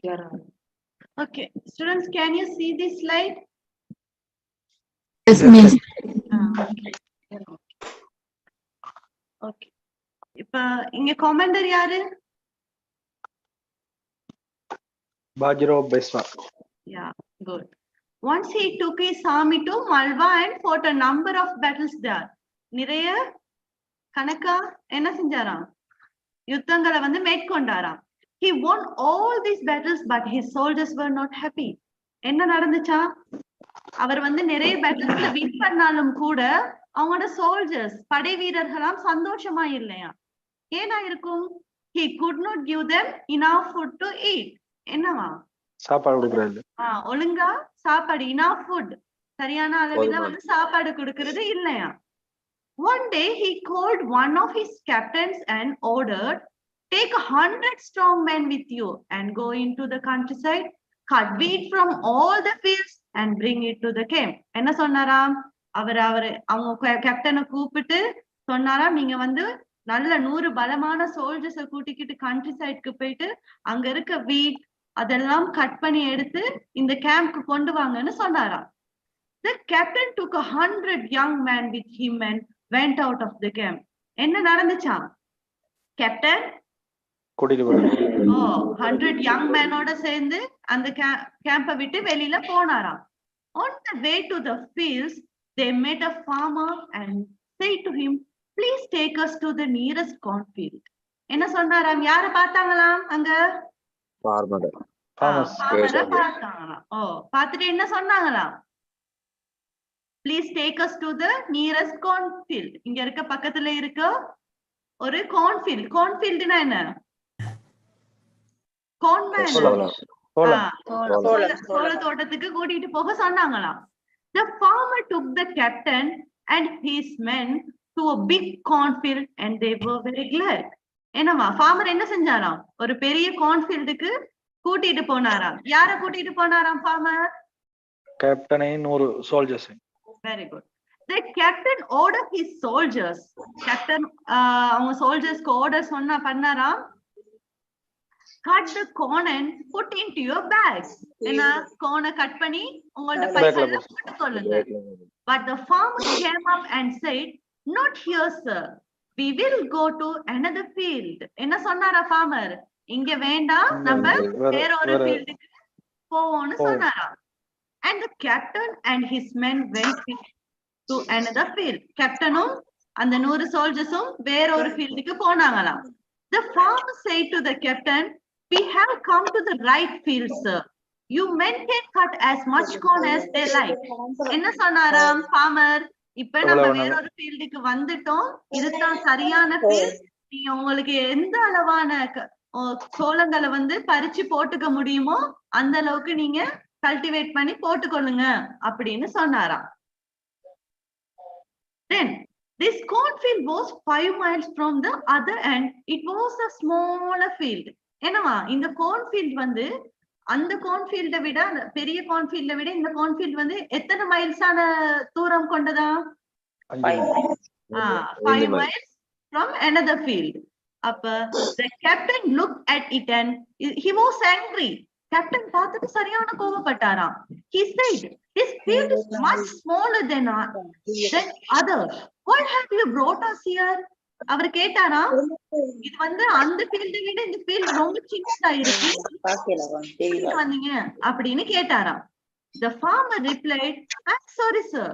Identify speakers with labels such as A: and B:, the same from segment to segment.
A: Okay, students, can you see this slide?
B: Yes, miss.
A: Okay. இப்ப இங்க commander யாரு?
C: Bajro Beswa.
A: Yeah, good. Once he took his army to Malwa and fought a number of battles there. நிறைய கணக்கா என்ன செஞ்சாராம்? யுத்தங்களை வந்து மேற்கொண்டாராம். He won all these battles, but his soldiers were not happy. என்ன நடந்துச்சா? அவர் வந்து நிறைய பேட்டில்ஸ்ல வின் பண்ணாலும் கூட அவங்களோட சோல்ஜர்ஸ் படை வீரர்களாம் சந்தோஷமா இல்லையா? ஏனா இருக்கும்? He could not give them enough food to eat. என்னவா?
C: சாப்பாடு கொடுக்கறது.
A: ஒழுங்கா சாப்பாடு enough food சரியான அளவுல வந்து சாப்பாடு கொடுக்கிறது இல்லையா? One day he called one of his captains and ordered, take 100 strong men with you and go into the countryside, cut wheat from all the fields and bring it to the camp. என்ன சொன்னாராம்? அவங்க கேப்டனை கூப்பிட்டு சொன்னாராம், நீங்க வந்து நல்ல 100 பலமான சோல்ஜர்ஸை கூட்டிக்கிட்டு கண்ட்ரி சைடுக்கு போயிட்டு அங்க இருக்க வீட் அதெல்லாம் கட் பண்ணி எடுத்து இந்த கேம்ப்க்கு கொண்டு வாங்கன்னு சொன்னாராம். The captain took 100 young men with him and went out of the camp. என்ன நடந்துச்சாம்? கேப்டன் 100 young men ஓட சேர்ந்து அந்த கேம்பை விட்டு வெளியில போனாராம். On the way to the fields, they met a farmer and said to him, please take us to the nearest cornfield. என்ன சொன்னாராம்? யார பார்த்தாங்களாம் அங்க? farmer பார்த்தாங்களாம். பார்த்துட்டு என்ன சொன்னாங்களாம்? please take us to the nearest cornfield. இங்க இருக்க பக்கத்துல இருக்க ஒரு cornfield. cornfieldனா என்ன? சோள தோட்டத்துக்கு கூட்டிட்டு போக சொன்னாங்களாம். The farmer took the captain and his men to a big cornfield and they were very glad. என்னவா? ஃபார்மர் என்ன செஞ்சாராம்? ஒரு பெரிய கார்ன்ஃபீல்டுக்கு கூட்டிட்டு போனாராம். யார கூட்டிட்டு போனாராம் ஃபார்மர்?
C: கேப்டனை 100 soldiers.
A: Very good. The captain ordered his soldiers. Captain அவங்க சோல்ஜர்ஸ்க்கு ஆர்டர் சொன்னா பண்ணாராம், cut the corn and put into your bags. என்ன corn கட் பண்ணி உங்களோட பையில போட்டுக்கொள்ளுங்க. But the farmer came up and said, not here sir, we will go to another field. என்ன சொன்னாரா farmer? இங்க வேண்டாம், நம்ம வேற ஒரு ஃபீல்டுக்கு போவோம்னு சொன்னாராம். And the captain and his men went to another field. கேப்டனும் அந்த 100 சோல்ஜர்ஸும் வேற ஒரு ஃபீல்டுக்கு போனாங்களாம். The farmer said to the captain, we have come to the right field sir, you men can cut as much corn as they like. என்ன சொன்னாராம் farmer? இப்ப நம்ம வேற ஒரு ஃபீல்டுக்கு வந்துட்டோம், இதுதான் சரியான ஃபீல்ட், நீங்க உங்களுக்கு எந்த அளவான சோளங்களை வந்து பறிச்சு போட்டுக்க முடியுமோ அந்த அளவுக்கு நீங்க கல்டிவேட் பண்ணி போட்டுக்கொள்ளுங்க அப்படின்னு சொன்னாராம். Then this cornfield was 5 miles from the other end. It was a smaller field. என்னவா? இந்த cornfield வந்து அந்த cornfield விட, பெரிய cornfield விட இந்த cornfield வந்து எத்தனை மைல்ஸான தூரம் கொண்டதா? 5 miles from another field. அப்ப the captain looked at it and he was angry. Captain பார்த்துட்டு சரியான கோபப்பட்டாராம். He said, this field is much smaller than others. Why have you brought us here? அவர் கேட்டாராம், இது வந்து அந்த ஃபீல்டை விட இந்த ஃபீல்ட் ரொம்ப சின்னதா இருக்கு, வந்தீங்க அப்படின்னு கேட்டாராம். The farmer replied, I'm sorry sir,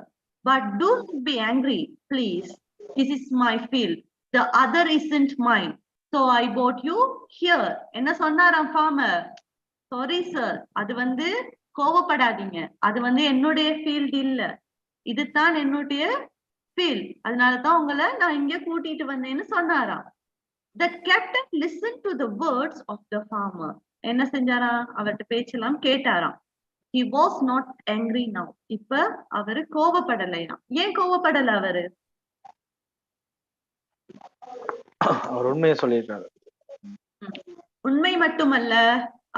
A: but don't be angry please, this is my field, the other isn't mine, so I brought you here. என்ன சொன்னாராம் farmer? சாரி சார், அது வந்து கோவப்படாதீங்க, அது வந்து என்னுடைய ஃபீல்ட் இல்ல, இதுதான் என்னுடைய ஃபீல்ட், அதனாலதான் உங்களை நான் இங்க கூட்டிட்டு வந்தேன்னு சொன்னாராம். The captain listened to the words of the farmer. என்ன செஞ்சாராம்? அவர்கிட்ட பேச்செல்லாம் கேட்டாராம். He was not angry now. இப்ப அவரு கோவப்படலையாம். ஏன் கோவப்படல அவரு?
C: அவர் உண்மையை சொல்லியிருக்காரு.
A: உண்மை மட்டுமல்ல,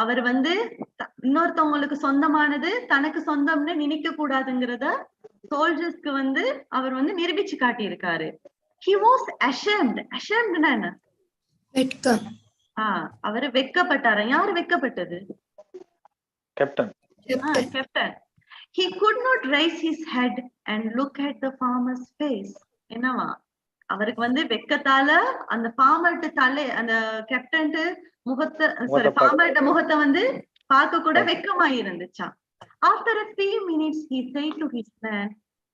A: அவர் வந்து இன்னொருத்தவங்களுக்கு சொந்தமானது தனக்கு சொந்தம்னு நினைக்க கூடாதுங்கிறத சோல்ஜர்ஸ்க்கு வந்து அவர் வந்து நிரூபிச்சு காட்டியிருக்காரு. He was ashamed. Ashamedனா என்ன?
B: வெட்கம்.
A: அவரு வெட்கப்பட்டாரா? யாரு வெட்கப்பட்டது?
C: Captain.
A: Captain. He could not raise his head and look at the farmer's face. என்னவா அவருக்கு வந்து வெக்கத்தால அந்த ஃபார்மர்ட்ட தலை அந்த கேப்டன் முகத்தை சாரி ஃபார்மர்ட்ட முகத்தை வந்து பார்க்க கூட வெக்கமா இருந்துச்சாம். After a few minutes he said to his man,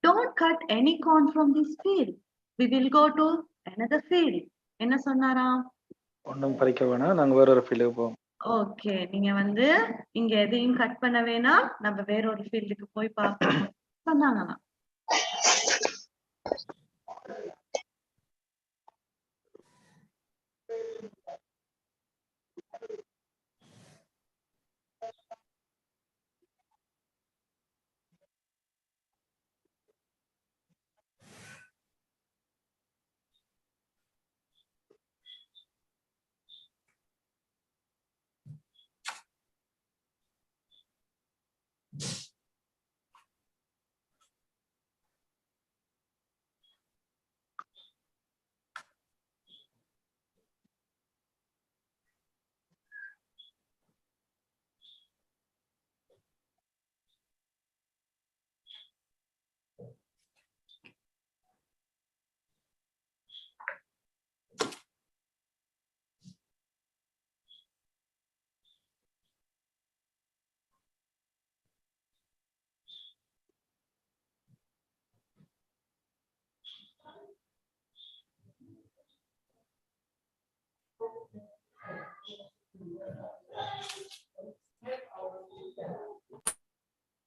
A: don't cut any corn from this field. We will go to another field. என்ன சொன்னாராம்?
C: ஒண்ணும் பறிக்க வேணாம், நாங்க வேற ஒரு ஃபீல்டுக்கு போவோம்.
A: ஓகே, நீங்க வந்து இங்க எதையும் கட் பண்ண வேணாம், நம்ம வேற ஒரு ஃபீல்டுக்கு போய் பார்ப்போம் சொன்னாங்களாம்.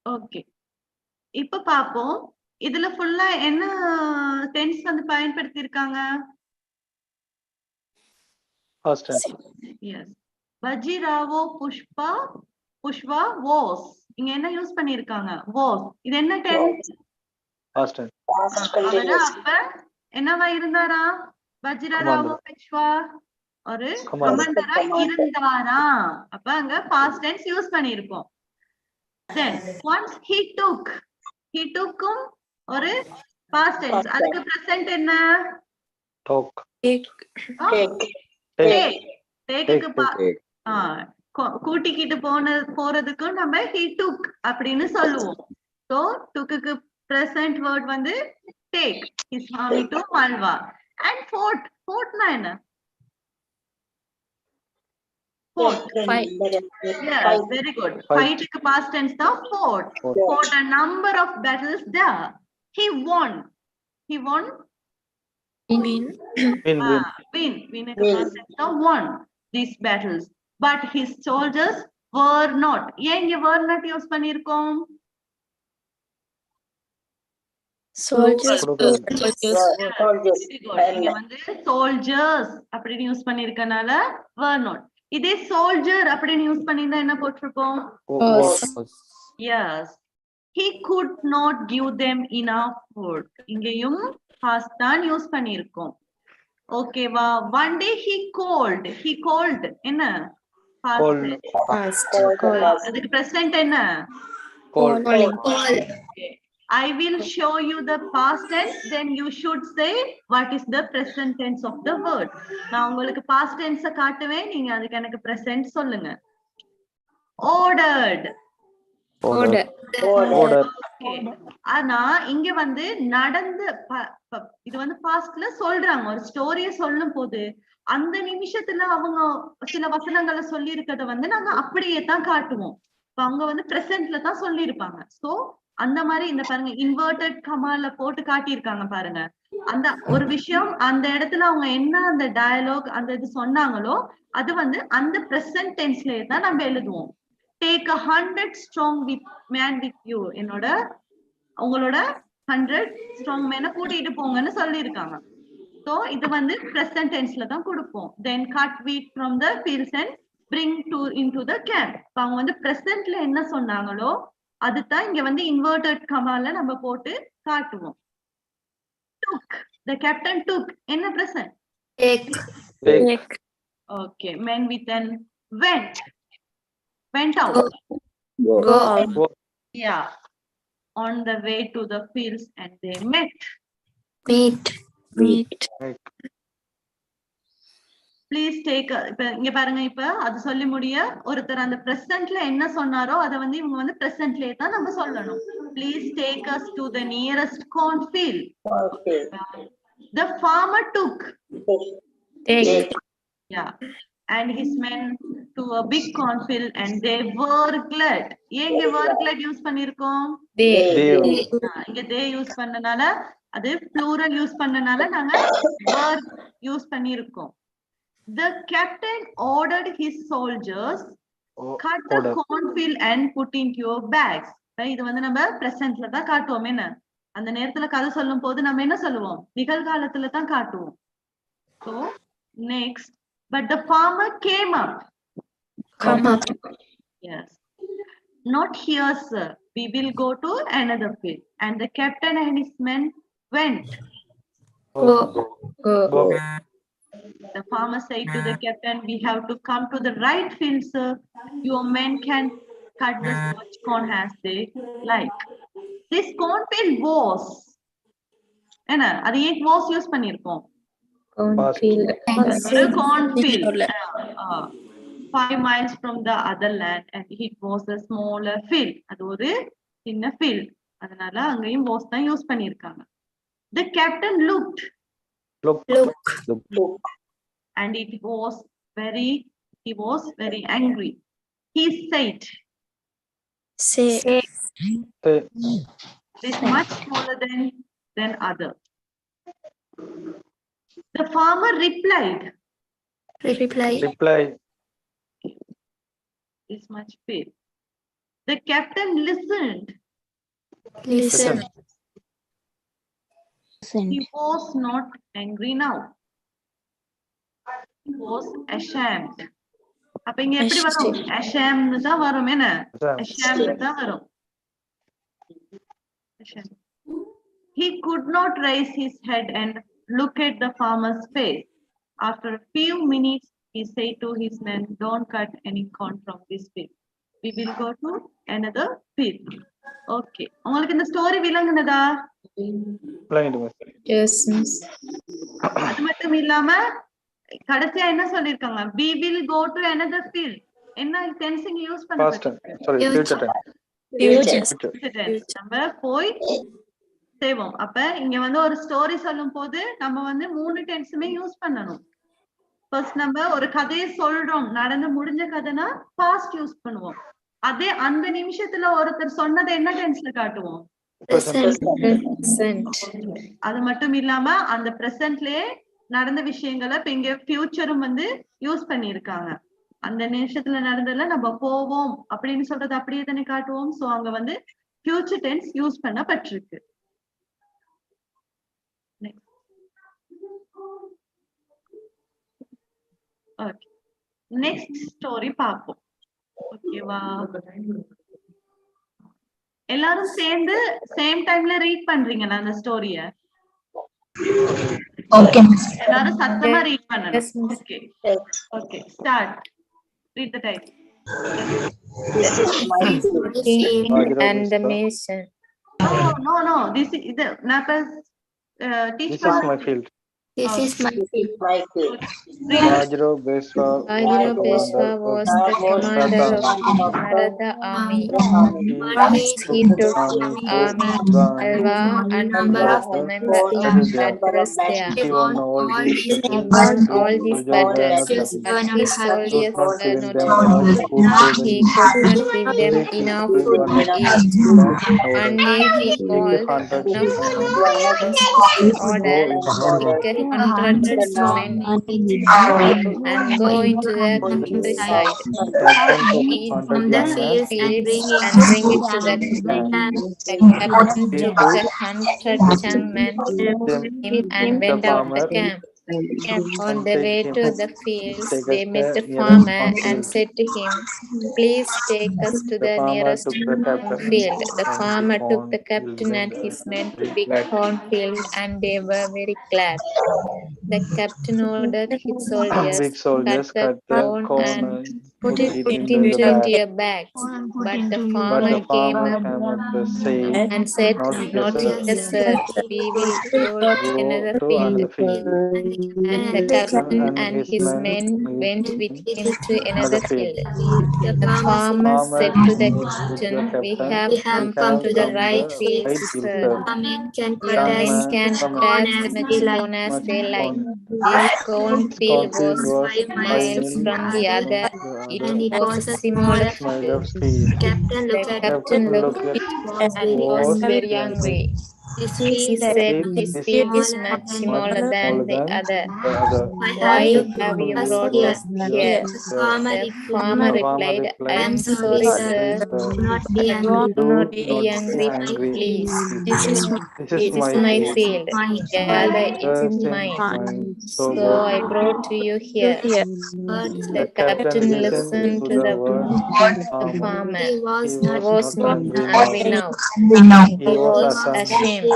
A: ஓகே, இப்ப பாப்போம் இதுல ஃபுல்லா என்ன டென்ஸ் வந்து பயன்படுத்தி இருக்காங்க?
C: Past tense.
A: Yes. Bajirao Pushpa Pushpa was. இங்க என்ன யூஸ் பண்ணிருக்காங்க? வாஸ். இது என்ன டென்ஸ்?
C: Past tense.
A: அவரு அப்ப என்னவா இருந்தாரா? பஜிராவோ புஷ்பா ஒரு கமாண்டரா இருந்தாரா? அப்ப அங்க பாஸ்ட் டென்ஸ் யூஸ் பண்ணிருக்கோம். Then once he took-ம் ஒரு past tense. அதுக்கு present என்ன?
C: Talk.
A: take கூட்டிக்கிட்டு போறதுக்கும் நம்ம he took அப்படின்னு சொல்லுவோம். So took-க்கு present word வந்து take. His army to Malwa. And fought-னா என்ன? Fight. Yes, very good. Fight க்கு past tense தான் fought. Fought a number of battles there. He won.
C: Win.
A: Win க்கு past tense தான் won these battles. But his soldiers were not. ஏன் இங்க were not use பண்ணிருக்கோம்?
B: soldiers
A: இங்க வந்து soldiers அப்படின்னு யூஸ் பண்ணிருக்கனால were not. இதே soldier அப்படின்னு யூஸ் பண்ணிருந்தா என்ன போட்டிருப்போம்? Yes. He could not give them enough food. இங்கேயும் past தான் யூஸ் பண்ணிருக்கோம். ஓகேவா? One day he called என்ன? Past. அதுக்கு present என்ன?
B: calling.
A: Okay. I will show you the past tense, then you should say what is the present tense of the word. நான் உங்களுக்கு past tense காட்டுவேன், நீங்க அதுக்கு எனக்கு present சொல்லுங்க. Ordered. Okay. ஆனா இங்க வந்து நடந்து இது வந்து பாஸ்ட்ல சொல்றாங்க. ஒரு ஸ்டோரிய சொல்லும் போது அந்த நிமிஷத்துல அவங்க சில வசனங்களை சொல்லி இருக்கிறத வந்து நாங்க அப்படியே தான் காட்டுவோம். அவங்க வந்து பிரசன்ட்ல தான் சொல்லி இருப்பாங்க. சோ அந்த மாதிரி இந்த பாருங்க இன்வெர்டட் கமால போட்டு காட்டியிருக்காங்க பாருங்க. அந்த ஒரு விஷயம் அந்த இடத்துல அவங்க என்ன அந்த டயலாக் அந்த இது சொன்னாங்களோ அது வந்து அந்த பிரசன்ட் டென்ஸ்லயே தான் நம்ம எழுதுவோம். Take 100 strong man with you. உங்களோட 100 strong men கூட்டிட்டு போங்கன்னு சொல்லியிருக்காங்க. சோ இது வந்து present tenseல தான் கொடுப்போம். Then cut wheat from the fields and bring into the camp. அவங்க வந்து presentல என்ன சொன்னாங்களோ அதுதான் இங்க வந்து inverted commaல நம்ம போட்டு காட்டுவோம். Took. The captain took. என்ன present?
B: Take.
A: Okay. Men with an went out.
B: Go.
A: Yeah. On the way to the fields and they met.
B: Meet.
A: Please take இப்ப இங்க பாருங்க இப்ப அது சொல்லி முடிய ஒருத்தர் அந்த பிரசன்ட்ல என்ன சொன்னாரோ அதை வந்து இவங்க வந்து பிரசன்ட்லயே தான் நம்ம சொல்லணும். Please take us to the nearest cornfield. The farmer took
B: Take.
A: yeah and his men to a big cornfield and they were glad. ஏங்க were glad யூஸ் பண்ணிருக்கோம்?
B: They.
A: இங்க they யூஸ் பண்ணனால அது plural யூஸ் பண்ணனால நாங்க were use பண்ணிருக்கோம். The captain ordered his soldiers cut the cornfield and put into your bags. இது வந்து நம்ம பிரசன்ட்ல தான் காட்டுவோம். என்ன அந்த நேரத்துல கதை சொல்லும் போது நம்ம என்ன சொல்லுவோம்? நிகழ்காலத்துல தான் காட்டுவோம். So next, but the farmer came up.
B: Come up.
A: Yes. Not here, sir. We will go to another field. And the captain and his men went.
B: Go.
A: The farmer said to the captain, we have to come to the right field, sir. Your men can cut this much corn as they like. This cornfield was. என்ன அது ஏன் was use பண்ணிருக்கோம்?
B: Cornfield.
A: Cornfield. 5 miles from the other land and it was a smaller field. அது ஒரு சின்ன field. அதனால அங்கேயும் was தான் யூஸ் பண்ணிருக்காங்க. The captain looked. And he was very angry. He said,
B: Say.
A: this much smaller than other. The farmer replied,
B: Reply.
A: this much field. The captain listened.
B: Listen.
A: He was not angry now. He was ashamed. அப்ப இங்க எப்படி வரும்? ashamed தான் வரும். என்ன ashamed தான் வரும். He could not raise his head and look at the farmer's face. After a few minutes, he said to his men, don't cut any corn from this field. We will go to another field. Okay. உங்களுக்கு இந்த story விளங்குனதா?
B: Yes, miss.
A: அது மட்டும் இல்லாம கடைசியா என்ன சொல்லிருக்காங்க? We will go to another field. என்ன Tenzing use
B: Future tense.
A: நம்ம போய் செய்வோம். அப்ப இங்க வந்து ஒரு ஸ்டோரி சொல்லும் போது நம்ம வந்து 3 டென்ஸுமே யூஸ் பண்ணணும். ஃபர்ஸ்ட் நம்ம ஒரு கதையை சொல்றோம், நடந்து முடிஞ்ச கதைனா பாஸ்ட் யூஸ் பண்ணுவோம். அதே அந்த நிமிஷத்துல ஒருத்தர் சொன்னதை என்ன டென்ஸ்ல காட்டுவோம்?
B: Present.
A: அது மட்டும் இல்லாம அந்த பிரசன்ட்லயே நடந்த விஷயங்களை இப்ப இங்க ஃபியூச்சரும் வந்து யூஸ் பண்ணிருக்காங்க. அந்த நிமிஷத்துல நடந்ததுல நம்ம போவோம் அப்படின்னு சொல்றது அப்படியே தானே காட்டுவோம். சோ அங்க வந்து ஃபியூச்சர் டென்ஸ் யூஸ் பண்ணப்பட்டிருக்கு. ஓகே, நெக்ஸ்ட் ஸ்டோரி பார்ப்போம். ஓகேவா? எல்லாரும் சேர்ந்து சேம் டைம்ல ரீட் பண்றீங்களா அந்த ஸ்டோரிய?
D: Okay.
A: எல்லாரும் சத்தமா ரீட் பண்ணணும். Okay okay, start. Read the title.
B: And the mission.
A: No. This is the Napas. Teach
C: This is my field.
B: This is my field.
C: Rajro Beswa
B: was the commander of Maratha army. He took army Alva and number of women addressed there. He won all his battles, but his soldiers were not enough. He could not give them enough food to eat. One day he called enough order to 100 men and go into the countryside, eat from the fields and bring it to the camp. The captain took the 100 young men and went out the camp. On the way to the fields, they met the farmer and said to him, please take us to the nearest field. The farmer took the captain and his men to big cornfield and they were very glad. The captain ordered his soldiers cut the corn and put it into your bag. But the farmer came up and said, "Not yet, sir. We will go to another field." And the captain and his men went with him to another field. The farmer said to the captain, "We have come to the right field, sir. Your men can cut as much corn as they like." This cornfield was 5 miles from the other. It was a similar field. The captain looked at it and was very angry. He said, "This field is much smaller than the other. Why have you brought us here?" The farmer replied, "I am sorry, sir, but do not be angry, please. This is my field. Gather, it's mine. So I brought you here." The captain listened to the words of the farmer. He was not angry now. He was ashamed.
C: He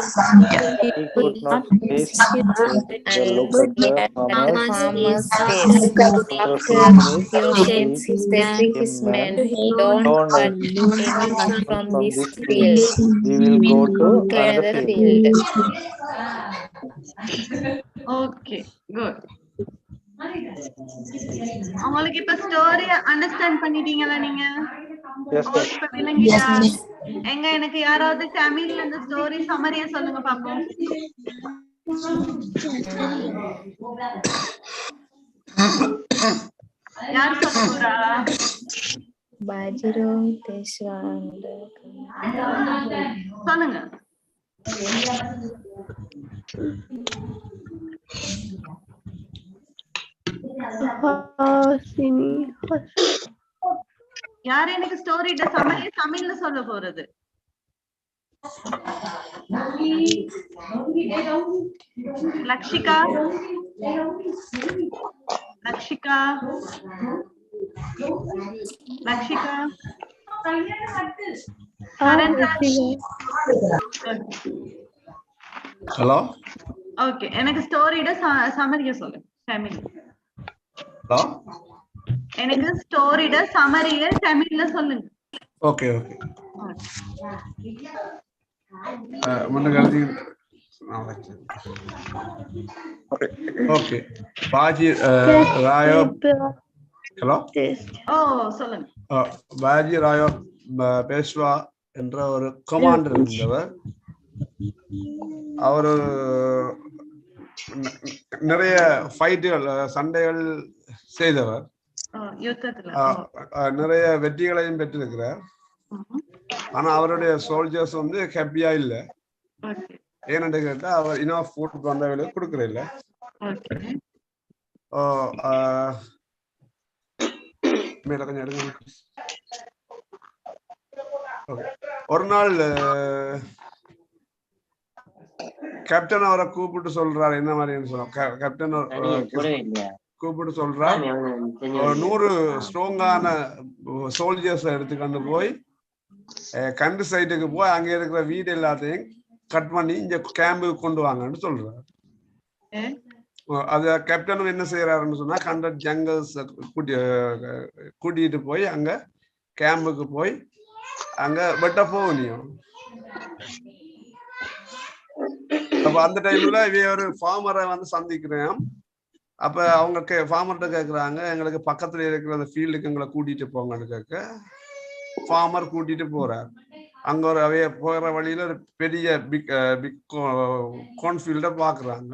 C: could not face
B: And
C: the look at the
B: looked at the
C: farmer's
B: farmer's face.
C: After
B: After
C: few
B: a
C: minutes,
B: few minutes, he said to
C: a
B: his men,
C: man
B: "Don't
C: don't
B: cut anything from
C: from
B: this
C: this
B: field.
C: field. We will go to
B: To
C: another
B: another
C: field.
B: field."
A: Okay, good. உங்களுக்கு இப்ப story understand பண்ணிட்டீங்களா நீங்க?
C: Yes, ma'am.
A: உங்களுக்கு இப்ப விளங்கிட்டா? எங்க எனக்கு யாராவது தமிழ்ல இந்த ஸ்டோரி சம்மரியா சொல்லுங்க பாப்போம். யார் சொல்ல போறா?
B: Bajiro Teshwa
A: சொல்லுங்க. யார் எனக்கு ஸ்டோரியோட சம்மரியா தமிழ்ல சொல்ல போறது? லக்ஷிகா, லக்ஷிகா, லக்ஷிகா,
D: ஹலோ.
A: ஓகே, எனக்கு ஸ்டோரியோட சம்மரியா சொல்லுங்க. ஃபேமிலி.
D: ஹலோ.
A: எனக்கு ஸ்டோரியோட சம்மரியா தமிழ்ல சொல்லுங்க.
D: Okay okay. முன்னகல்தி okay. Bajirao. Hello.
A: Oh சொல்லுங்க.
D: பாஜி ராயோ பேஷ்வா என்ற ஒரு கமாண்டர் இருந்தவர். அவர் நிறைய ஃபைட்டுகள் சண்டைகள் செய்தவர். நிறைய வெற்றிகளையும் பெற்றிருக்கிறார். ஆனா அவருடைய சோல்ஜர்ஸ் வந்து ஹாப்பியா இல்ல. ஏன்னு கேட்டா அவர் இன்னும் ஃபுட் வந்தவர்களுக்கு கொடுக்கற இல்ல. ஒரு நாள் கேப்டன் அவரை கூப்பிட்டு சொல்றாரு, என்ன மாதிரி சொல்றோம். கேப்டன் கூப்பிட்டு சொல்றார், 100 ஸ்ட்ராங்கான சோல்ஜர்ஸ் எடுத்துக்கொண்டு போய் கண்ட்ரி சைட்டுக்கு போய் அங்க இருக்கிற வீடு எல்லாத்தையும் கட் பண்ணி இங்க கேம்புக்கு கொண்டு வாங்கன்னு சொல்றாரு. அத கேப்டனும் என்ன செய்யறாருன்னு சொன்னா 100 ஜங்கல்ஸ் கூட்டிட்டு போய் அங்க கேம்புக்கு போய் அங்க வெட்ட போகணும். அப்ப அந்த டைம்ல ஒரு ஃபார்மரை வந்து சந்திக்கிறேன். அப்ப அவங்க ஃபார்மர்கிட்ட கேக்குறாங்க, எங்களுக்கு பக்கத்துல இருக்கிற அந்த ஃபீல்டுக்கு எங்களை கூட்டிட்டு போங்கன்னு கேட்க ஃபார்மர் கூட்டிட்டு போறார். அங்க ஒரு அவைய போகிற வழியில ஒரு பெரிய பிக் கார்ன்ஃபீல்ட பாக்குறாங்க.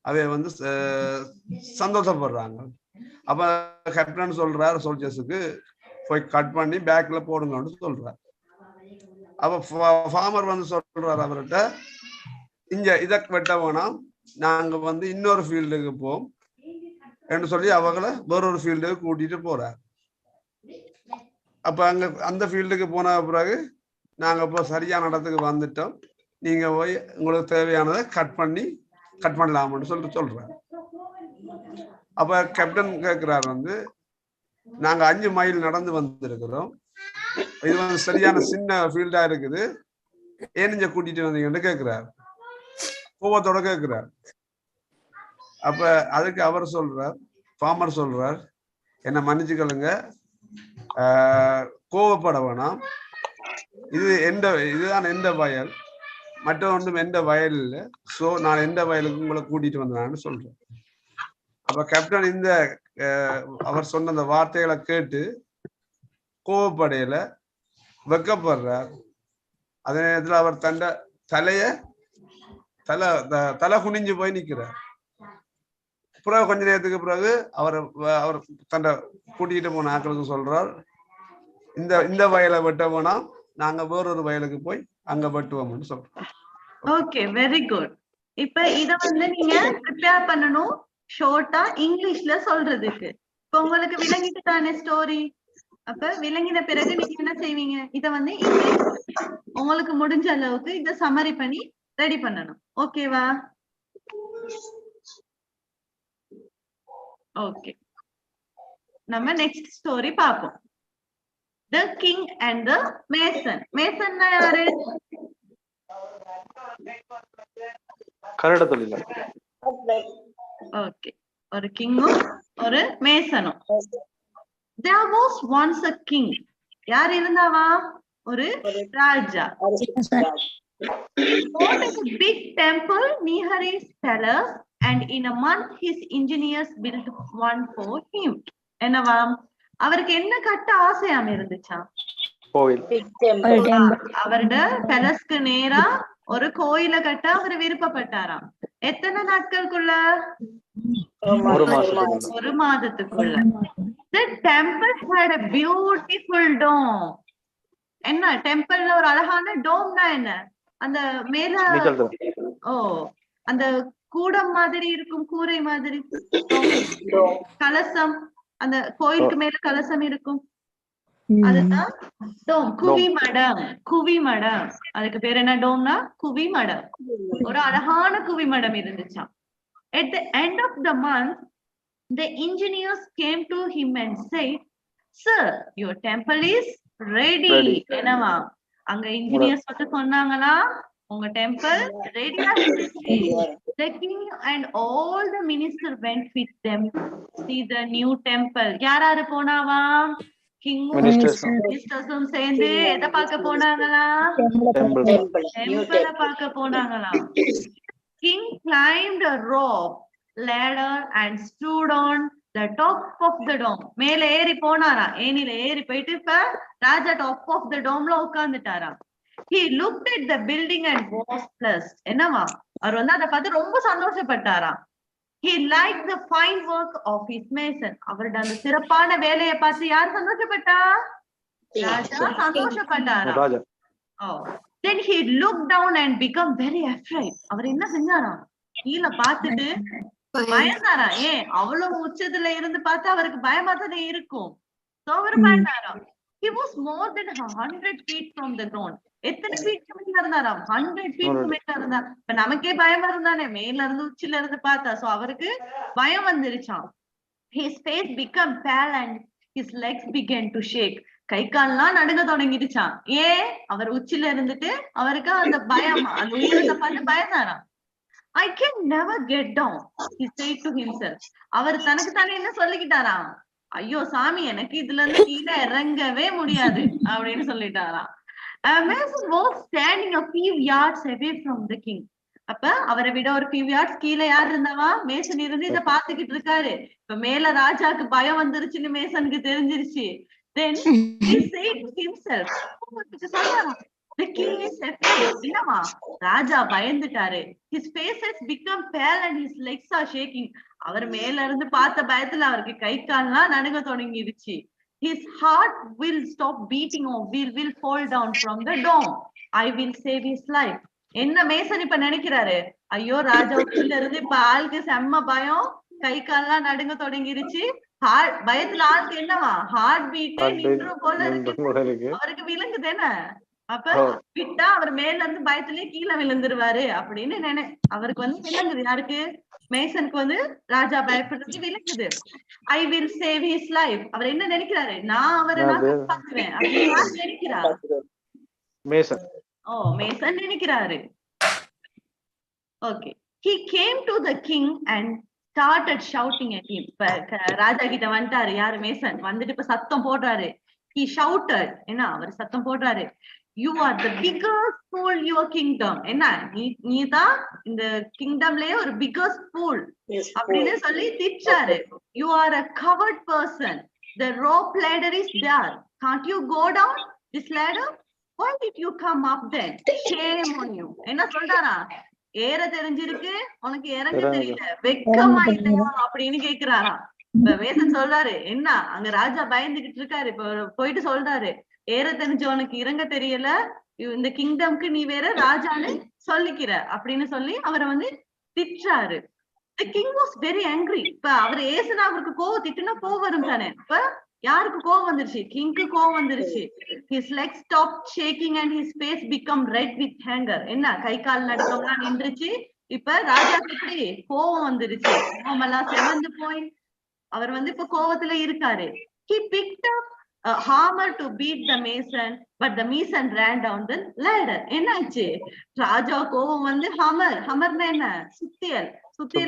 D: அவைய வந்து சந்தோஷப்படுறாங்க. அப்ப கேப்டன் சொல்றாரு சோல்ஜர்ஸுக்கு, போய் கட் பண்ணி பேக்ல போடுங்கன்னு சொல்றாரு. அப்ப ஃபார்மர் வந்து சொல்றாரு அவர்கிட்ட, இங்க இதை வெட்ட வேணாம், நாங்க வந்து இன்னொரு ஃபீல்டுக்கு போவோம் என்று சொல்லி அவங்களை வேறொரு ஃபீல்டுக்கு கூட்டிட்டு போறாரு. அப்ப அங்க அந்த ஃபீல்டுக்கு போன பிறகு, நாங்க இப்போ சரியான இடத்துக்கு வந்துட்டோம், நீங்க போய் உங்களுக்கு தேவையானதை கட் பண்ணலாம்னு சொல்றாரு. அப்ப கேப்டன் கேட்கிறார் வந்து, நாங்க 5 மைல் நடந்து வந்திருக்கிறோம், இது வந்து சரியான சின்ன ஃபீல்டா இருக்குது, ஏன் நீங்க கூட்டிட்டு வந்தீங்கன்னு கேட்கிறார், கோபத்தோட கேட்கிறார். அப்ப அதுக்கு அவர் சொல்றார், ஃபார்மர் சொல்றார், என்ன மன்னிச்சுக்கலுங்க, கோவப்பட வேணாம். இதுதான் எந்த வயல், மற்ற ஒன்றும் எந்த வயல் இல்லை. சோ நான் எந்த வயலுக்கு உங்களை கூட்டிட்டு வந்தேன்னு சொல்றேன். அப்ப கேப்டன் இந்த அவர் சொன்ன அந்த வார்த்தைகளை கேட்டு கோவப்படையில வெக்கப்படுறார். அதே நேரத்தில் அவர் தலை குனிஞ்சு போய் நிற்கிறார். பிறகு கொஞ்ச நேரத்துக்கு பிறகு அவர் தன்னை கூட்டிகிட்டு போன ஆக்களுக்கு சொல்றார், இந்த வயலை வெட்ட போனா நாங்க வேறொரு வயலுக்கு போய் அங்க வெட்டுவோம்னு சொல்றோம்.
A: Okay, very good. இப்ப இத நீங்க ப்ரிப்பேர் பண்ணணும் ஷார்ட்டா இங்கிலீஷ்ல சொல்றதுக்கு. இப்ப உங்களுக்கு விளங்கிட்டு தானே ஸ்டோரி? அப்ப விளங்கின பிறகு நீங்க என்ன செய்வீங்க, இத இங்கிலீஷ் உங்களுக்கு முடிஞ்ச அளவுக்கு இத சம்மரி பண்ணி ரெடி பண்ணணும். ஓகேவா? ஓகே, நம்ம நெக்ஸ்ட் ஸ்டோரி பார்ப்போம். The King and the Mason. Mason யாரு?
C: கரட தொழில்.
A: ஓகே, ஒரு கிங்கும் ஒரு மேசனும். There was once a king. யார் இருந்தாவா? ஒரு ராஜா. He wanted a big temple near his palace, and in a month his engineers built one for him. என்னவா? அவருக்கு என்ன கட்ட ஆசையாம இருந்துச்சா?
C: கோவில்.
A: அவரோட பேலஸ்க்கு நேரா ஒரு கோயில கட்ட அவர் விருப்பப்பட்டாராம். எத்தனை நாட்களுக்குள்ள? ஒரு மாதத்துக்குள்ள. The temple had a beautiful dome. என்ன டெம்பிள்ல ஒரு அழகான டோம்னா என்ன? அந்த மேல அந்த கூடம் மாதிரி இருக்கும், கூரை மாதிரி கலசம், அந்த கோயிலுக்கு மேல கலசம் இருக்கும், அதுதான் டோம். குவிமடம். குவிமடம், அதுக்கு பேர் என்ன? டோம்னா குவிமடம். ஒரு அழகான குவிமடம் இருந்துச்சாம். At the end of the month, the engineers came to him and said, "Sir, your temple is ready." என்னவா? அங்க இன்ஜினியர்ஸ் சொன்னாங்களா, உங்க டெம்பிள் ரெடியா இருந்துச்சு. The king and all the ministers went with them to see the new temple. யாராரு போனாவா? கிங்கும் மினிஸ்டர்ஸும் சேர்ந்து எதை பார்க்க போனாங்களா? டெம்பிளை பார்க்க போனாங்களா? King climbed a rope ladder and stood on the top of the dome. மேல ஏறி போனாரா, ஏனில ஏறி போயிட்டு இப்ப ராஜா டாப் ஆஃப் த டோம்ல உட்கார்ந்துட்டாரா. He looked at the building and was blessed. என்னவா? அவர் அதை பார்த்து ரொம்ப சந்தோஷப்பட்டாரா. He liked the fine work of his mason. அவரோட அந்த சிறப்பான வேலையை பார்த்து யார் சந்தோஷப்பட்டா? ராஜா சந்தோஷப்பட்டாரா. Then he looked down and become very afraid. அவர் என்ன செஞ்சாராம்? கீழே பார்த்துட்டு பயந்தாரா. ஏன்? அவ்வளவு உச்சத்துல இருந்து பார்த்தா அவருக்கு பயமா தானே இருக்கும். அவர் பயந்தாராம். He was more than 100 feet from the ground. எத்தனை ஃபீட் மேல இருந்தாராம்? 100 feet மேல இருந்தா. இப்ப நமக்கே பயம் இருந்தானே, மேல இருந்து உச்சில இருந்து பார்த்தா. சோ அவருக்கு பயம் வந்துருச்சாம். His face became pale and his legs began to shake. கை கால்லாம் நடுங்க தொடங்கிடுச்சான். ஏன்? அவர் உச்சில இருந்துட்டு அவருக்கு அந்த பயம், அந்த உயரத்தை பார்த்து பயந்தாராம். I can never get down, he said to himself. அவர் தனக்கு தானே என்ன சொல்லிக்கிட்டாராம்? ஐயோ சாமி, எனக்கு இதுல இருந்து கீழே இறங்கவே முடியாது அப்படின்னு சொல்லிட்டாராம். Mason was standing a few yards away from the king. அப்ப அவரை விட ஒரு few yards கீழே யார் இருந்தாவா? மேசன் இருந்து இதை பாத்துக்கிட்டு இருக்காரு. இப்ப மேல ராஜாக்கு பயம் வந்துருச்சுன்னு மேசனுக்கு தெரிஞ்சிருச்சு. Then he said to himself, the king is afraid. என்னவா? ராஜா பயந்துட்டாரு. His face has become pale and his legs are shaking. அவர் மேல இருந்து பார்த்த பயத்துல அவருக்கு கை கால்லாம் நடுங்க தொடங்கிடுச்சு. His heart will stop beating or will fall down from the dome. I will save his life. என்ன Mason இப்ப நினைக்கிறாரு? ஐயோ ராஜா உள்ள இருந்து இப்ப ஆளுக்கு செம்ம பயம், கை கால்லாம் நடுங்க தொடங்கிருச்சு. பயத்துல ஆளுக்கு என்னவா? ஹார்ட் பீட் நின்று போல இருக்கு. அவருக்கு விலங்குது என்ன? அப்ப விட்டா அவர் மேல இருந்து பயத்திலேயே கீழே விழுந்துருவாரு அப்படின்னு அவருக்கு விலங்குது. யாருக்கு? மேசனுக்கு ராஜா பயப்படுறது விலங்குது. I will save his life. அவர் என்ன நினைக்கிறாரு? நான் அவரை காப்பாத்துவேன் அப்படின்னு யார் நினைக்கிறா?
C: மேசன்.
A: மேசன் நினைக்கிறாரு. Okay. He came to the king and started shouting at him. ராஜா கிட்ட வந்துட்டாரு. யாரு? மேசன் வந்துட்டு இப்ப சத்தம் போடுறாரு. He shouted, என்ன அவர் சத்தம் போடுறாரு, you are the biggest fool your kingdom. என்ன நீ தான் இந்த கிங்டம்லயே ஒரு biggest fool அப்படின்னு சொல்லி திட்டாரு. You are a coward person. The rope ladder is there. Can't you go down this ladder? Why did you come up then? Shame on you. என்ன சொல்றாரா, ஏற தெரிஞ்சிருக்கு உனக்கு இறங்க தெரியல, வெக்கமா இல்லையா அப்படின்னு கேக்குறாரா. இப்ப வேசன் சொல்றாரு, என்ன அங்க ராஜா பயந்துகிட்டு இருக்காரு, இப்ப போயிட்டு சொல்றாரு, ஏற தெரிஞ்சவனுக்கு இறங்க தெரியல, இந்த கிங்டம்க்கு நீ வேற ராஜான்னு சொல்லிக்கிற அப்படின்னு சொல்லி அவரை வந்து திட்டுறாரு. The king was very angry. இப்ப அவர் ஏசுனா அவருக்கு கோவம், திட்டுனா கோவம் வரும் தானே. இப்ப யாருக்கு கோவம் வந்துருச்சு, கிங்க்கு கோவம் வந்துருச்சு. His legs stopped shaking and his face become red with anger. என்ன கை கால் நடுக்கம்லாம் நின்றுச்சு. இப்ப ராஜாக்கு எப்படி கோவம் வந்துருச்சு, கோவமெல்லாம் செவந்து போய் அவர் வந்து இப்ப கோவத்துல இருக்காரு. He picked up a hammer to beat the mason, but the mason ran down the ladder. என்னாச்சு, ராஜா கோவம் வந்து ஹமர்னா என்ன, சுத்தியல்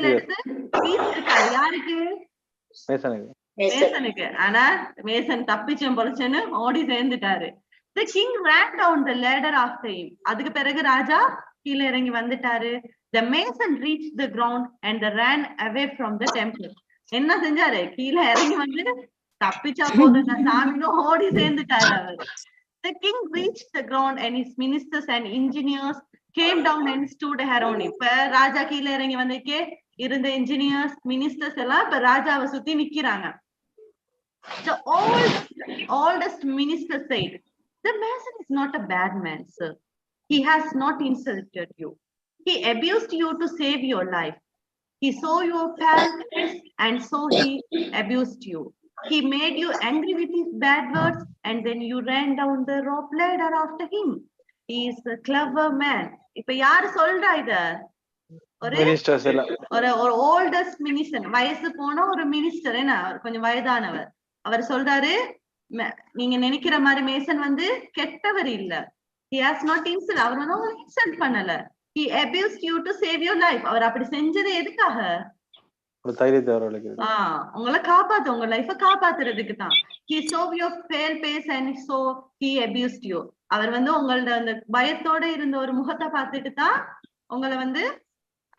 A: எடுத்து வீசிருக்காரு. யாருக்கு, மேசனுக்கு. ஆனா மேசன் தப்பிச்சம் பொழைச்சன்னு ஓடி சேர்ந்துட்டாரு. The king ran down the ladder after him. அதுக்கு பிறகு ராஜா கீழே இறங்கி வந்துட்டாரு. The mason reached the ground and ran away from the temple. என்ன செஞ்சாரு, கீழே இறங்கி வந்து தப்பிச்சா போதுங்க சாமின்னு ஓடி சேர்ந்துட்டாரு அவர். The king reached the ground and his ministers and engineers came down and stood around him. இப்ப ராஜா கீழே இறங்கி வந்திருக்கே, இருந்த இன்ஜினியர்ஸ் மினிஸ்டர்ஸ் எல்லாம் இப்ப ராஜாவை சுத்தி நிக்கிறாங்க. The oldest minister said, the mason is not a bad man, sir. He has not insulted you. He abused you to save your life. He saw your faults and so he abused you. He made you angry with his bad words and then you ran down the rope ladder after him. He is a clever man. இப்ப யாரு சொல்றா இத, ஒரு oldest minister, வயசு போன ஒரு minister, என்ன கொஞ்சம் வயதானவர். அவர் சொல்றாரு, நீங்க நினைக்கிற மாதிரி மேசன் வந்து கெட்டவர் இல்ல. He has not insulted. அவர் வந்து உங்களை இன்சல்ட் பண்ணல. He abused you to save your life. அவர் அப்படி செஞ்சது எதுக்காக, உங்களை காப்பாத்து, உங்க லைஃப காப்பாத்துறதுக்கு தான். He saw your pale face and so he abused you. அவர் வந்து உங்களோட அந்த பயத்தோட இருந்த ஒரு முகத்தை பார்த்துட்டு தான் உங்களை வந்து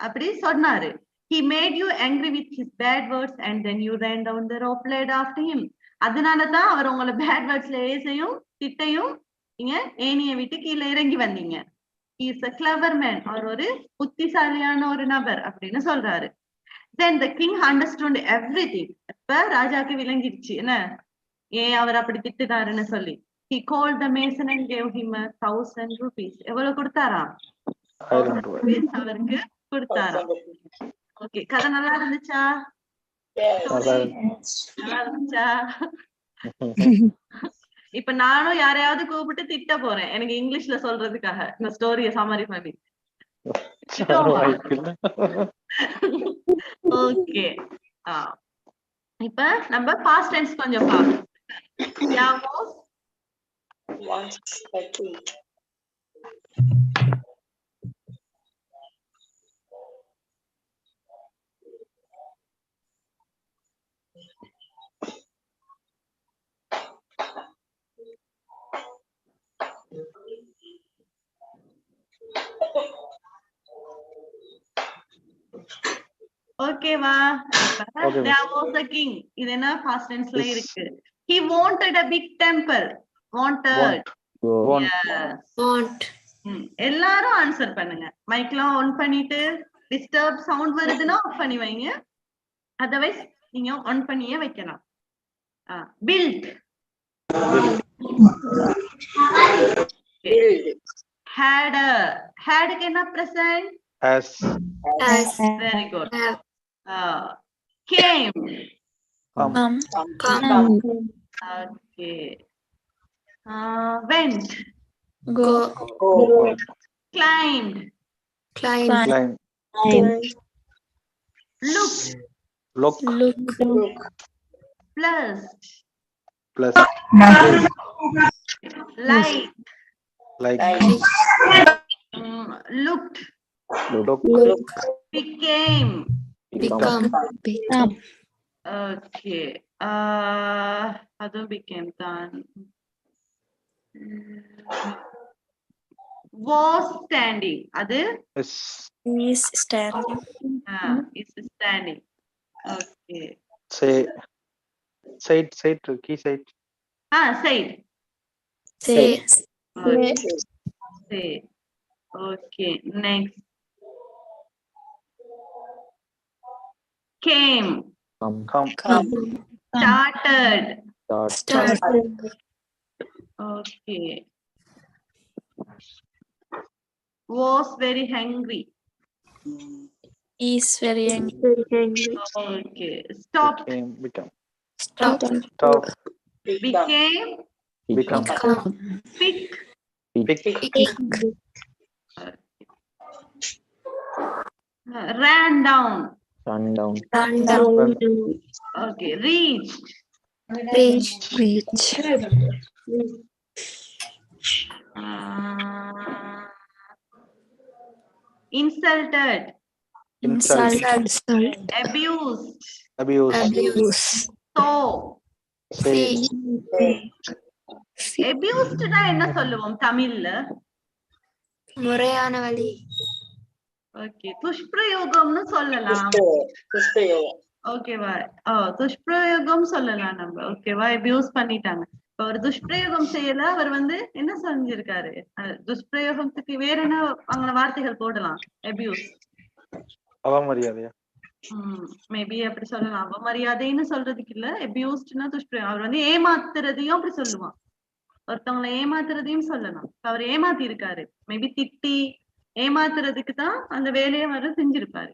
A: அப்படி சொன்னாரு. He made you angry with his bad words and then you ran down the rope ladder after him. அதனாலதான் அவர் உங்களை பேட் வேர்ட்ஸ்ல ஏசையும் திட்டையும் நீங்க ஏனிய விட்டு கீழே இறங்கி வந்தீங்க. He is a clever man. அவர் ஒரு புத்திசாலியான ஒரு நபர் அப்படின்னு சொல்றாரு. Then the king understood everything. இப்ப ராஜாக்கு விளங்கிடுச்சு என்ன ஏன் அவர் அப்படி திட்டுனாருன்னு சொல்லி. He called the mason and gave him 1,000 rupees. எவ்வளவு கொடுத்தாராம், 1000 rupees அவருக்கு கொடுத்தாராம். ஓகே, கதை நல்லா இருந்துச்சா, நல்லா இருந்துச்சா? இப்ப நானும் யாரையாவது கூப்பிட்டு திட்ட போறேன், எனக்கு இங்கிலீஷ்ல சொல்றதுக்காக இந்த ஸ்டோரிய சம்மரி பண்ணி. ஓகே, இப்ப நம்ம பாஸ்ட் டென்ஸ் கொஞ்சம் பார்ப்போம். ஓகேவா? There was a king. இது என்ன past tenseல இருக்கு. He wanted a big temple. Wanted. Want. எல்லாரும் ஆன்சர் பண்ணுங்க. மைக்லாம் ஆன் பண்ணிட்டு டிஸ்டர்ப் சவுண்ட் வருதுன்னா ஆஃப் பண்ணி வைங்க. அதர்வைஸ் நீங்க ஆன் பண்ணியே வைக்கலாம். build. had க்கு என்ன present?
C: As.
A: Very good. Came.
B: Come.
A: Okay. Went.
B: Go.
A: Climbed. Looked. Plus. Like. Looked. Became. Okay. அதுவும் became தான். Was standing. அது
C: Is
B: is standing.
A: is standing. Okay.
C: say key side.
A: Side.
B: Say.
A: Okay. Say. Okay. Next. Came.
C: Come.
A: Started.
B: Started.
A: Okay. Was very hungry.
B: Is very angry.
A: Okay. Stopped.
C: Become.
B: Stop.
A: Became.
C: Become.
A: Pick.
C: Pick.
A: Ran down.
C: Run down.
A: Okay. Reached.
B: Reach.
A: Insulted.
C: Insult.
A: Abused.
C: Abuse.
A: So.
C: Say.
A: Abused na என்ன சொல்லுவோம் தமிழ்ல?
B: முறையான வழி.
A: Okay. துஷ்பிரயோகம்னு சொல்லலாம். ஓகேவா? துஷ்பிரயோகம் சொல்லலாம் நம்ம. ஓகேவா? அபியூஸ் பண்ணிட்டாங்க. இப்ப ஒரு துஷ்பிரயோகம் செய்யல, அவர் வந்து என்ன செஞ்சிருக்காரு? துஷ்பிரயோகத்துக்கு வேற என்ன அவங்கள வார்த்தைகள் போடலாம்? அபியூஸ்.
C: அவமரியாதையா?
A: மேபி அப்படி சொல்லலாம். அவமரியாதைன்னு சொல்றதுக்கு இல்ல, அபியூஸ்ட்னா துஷ்பிரயோகம். அவர் வந்து ஏமாத்துறதையும் அப்படி சொல்லுவான். ஒருத்தவங்களை ஏமாத்துறதையும் சொல்லலாம். அவர் ஏமாத்தி இருக்காரு. மேபி திட்டி ஏமாத்துறதுக்கு தான் அந்த வேலையை வர செஞ்சிருப்பாரு.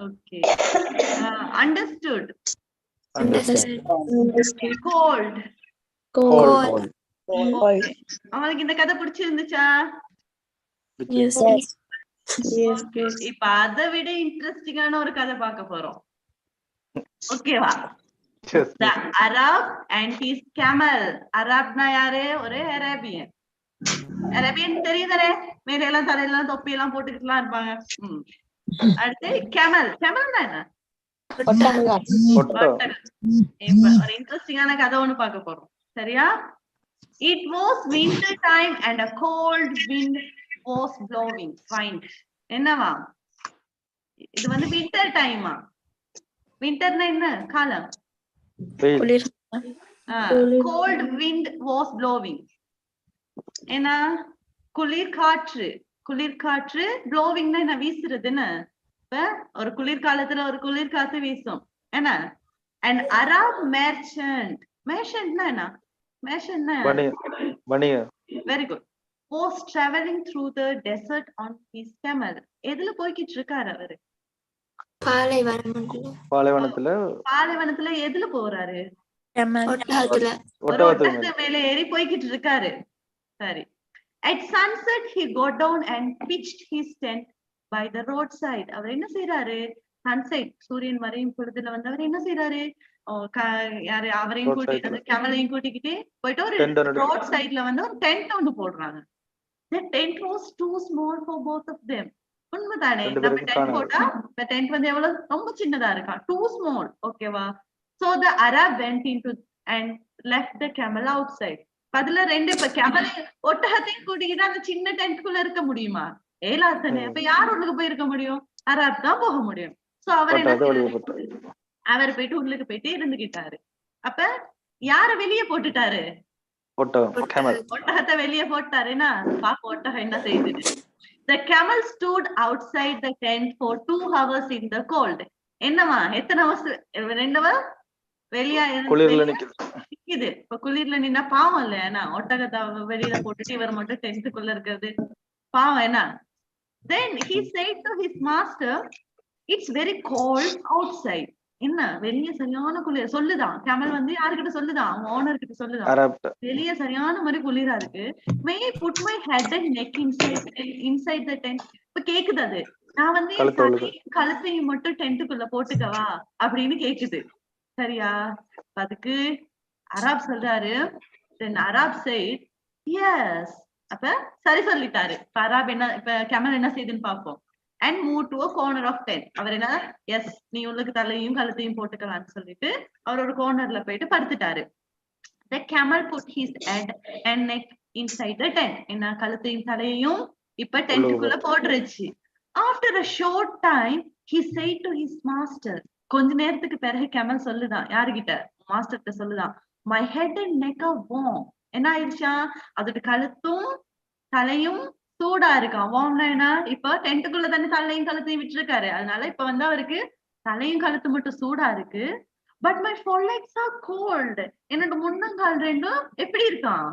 A: ஓகே. அண்டர்ஸ்டுட். கோல்ட். அவங்களுக்கு இந்த கதை பிடிச்சிருந்துச்சா? இப்ப அதை விட இன்ட்ரெஸ்டிங்கான ஒரு கதை பார்க்க போறோம். ஓகேவா? The Arab and his camel. அரப்னா யாரு? ஒரு அரேபியன். அரேபியன் தெரியுதானே? மேல எல்லாம் தலையெல்லாம் தொப்பி எல்லாம் போட்டுக்கிட்டுலாம் இருப்பாங்க. அடுத்து கேமல். கேமல்னா என்ன? இப்ப ஒரு இன்ட்ரெஸ்டிங்கான கதை ஒண்ணு பார்க்க போறோம். சரியா? It was winter time and a cold wind was blowing. Fine. என்னவா? இது வந்து வின்டர் டைமா? வின்டர்னா என்ன காலம்? Cold wind was blowing. என்ன? குளிர் காற்று. blowingனா என்ன? வீசுறதுன்னு. இப்ப ஒரு குளிர்காலத்துல ஒரு குளிர் காத்து வீசும். என்ன? An Arab merchant. merchantனா என்ன? Very good. Was traveling through the desert on his camel. எதுல போய்கிட்டு இருக்காரு அவரு? பாலைவனத்துல எதுல போறாரு? ஒட்டகத்து மேல ஏறி போய்கிட்டு இருக்காரு. சரி. At sunset he got down and pitched his tent by the roadside. அவர் என்ன செய்யறாரு? சன்செட் சூரியன் மறையும் பொழுதுல வந்து அவர் என்ன செய்யறாரு? யாரு அவரையும் கூட்டிட்டு கேமலையும் கூட்டிக்கிட்டு போயிட்டு ஒரு ரோட் சைட்ல வந்து ஒரு டென்ட் ஒண்ணு போடுறாங்க. The tent was too small for both of them. உண்மைதானே? நம்ம டென்ட் போட்டா இந்த டென்ட் வந்து எவ்வளவு ரொம்ப சின்னதா இருக்கா? Too small. ஓகேவா? So the Arab went into and left the camel outside. அதுல ரெண்டு இப்ப கேமலை ஒட்டகத்தையும் கூட்டிக்கிட்டு அந்த சின்ன டென்ட்குள்ள இருக்க முடியுமா? ஏலாத்தனே. அப்ப யார் உள்ளுக்கு போய் இருக்க முடியும்? அராப் தான் போக முடியும். சோ அவர் என்ன அவர் போயிட்டு உள்ளுக்கு போயிட்டு இருந்துகிட்டாரு. அப்ப யார வெளியே போட்டுட்டாரு? ஒட்டகத்தை வெளியே போட்டாருன்னா பாப்ப ஒட்டகம் என்ன செய்யுது? The camel stood outside the tent for 2 hours in the cold. என்னவா? எத்தனை hours? 2 hours வெளியா நிக்குது. இப்ப குளிர்ல நின்னா பாவம் இல்ல? ஏன்னா ஒட்டகத்தை வெளியில போட்டுட்டு இவர் மட்டும் டென்ட்டுக்குள்ள இருக்கிறது பாவம். என்ன? Then he said to his master, it's very cold outside. என்ன? வெளியே சரியான குளிர் சொல்லுதான். கேமல் வந்து யாருக்கிட்ட சொல்லுதான்? அவங்க ஓனர் கிட்ட சொல்லுதான். வெளியே சரியான மாதிரி குளிரா இருக்கு. May I put my head and neck inside the tent? இப்ப கேக்குது அது. நான் வந்து கழுத்தையும் மட்டும் டென்ட்டுக்குள்ள போட்டுக்கவா அப்படின்னு கேக்குது. சரியா? அதுக்கு அராப் சொல்றாரு. Then Arab said, yes. அப்ப சரி சொல்லிட்டாரு. அராப் என்ன இப்ப கேமல் என்ன செய்யுதுன்னு பாப்போம். And move to a corner of tent. அவர் என்ன? எஸ், நீ உள்ளுக்கு தலையும் கழுத்தையும் போட்டுக்கலாம்னு சொல்லிட்டு அவர் ஒரு கார்னர்ல போயிட்டு படுத்துட்டாரு. The camel put his head and neck inside the tent. என்ன கழுத்தையும் தலையையும் இப்ப டென்ட்டுக்குள்ள போட்டுருச்சு. After a short time, he said to his master. கொஞ்ச நேரத்துக்கு பிறகு கெமல் சொல்லுதான், யாருகிட்ட? மாஸ்டர்கிட்ட சொல்லுதான், my head and neck are warm. என்ன ஆயிடுச்சா? அதோட கழுத்தும் தலையும் சூடா இருக்கான். வார்ம்னா என்ன? இப்ப டென்ட்டுக்குள்ள தானே தலையும் கழுத்தையும் விட்டுருக்காரு, அதனால இப்ப வந்து அவருக்கு தலையும் கழுத்து மட்டும் சூடா இருக்கு. But my forelegs are cold. என்னோட முன்னங்கால் ரெண்டும் எப்படி இருக்கான்?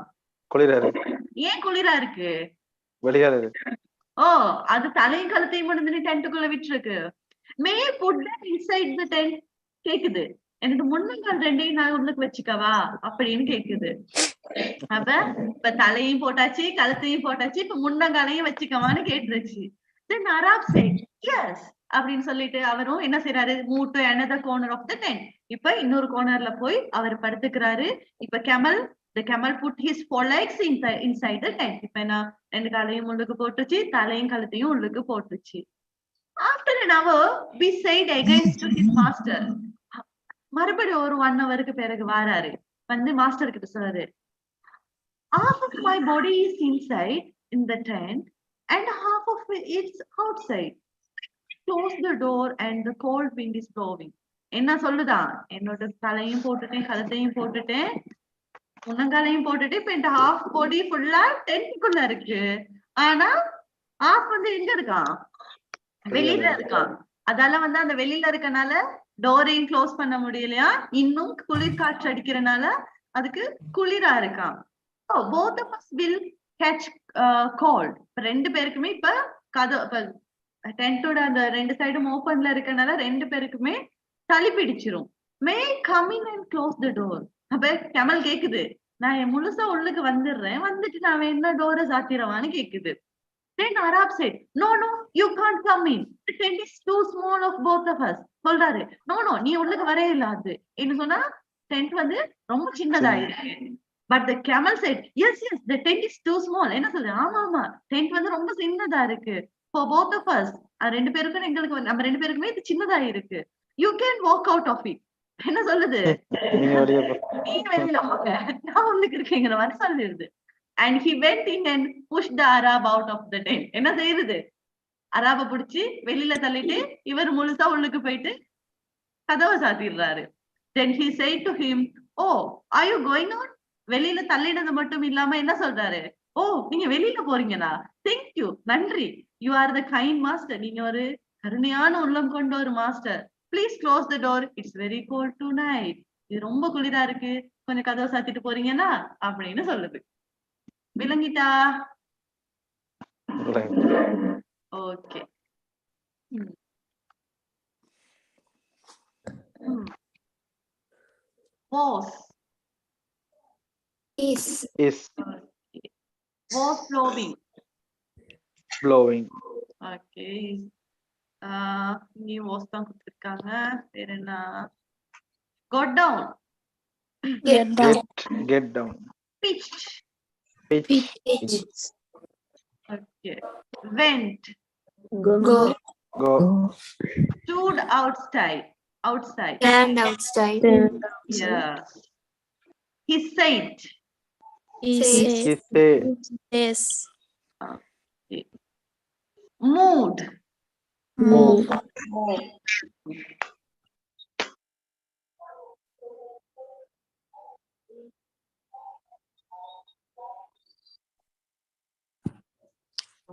C: குளிரா இருக்கு.
A: ஏன் குளிரா இருக்கு?
C: வெளியா இருக்கு.
A: ஓ, அது தலையும் கழுத்தையும் மட்டும் டென்ட்டுக்குள்ள விட்டுருக்கு. மே put them inside the tent. கேக்குது, எனக்கு முன்னங்கால் ரெண்டையும் நான் உள்ளுக்கு வச்சுக்கவா அப்படின்னு கேக்குது. அப்ப இப்ப தலையும் போட்டாச்சு, கழுத்தையும் போட்டாச்சு, இப்ப முன்னங்காலையும் வச்சுக்கவான்னு கேட்டுருச்சு. Then Arab said yes அப்படின்னு சொல்லிட்டு அவரும் என்ன செய்யறாரு, move to another corner of the tent. இப்ப இன்னொரு கோர்னர்ல போய் அவர் படுத்துக்கிறாரு. இப்ப the camel put his forelegs inside the tent. இப்ப என்ன, ரெண்டு காலையும் உள்ளுக்கு போட்டுச்சு, தலையும் கழுத்தையும் உள்ளுக்கு போட்டுச்சு. After an hour, we said again to his master. மறுபடியும் ஒரு 1 hourக்கு பிறகு வாராரு, வந்து மாஸ்டர் கிட்ட சொல்றாரு, half of my body is inside in the tent and half of it's outside. Close the door and the cold wind is blowing. என்ன சொல்லுதான், என்னோட தலையும் போட்டுட்டேன், கழுத்தையும் போட்டுட்டேன், முன்னங்காலையும் போட்டுட்டு, இப்ப இந்த half body ஃபுல்லா டென்ட்டுக்குள்ள இருக்கு. ஆனா half வந்து எங்க இருக்கான்? வெளியில இருக்கான். அதால வந்து அந்த வெளியில இருக்கனால டோரையும் க்ளோஸ் பண்ண முடியலையா, இன்னும் குளிர் காற்று அடிக்கிறனால அதுக்கு குளிரா இருக்கான். So both of us will catch cold. ரெண்டு பேருக்குமே இப்ப டென்ட்டோட அந்த ரெண்டு சைடும் ஓபன்ல இருக்கனால ரெண்டு பேருக்குமே சளி பிடிச்சிரும். May come in and close the door. அப்ப கமல் கேக்குது, நான் என் முழுசா உள்ளுக்கு வந்துடுறேன், வந்துட்டு நான் என்ன டோரை சாத்திரவான்னு கேக்குது. Then Arab said, no, you can't come in. The tent is too small of both of us. சொல்றாரு, no, நீ உள்ளுக்கு வரவே இல்லாது. என்ன சொன்னா, டென்ட் வந்து ரொம்ப சின்னதா இருக்கு. But the camel said, yes, the tent is too small. என்ன சொல்ற? ஆமா, டென்ட் வந்து ரொம்ப சின்னதா இருக்கு. For both of us. ரெண்டு பேருக்கும் எங்களுக்கு, நம்ம ரெண்டு பேருக்குமே இது சின்னதா இருக்கு. You can walk out of it. என்ன சொல்லுது? நீங்க வெளியில போங்க, நான் உள்ளுக்கு இருக்கேங்கிற மாதிரி சொல்லிடுது. And he went in and pushed the Arab out of the tent. என்ன செய்யுது? அராப புடிச்சு வெளியில தள்ளிட்டு இவர் முழுசா உள்ளுக்கு போயிட்டு கதவை சாத்திடுறாரு. Then he said to him, oh, are you going on? வெளியில தள்ளினது மட்டும் இல்லாம என்ன சொல்றாரு? ஓ, நீங்க வெளியில போறீங்களா? Thank you, நன்றி. You are the kind master. நீங்க ஒரு கருணையான உள்ளம் கொண்ட ஒரு master. Please close the door. It's very cold tonight. இது ரொம்ப குளிரா இருக்கு, கொஞ்சம் கதவை சாத்திட்டு போறீங்கன்னா அப்படின்னு சொல்லுது. விளங்கிட்டா? ஓகே. Was blowing. ஓகே. நீ was தான் கொடுத்திருக்காங்க. வேற என்ன? Got down.
C: Get down.
A: Pitched.
B: Pitch.
A: Okay. Went.
B: Go.
A: Stood outside.
B: Stand outside.
A: Yeah. He said.
B: Yes.
A: Okay. Moved.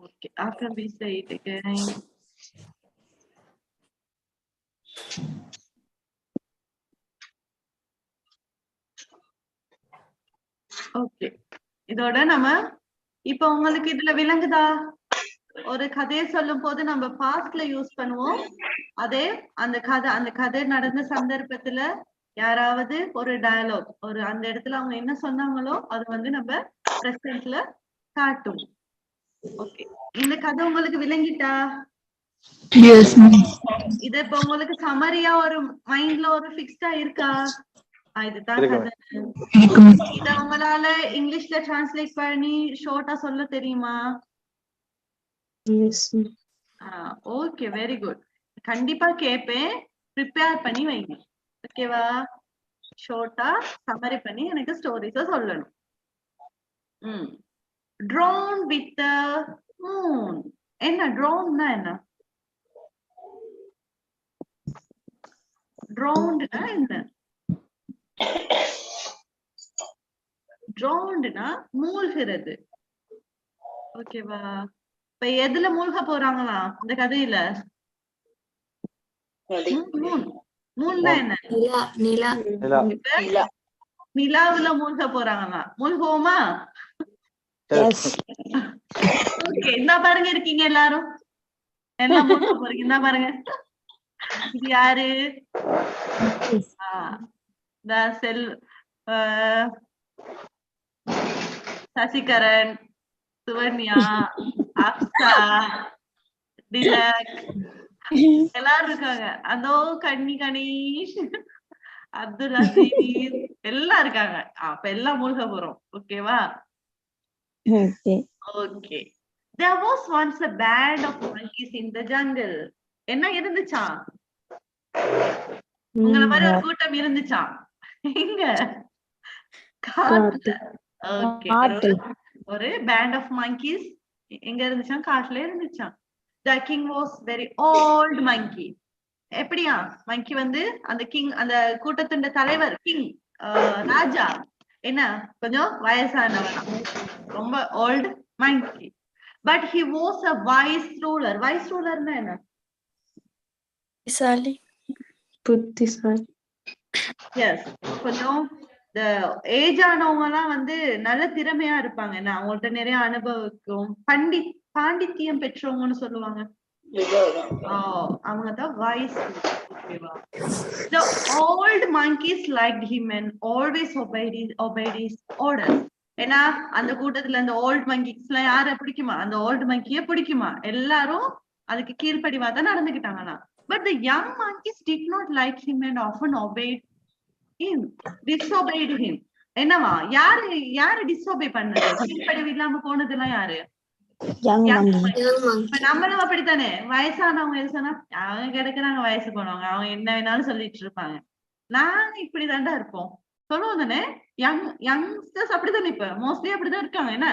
A: Okay, after we say it again. Okay, இதோட நம்ம இப்ப உங்களுக்கு இதுல விளங்குதா? ஒரு கதையை சொல்லும் போது நம்ம பாஸ்ட்ல யூஸ் பண்ணுவோம். அதே அந்த கதை நடந்த சந்தர்ப்பத்துல யாராவது ஒரு டயலாக், ஒரு அந்த இடத்துல அவங்க என்ன சொன்னாங்களோ அது வந்து நம்ம பிரசன்ட்ல காட்டும். ஓகே, இந்த கதை உங்களுக்கு விளங்கிட்டா? இது இப்ப உங்களுக்கு சமரியா ஒரு மைண்ட்ல ஒரு பிக்ஸ்டா இருக்கா? இதுதான் கதை. இத உங்களால இங்கிலீஷ்ல டிரான்ஸ்லேட் பண்ணி ஷார்ட்டா சொல்ல தெரியுமா? Okay, very good. கண்டிப்பா கேட்பேன், ப்ரிப்பேர் பண்ணி வைங்க. ஓகேவா? ஷார்ட்டா சம்மரி பண்ணி எனக்கு ஸ்டோரிஸ சொல்லணும். Drown with the moon. என்ன drownனா என்ன? drownedனா என்ன? drownedனா மூழ்கிறது. ஓகேவா? இப்ப எதுல மூழ்க போறாங்களா இந்த கதையில? மூழ்னா என்ன? நிலாவுல மூழ்க போறாங்களா? மூழ்குவோமா? ஓகே, என்ன பாருங்க இருக்கீங்க எல்லாரும், எல்லாம் மூழ்க போறீங்க. என்ன பாருங்க, இது யாரு? சசிகரன், சுவன்யா, அப்சா, டிலக் எல்லாரும் இருக்காங்க. அதோ கன்னி கணேஷ், அப்துல் அசீஸ் எல்லாம் இருக்காங்க. அப்ப எல்லாம் மூழ்க போறோம். ஓகேவா? Okay. There was once a band of monkeys in the jungle. என்ன இருந்துச்சா? உங்கள மாதிரி ஒரு கூட்டம் இருந்துச்சா? எங்க? காட்டுல. ஓகே, ஒரு band of monkeys எங்க இருந்துச்சா? காட்டுல இருந்துச்சா? The king was very old monkey. எப்படியா? monkey வந்து அந்த கிங், அந்த கூட்டத்தின் தலைவர், கிங், ராஜா என்ன கொஞ்சம் வயசானவனா, ரொம்ப old monkey. But he was a wise ruler. Wise ruler னா என்ன? புத்திசாலி. Yes. கொஞ்சம் the ஏஜ் ஆனவங்க எல்லாம் வந்து நல்ல திறமையா இருப்பாங்க. என்ன அவங்கள்ட்ட நிறைய அனுபவிக்கும், பாண்டித்தியம் பெற்றவங்கன்னு சொல்லுவாங்க. அவங்கதான் wise. The old monkeys liked him and always obeyed his orders. ஏன்னா அந்த கூட்டத்துல அந்த ஓல்ட் மங்கிஸ் எல்லாம் யார பிடிக்குமா? அந்த ஓல்ட் மங்கிய பிடிக்குமா? எல்லாரும் அதுக்கு கீழ்ப்படிவா தான் நடந்துகிட்டாங்கன்னா. But the young monkeys did not like him and often disobeyed him. என்னவா? யாரு டிஸ்ஓபே பண்ணது? கீழ்ப்படிவு இல்லாம போனதெல்லாம் யாரு? இப்ப நம்மளும் அப்படித்தானே. வயசானவங்க எது சொன்னா அவங்க கிடக்குறாங்க, வயசு போனவங்க, அவங்க என்ன வேணாலும் சொல்லிட்டு இருப்பாங்க. நாங்க இப்படிதாண்டா இருப்போம் சொல்லுவோம் தானே. யங்ஸ்டர்ஸ் அப்படித்தானே, இப்ப மோஸ்ட்லி அப்படிதான் இருக்காங்க. என்ன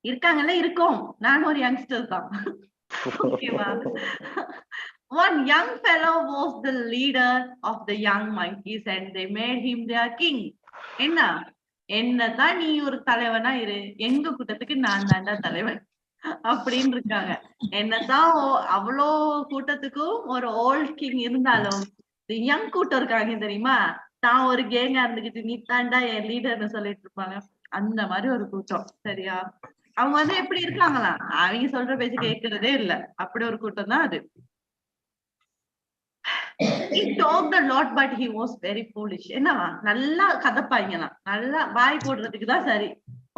A: இருக்காங்கல்ல, இருக்கோம். நானும் ஒரு யங்ஸ்டர் தான். ஓகேவா? One young fellow was the leader of the young monkeys and they made him their king. என்னதான் நீ ஒரு தலைவனா இரு, எங்க கூட்டத்துக்கு நான் தாண்டா தலைவன் அப்படின்னு இருக்காங்க. என்னதான் அவ்வளோ கூட்டத்துக்கும் ஒரு ஓல்ட் கிங் இருந்தாலும் யங் கூட்டம் இருக்காங்க தெரியுமா, தான் ஒரு கேங்கா இருந்துகிட்டு நீ தாண்டா என் லீடர்னு சொல்லிட்டு இருப்பாங்க. அந்த மாதிரி ஒரு கூட்டம். சரியா? அவங்க வந்து எப்படி இருக்காங்களா, அவங்க சொல்ற பேச்சு கேட்கறதே இல்ல. அப்படி ஒரு கூட்டம் தான் அது. He talked a lot but he was very foolish. என்னவா? நல்லா கதப்பாய்ங்கலாம், நல்லா வாய் போடுறதுக்கு தான் சரி,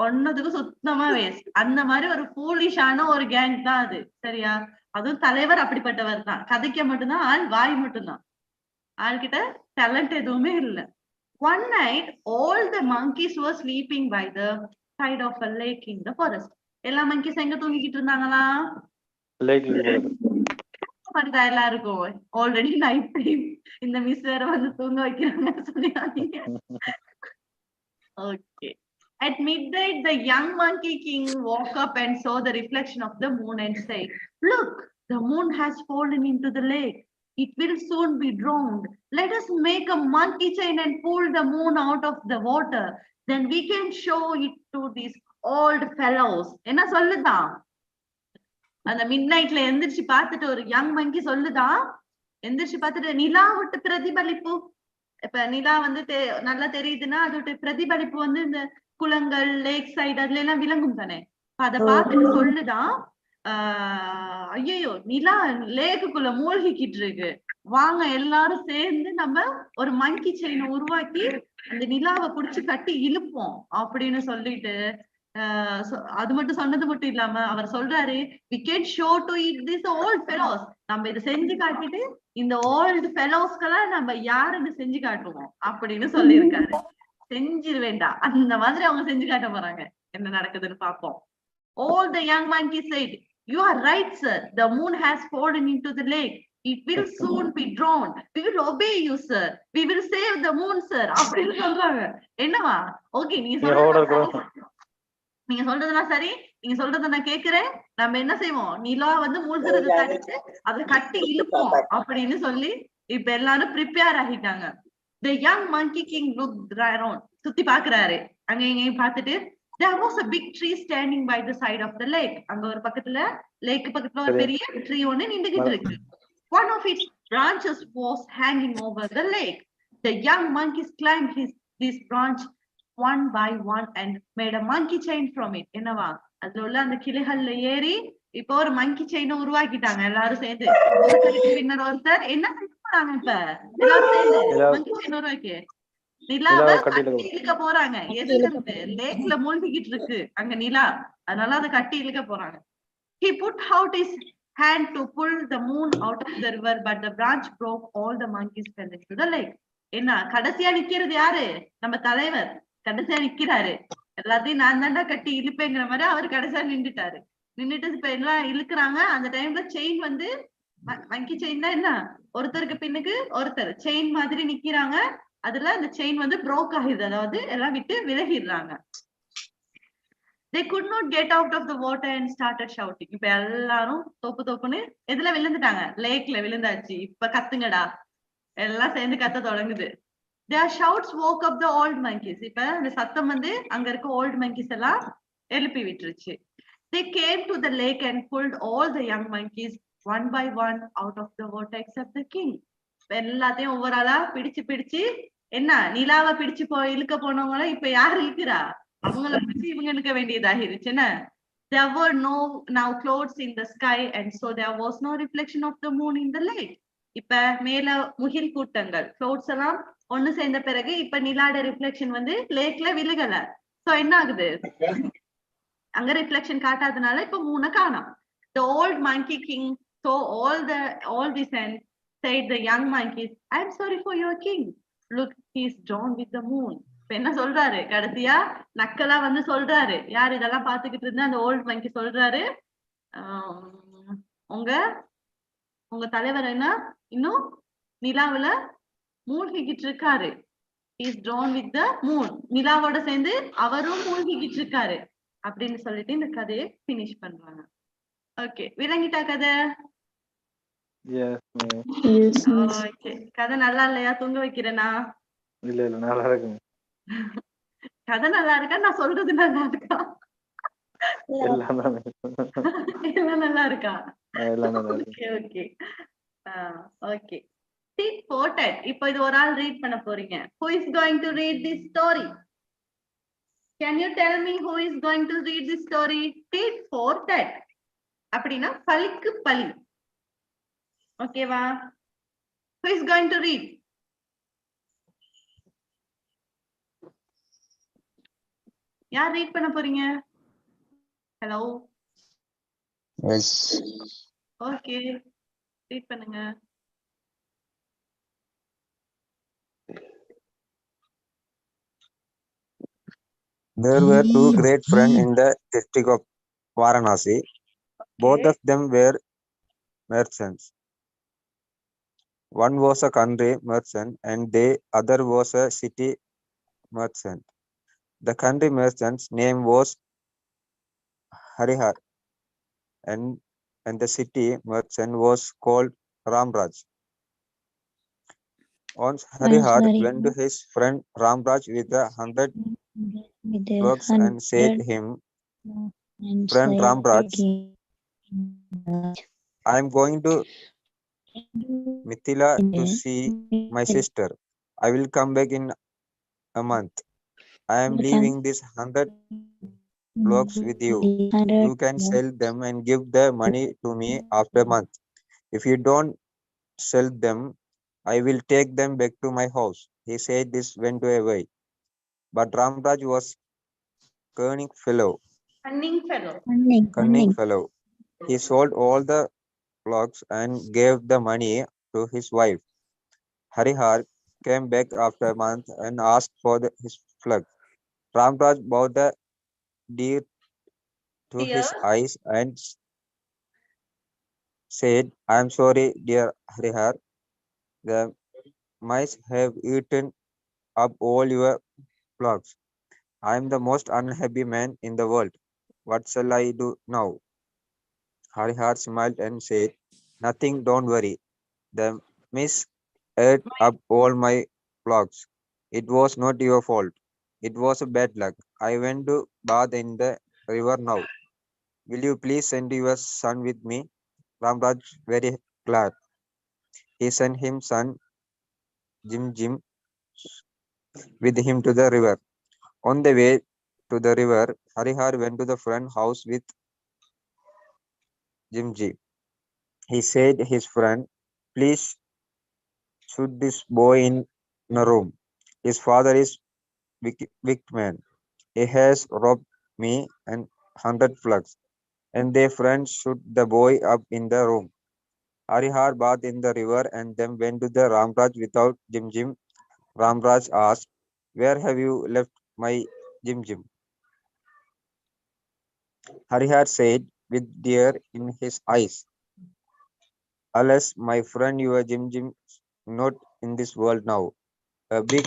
A: ஒன்னதுக்கு சுத்தமா வேஸ்ட். அந்த மாதிரி ஒரு ஃபூலிஷான ஒரு கேங் தான் அது. சரியா? அதுவும் தலைவர் அப்படிப்பட்டவர் தான். கதைக்க மட்டும்தான் ஆள், வாய் மட்டும்தான். ஆள்கிட்ட டேலண்ட் எதுவுமே இல்லை. One night all the monkeys were sleeping by the side of a lake in the forest. எல்லா monkeys எங்க தூங்கிக்கிட்டு இருந்தாங்களா? எல்லாருக்கும் ஆல்ரெடி நைட் டைம், இந்த மிஸ் வேற வந்து தூங்க வைக்கிறாங்க சொல்லியாதீங்க. Okay. At midnight, the young monkey king woke up and saw the reflection of the moon and said, "Look, the moon has fallen into the lake. It will soon be drowned. Let us make a monkey chain and pull the moon out of the water. Then we can show it to these old fellows." என்ன சொல்லுதான்? அந்த mid நைட்ல எந்திரிச்சு பார்த்துட்டு ஒரு young மங்கி சொல்லுதான், எந்திரிச்சு பார்த்துட்டு நிலா விட்டு பிரதிபலிப்பு, இப்ப நிலா வந்து நல்லா தெரியுதுன்னா அதோட பிரதிபலிப்பு வந்து இந்த குளங்கள், லேக் சைடு அதுல எல்லாம் விளங்கும் தானே. அத பார்த்துட்டு சொல்லுதான், ஐயோ நிலா லேக்குள்ள மூழ்கிக்கிட்டு இருக்கு, வாங்க எல்லாரும் சேர்ந்து நம்ம ஒரு மங்கி செயினை உருவாக்கி அந்த நிலாவை புடிச்சு கட்டி இழுப்போம் அப்படின்னு சொல்லிட்டு, அது மட்டும் சொன்னது மட்டும் இல்லாம அவர் சொல்றாரு, we can show to it these old fellows. நம்ம இதை செஞ்சு காட்டிட்டு இந்த ஓல்டு ஃபெலோஸ்க்கெல்லாம் நம்ம யாருன்னு செஞ்சு காட்டுவோம் அப்படின்னு சொல்லியிருக்காரு. செஞ்சிருவேண்டா, அந்த மாதிரி அவங்க செஞ்சு காட்ட போறாங்க. என்ன நடக்குதுன்னு பார்ப்போம். All the young monkeys said, "You are right, sir. The moon has fallen into the lake. It will soon be drowned. We will obey you, sir. We will save the moon, sir." அப்படின்னு சொல்றாங்க. என்னவா? Okay, நீ சொல்ற நீங்க சொல்றதெல்லாம் சரி, நீங்க சொல்றத நான் கேக்குறேன். நம்ம என்ன செய்வோம், நிலா வந்து மூழ்கிறத தடுத்து அதை கட்டி இழுப்போம் அப்படின்னு சொல்லி இப்ப எல்லாரும் ப்ரிப்பேர் ஆகிட்டாங்க. The young monkey king looked around. சுத்தி பாக்குறாரு, அங்க இங்கேயும் பார்த்துட்டு, there was a big tree standing by the side of the lake. அங்க ஒரு பக்கத்துல லேக் பக்கத்துல ஒரு பெரிய ட்ரீ ஒண்ணு நின்றுகிட்டு இருக்கு. One of its branches was hanging over the lake. The young monkeys climbed this branch one by one and made a monkey chain from it. என்னவா, அதுல உள்ள அந்த கிளைகள்ல ஏறி இப்போ ஒரு மங்கி செயினை உருவாக்கிட்டாங்க எல்லாரும் சேர்ந்து. ஒருத்தருக்கு பின்னர் ஒருத்தர் என்ன செய்யறாங்க, இப்ப எல்லாரும் சேர்ந்து மங்கி செயின் உருவாக்கி நிலாவை கட்டி இழுக்க போறாங்க. எதுல இருந்து? லேக்ல மூழ்கிக்கிட்டு இருக்கு அங்க நிலா, அதனால அதை கட்டி இழுக்க போறாங்க. He put out his hand to pull the moon out of the river, but the branch broke. All the monkeys fell into the lake. என்ன, கடைசியா நிக்கிறது யாரு? நம்ம தலைவர் கடைசியா நிக்கிறாரு. எல்லாத்தையும் நான் தாண்டா கட்டி இழுப்பேங்கிற மாதிரி அவர் கடைசியா நின்றுட்டாரு. நின்றுட்டு இப்ப எல்லாம் இழுக்கிறாங்க. அந்த டைம்ல செயின் வந்து மங்கி செயின் தான், என்ன, ஒருத்தருக்கு பின்னுக்கு ஒருத்தர் செயின் மாதிரி நிக்கிறாங்க. அதுல அந்த செயின் வந்து broke ஆகிடுது, அதாவது எல்லாம் விட்டு விலகிடுறாங்க. They could not get out of the water and started shouting. இப்ப எல்லாரும் தோப்பு தோப்புன்னு எதுல விழுந்துட்டாங்க, லேக்ல விழுந்தாச்சு. இப்ப கத்துங்கடா, எல்லாம் சேர்ந்து கத்த தொடங்குது. Their shouts woke up the old monkeys. இப்ப இந்த சத்தம் வந்து அங்க இருக்க old monkeys எல்லாம் எழுப்பி விட்டுருச்சு. They came to the lake and pulled all the young monkeys one by one out of the water except the king. எல்லாத்தையும் ஒவ்வொரு ஆளா பிடிச்சு பிடிச்சு, என்ன, நிலாவை பிடிச்சு இழுக்க போனவங்கள இப்ப யாரு இழுக்கிறா, அவங்கள பிடிச்சு இவங்க இழுக்க வேண்டியதாகிருச்சு. என்ன, there were no now clouds in the sky and so there was no reflection of the moon in the lake. இப்ப மேல முகில் கூட்டங்கள் clouds எல்லாம் ஒண்ணு சேர்ந்த பிறகு இப்ப நிலாட ரிஃப்ளெக்ஷன் வந்து லேக்ல விழுகல. சோ என்ன ஆகுது, அங்க ரிஃப்ளெக்ஷன் காட்டாதனால இப்ப மூணை காணோம். The old monkey king saw all this and said the young monkeys, I am sorry for your king. Look, he is drawn with the moon. இப்ப என்ன சொல்றாரு, கடைசியா நக்கலா வந்து சொல்றாரு. யார் இதெல்லாம் பாத்துக்கிட்டு இருந்தா அந்த ஓல்ட் மங்கி சொல்றாரு, உங்க உங்க தலைவர் என்ன இன்னும் நிலாவுல மூழ்கிக்கிட்டு இருக்காரு. He is drawn with the moon. நிலாவோட சேர்ந்து அவரும் மூழ்கிக்கிட்டு இருக்காரு அப்படின்னு சொல்லிட்டு இந்த கதையை பினிஷ் பண்றாங்க. ஓகே, விளங்கிட்டா கதை? ஓகே, கதை நல்லா இல்லையா? தூங்க வைக்கிறேனா?
C: இல்ல இல்ல, நல்லா இருக்குங்க.
A: கதை நல்லா இருக்கா, நான் சொல்றது நல்லா இருக்கா?
C: எல்லாம்
A: நல்லா இருக்கா? Okay okay okay. Tit for tat. இப்போ இது ஒரு ஆள் ரீட் பண்ண போறீங்க. Who is going to read this story? Can you tell me who is going to read this story? Tit for tat. அப்படின்னா பலிக்கு பலி. ஓகேவா? Who is going to read? யார் ரீட் பண்ண போறீங்க? ஹலோ.
E: எஸ்.
A: ஓகே, ரீட் பண்ணுங்க.
E: There were two great friends in the district of Varanasi. Both of them were merchants. One was a country merchant and the other was a city merchant. The country merchant's name was Harihar and the city merchant was called Ramraj. Once Harihar went to his friend Ramraj with 100 cloaks and said to him, Friend Ramraj, I am going to Mithila to see my sister. I will come back in a month. I am leaving this 100 cloaks with you. You can sell them and give the money to me after a month. If you don't sell them, I will take them back to my house. He said this went away. But Ramraj was cunning fellow. He sold all the clocks and gave the money to his wife. Harihar came back after a month and asked for his plug. Ramraj bowed the deer to his eyes and said, I am sorry, dear Harihar. The mice have eaten up all your clocks. I am the most unhappy man in the world. What shall I do now? Harihar smiled and said, Nothing, don't worry. The mist ate up all my flocks. It was not your fault. It was a bad luck. I went to bathe in the river now. Will you please send your son with me? Ramraj very glad. He sent him son Jim with him to the river. On the way to the river, Harihar went to the front house with Jimji. He said his friend, please shoot this boy in a room. His father is wicked man. He has robbed me and 100 flocks. And their friends shoot the boy up in the room. Harihar bathed in the river and then went to the Ramraj without Jim. Ramraj asked, Where have you left my Jim? Harihar said, with tear in his eyes, Alas, my friend, your Jim not in this world now. A big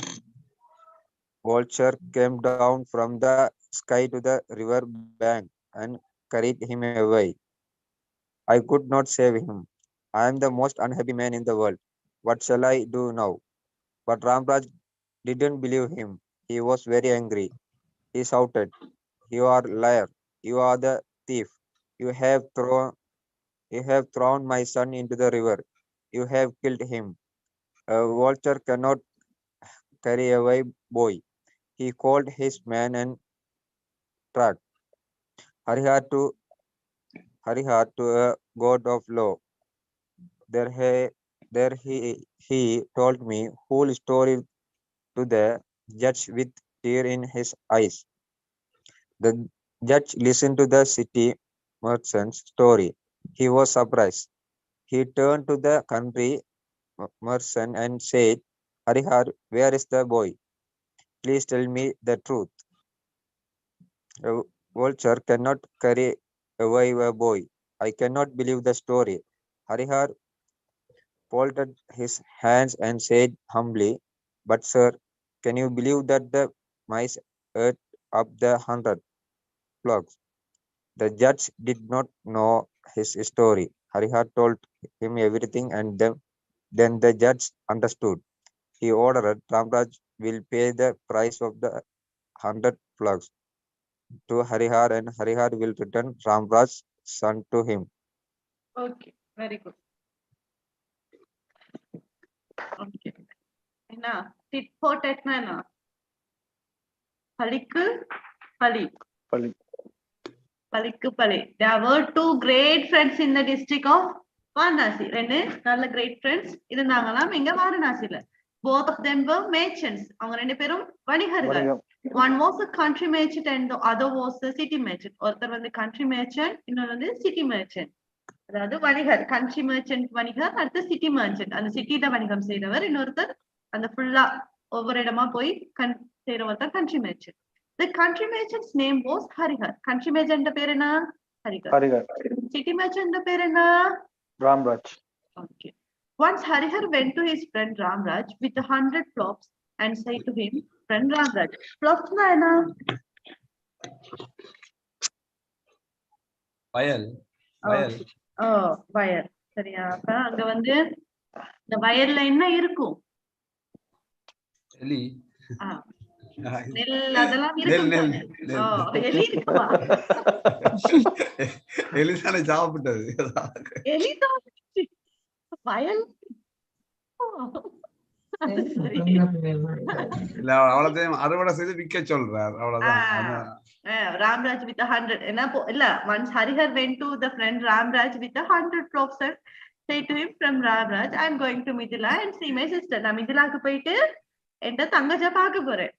E: vulture came down from the sky to the river bank and carried him away. I could not save him. I am the most unhappy man in the world. What shall I do now? But Ramraj didn't believe him. He was very angry. He shouted, You are a liar. You are the thief. You have thrown my son into the river. You have killed him. A vulture cannot carry away boy. He called his man and tracked Harihar to a god of law. There he told me whole story to the judge with tear in his eyes. The judge listened to the city merchant's story. He was surprised. He turned to the country merchant and said, Harihar, where is the boy? Please tell me the truth. A vulture cannot carry away a boy. I cannot believe the story. Harihar folded his hands and said humbly, But sir, can you believe that the mice ate up the 100 flocks? The judge did not know his story. Harihar told him everything and then the judge understood. He ordered Ramraj will pay the price of the 100 flocks to Harihar and Harihar will return Ramraj's son to him.
A: Okay, very good. Okay. Enna, tit for tat na enna? Palikku, pali.
C: பள்ளி
A: Palikku, pali. There were two great friends in the district of Varanasi. ரெண்டு நல்ல great friends இருந்தாங்களாம் இங்க வாரணாசில. Both of them were merchants. அவங்க ரெண்டு பேரும் வணிகர்கள்.
C: வணிகம்
A: One was a country merchant and the other was a city merchant. ஒருத்தர் வந்து country merchant, இன்னொரு வந்து city merchant. அதாவது வணிகர் கண்ட்ரி மர்ச்சன்ட் வணிகர் அடுத்து சிட்டி மர்ச்சன்ட் அந்த சிட்டில வணிகம் செய்யறவர் இன்னொருத்தர் அந்த ஃபுல்லா ஒவ்வொரு இடமா போய் செய்யற ஒருத்தர் country merchant the country merchant's name was Harihar country merchant பேர் என்ன ஹரிஹர்
C: ஹரிகர்
A: city merchant பேர் என்ன
C: Ramraj
A: okay once Harihar went to his friend Ramraj with 100 flocks and said to him friend Ramraj flocks na என்ன
D: வயல் வயல்
A: வயல் சரியா அப்ப அங்க வந்து இந்த வயல்ல என்ன இருக்கும்
D: எலி
A: நெல் அதெல்லாம் இருக்கும் எலி இருக்குமா
D: எலி தானே சாப்பிட்டது
A: எலி தான் வயல்
D: இல்ல அவ்வளவுதான் அறுவடை செய்து விற்க சொல்றார் அவ்வளவுதான்
A: Ramraj with 100 என்ன இல்ல once Harihar went to the friend Ramraj with 100 flocks and say to him from Ramraj I am going to Mithila and see my sister நான் மிதிலாக்கு போயிட்டு என்கிட்ட தங்கச்சா பார்க்க போறேன்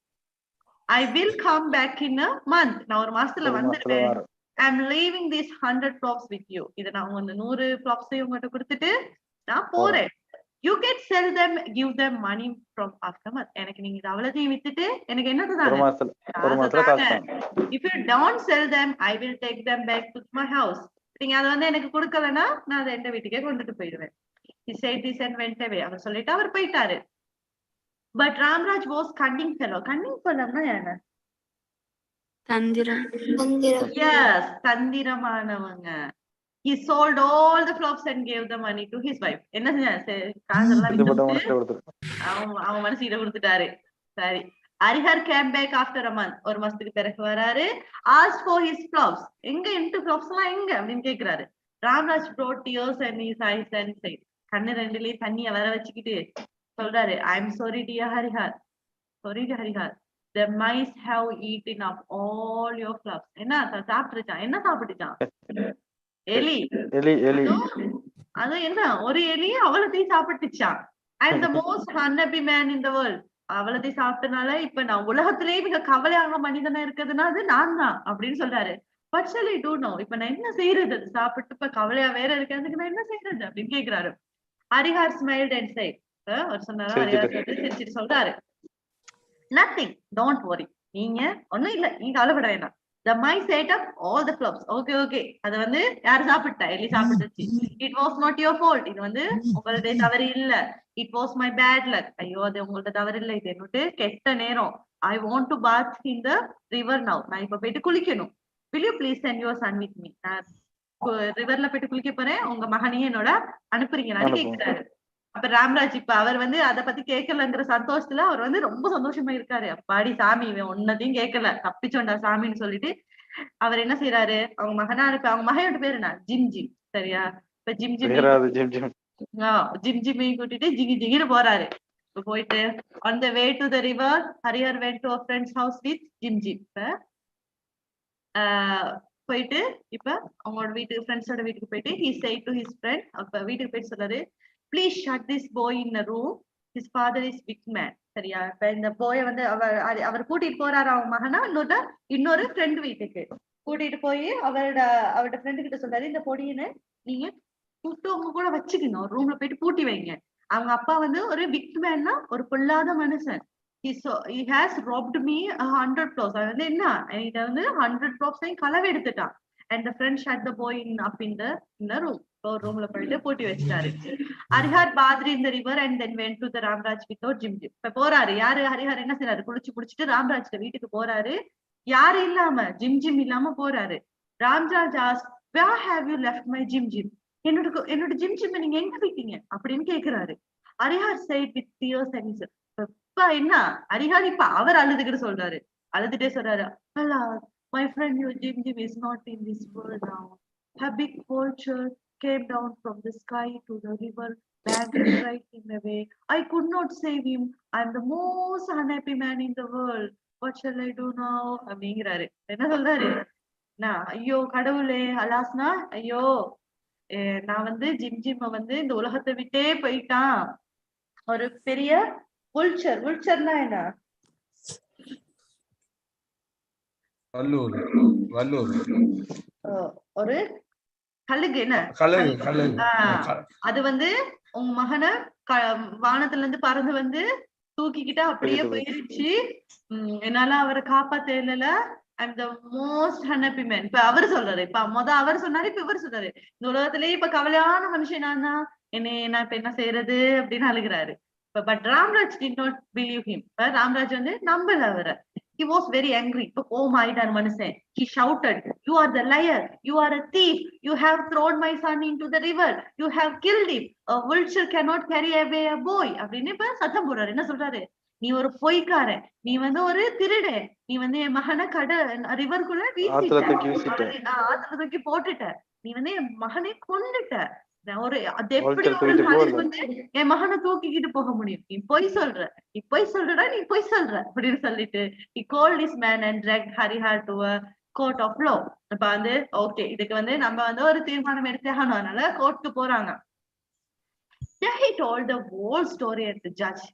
A: I will come back in a month நான் ஒரு மாசத்துல வந்துடுவேன் I am leaving these 100 flocks with you இத நான் வந்து 100 flocks உங்ககிட்ட கொடுத்துட்டு நான் போறேன் you can sell them give them money from aftermath எனக்கு நீங்க இத அவ்வளவுதையும் வித்துட்டு எனக்கு என்னது தாங்க if you don't sell them I will take them back to my house நீங்க அத வந்து எனக்கு கொடுக்கலனா நான் அத எந்த வீட்டுக்கே கொண்டுட்டு போயிடுவேன் he said this and went away அவர் சொல்லிட்டு அவர் போயிட்டாரு but Ramraj was cunning fellow னா என்ன Yes, தந்திரமானவங்க. He sold all the flocks and gave the money to his wife. என்ன செஞ்சாரு? காசெல்லாம் விட்டு அவன் மனசீட கொடுத்துட்டாரு. சரி. Arihar came back after a month. ஒரு மாசத்துக்கு பிறகு வராரு. Asked for his flocks. எங்க into flocks எல்லாம் எங்க அப்படின்னு கேக்குறாரு. Ramraj brought tears and his eyes and said, கண்ணு ரெண்டுலயும் தண்ணிய வர வச்சுக்கிட்டு சொல்றாரு, I am sorry dear Harihar. Sorry dear Harihar. The mice have eaten up all your flocks. என்ன சாப்பிட்டுச்சான்? என்ன சாப்பிட்டுச்சான்? எலி. அது என்ன ஒரு எலி அவ்வளத்தையும் சாப்பிட்டுச்சான். I am the most unhappy man in the world. அவ்வளத்தையும் சாப்பிட்டனால இப்ப நான் உலகத்திலேயே மிக கவலையாக மனிதனா இருக்கிறதுனா அது நான் தான் அப்படின்னு சொல்றாரு. What shall I do now? இப்ப நான் என்ன செய்யறது? சாப்பிட்டு இப்ப கவலையா வேற இருக்கிறதுக்கு நான் என்ன செய்யறது அப்படின்னு கேக்குறாரு. Harihar smiled and said, அவர் சொன்னாரா? ஹரிஹார் சிரிச்சிட்டு சொல்றாரு, nothing, don't worry. நீங்க ஒண்ணும் இல்ல, நீங்க கவலைப்பட வேண்டாம். The mice ate up all the flocks. Okay. அது வந்து யாரு சாப்பிட்டா? எலி சாப்பிட்டுச்சு. It was not your fault. இது வந்து உங்களுடைய தவறு இல்ல. It was my bad luck. ஐயோ, அது உங்களோட தவறு இல்ல, இது என்னோட கெட்ட நேரம். I want to bath in the river now. நான் இப்ப போயிட்டு குளிக்கணும். Will you please send your son with me? நான் ரிவர்ல போயிட்டு குளிக்க போறேன், உங்க மகனையும் என்னோட அனுப்புறீங்களான்னு கேக்குறாரு. அப்ப ராம்ராஜ் இப்ப அவர் வந்து அதை பத்தி கேட்கலங்கிற சந்தோஷத்துல அவர் வந்து ரொம்ப சந்தோஷமா இருக்காரு. அப்பாடி சாமி, இவன் ஒன்னதையும் கேட்கல, தப்பிச்சோண்டா சாமின்னு சொல்லிட்டு அவர் என்ன செய்யறாரு, அவங்க மகனா இருப்ப, அவங்க மகனோட பேரு என்ன? ஜிம். சரியா? இப்ப ஜிம் ஜிம்மையும் கூட்டிட்டு ஜிகின்னு போறாரு. இப்ப போயிட்டு on the way to the river, Harihar went to a friend's house with Jim. போயிட்டு இப்ப அவங்களோட வீட்டுக்கு, ஃப்ரெண்ட்ஸோட வீட்டுக்கு போயிட்டு he said to his friend, அப்ப வீட்டுக்கு போயிட்டு சொல்றாரு, please shut this boy in a room. His father is big man. சரியா? இப்ப இந்த போய வந்து அவர் கூட்டிட்டு போறாரு அவங்க மகனா இன்னொரு ஃப்ரெண்ட் வீட்டுக்கு கூட்டிட்டு போய் அவரோட ஃப்ரெண்டு கிட்ட சொல்றாரு, இந்த பொடியனை நீங்க கூப்பிட்டு உங்க கூட வச்சுக்கணும், ஒரு ரூம்ல போயிட்டு பூட்டி வைங்க. அவங்க அப்பா வந்து ஒரு பிக் மேன்னா ஒரு பொல்லாத மனுஷன். He has robbed me 100 crores. அது வந்து என்ன, என்கிட்ட வந்து 100 crores களவு எடுத்துட்டான். And the friend shut the boy up in the room. ரூம்ல போயிட்டு பூட்டி வச்சிட்டாரு. Harihar bathed in the river and then went to the Ramraj without Jim. இப்ப போறாரு யாரு? ஹரிஹர் என்ன செய்யறாரு? குளிச்சுட்டு ராம்ராஜ் வீட்டுக்கு போறாரு. யாரு இல்லாம, ஜிம் இல்லாம போறாரு. Ramraj asked, where have you left my Jim? என்னோட ஜிம் நீங்க எங்க விட்டீங்க அப்படின்னு கேக்குறாரு. Harihar said with tears and he said, இப்ப என்ன ஹரிஹர் இப்ப அவர் அழுதுட்டே சொல்றாரு, alas, my friend your Jim is not in this world now. A big vulture came down from the sky to the river bank and right in the way. I could not save him. I am the most unhappy man in the world. What shall I do now? அப்படிங்கிறாரு. என்ன சொல்றாரு? நான் ஐயோ கடவுளே, அலாஸ்னா ஐயோ, நான் வந்து gym வந்து இந்த உலகத்தை விட்டே போயிட்டான். ஒரு பெரிய vultureனா என்ன? ஒரு கழுகு. என்ன அது வந்து உங்க மகனை வானத்துல இருந்து பறந்து வந்து தூக்கிக்கிட்டு அப்படியே போயிருச்சு. என்னால அவரை காப்பாத்த இல்ல. I'm the most happy man. இப்ப அவரு சொல்றாரு, இப்ப அவர் சொன்னாரு, இப்ப இவர் சொல்றாரு, இந்த உலகத்திலேயே இப்ப கவலையான மனுஷன் நான் தான், நான் இப்ப என்ன செய்யறது அப்படின்னு அழுகிறாரு. But Ramraj did not believe him. Ramraj வந்து நம்பல அவரை. He was very angry. கோபமாயிட்டார் மனுஷன். He shouted, you are the liar, you are a thief, you have thrown my son into the river, you have killed him. A vulture cannot carry away a boy. அப்படின்னு இப்ப சத்தம் போடுறாரு. என்ன சொல்றாரு? நீ ஒரு பொய்க்காரன், நீ வந்து ஒரு திருட, நீ வந்து என் மகனை ரிவர்க்குள்ள ஆத்துல தூக்கி போட்டுட்ட, நீ வந்து என் மகனை கொண்டுட்ட. ஒரு எப்படி வந்து என் மகனை தூக்கிக்கிட்டு போக முடியும்? நீ பொய் சொல்றடா, நீ பொய் சொல்ற அப்படின்னு சொல்லிட்டு he called his man and dragged Harihar to a court of law. இப்ப வந்து ஓகே, இதுக்கு வந்து நம்ம வந்து ஒரு தீர்மானம் எடுத்தாகணும், அதனால கோர்ட்டுக்கு போறாங்க. He told the whole story at the judge.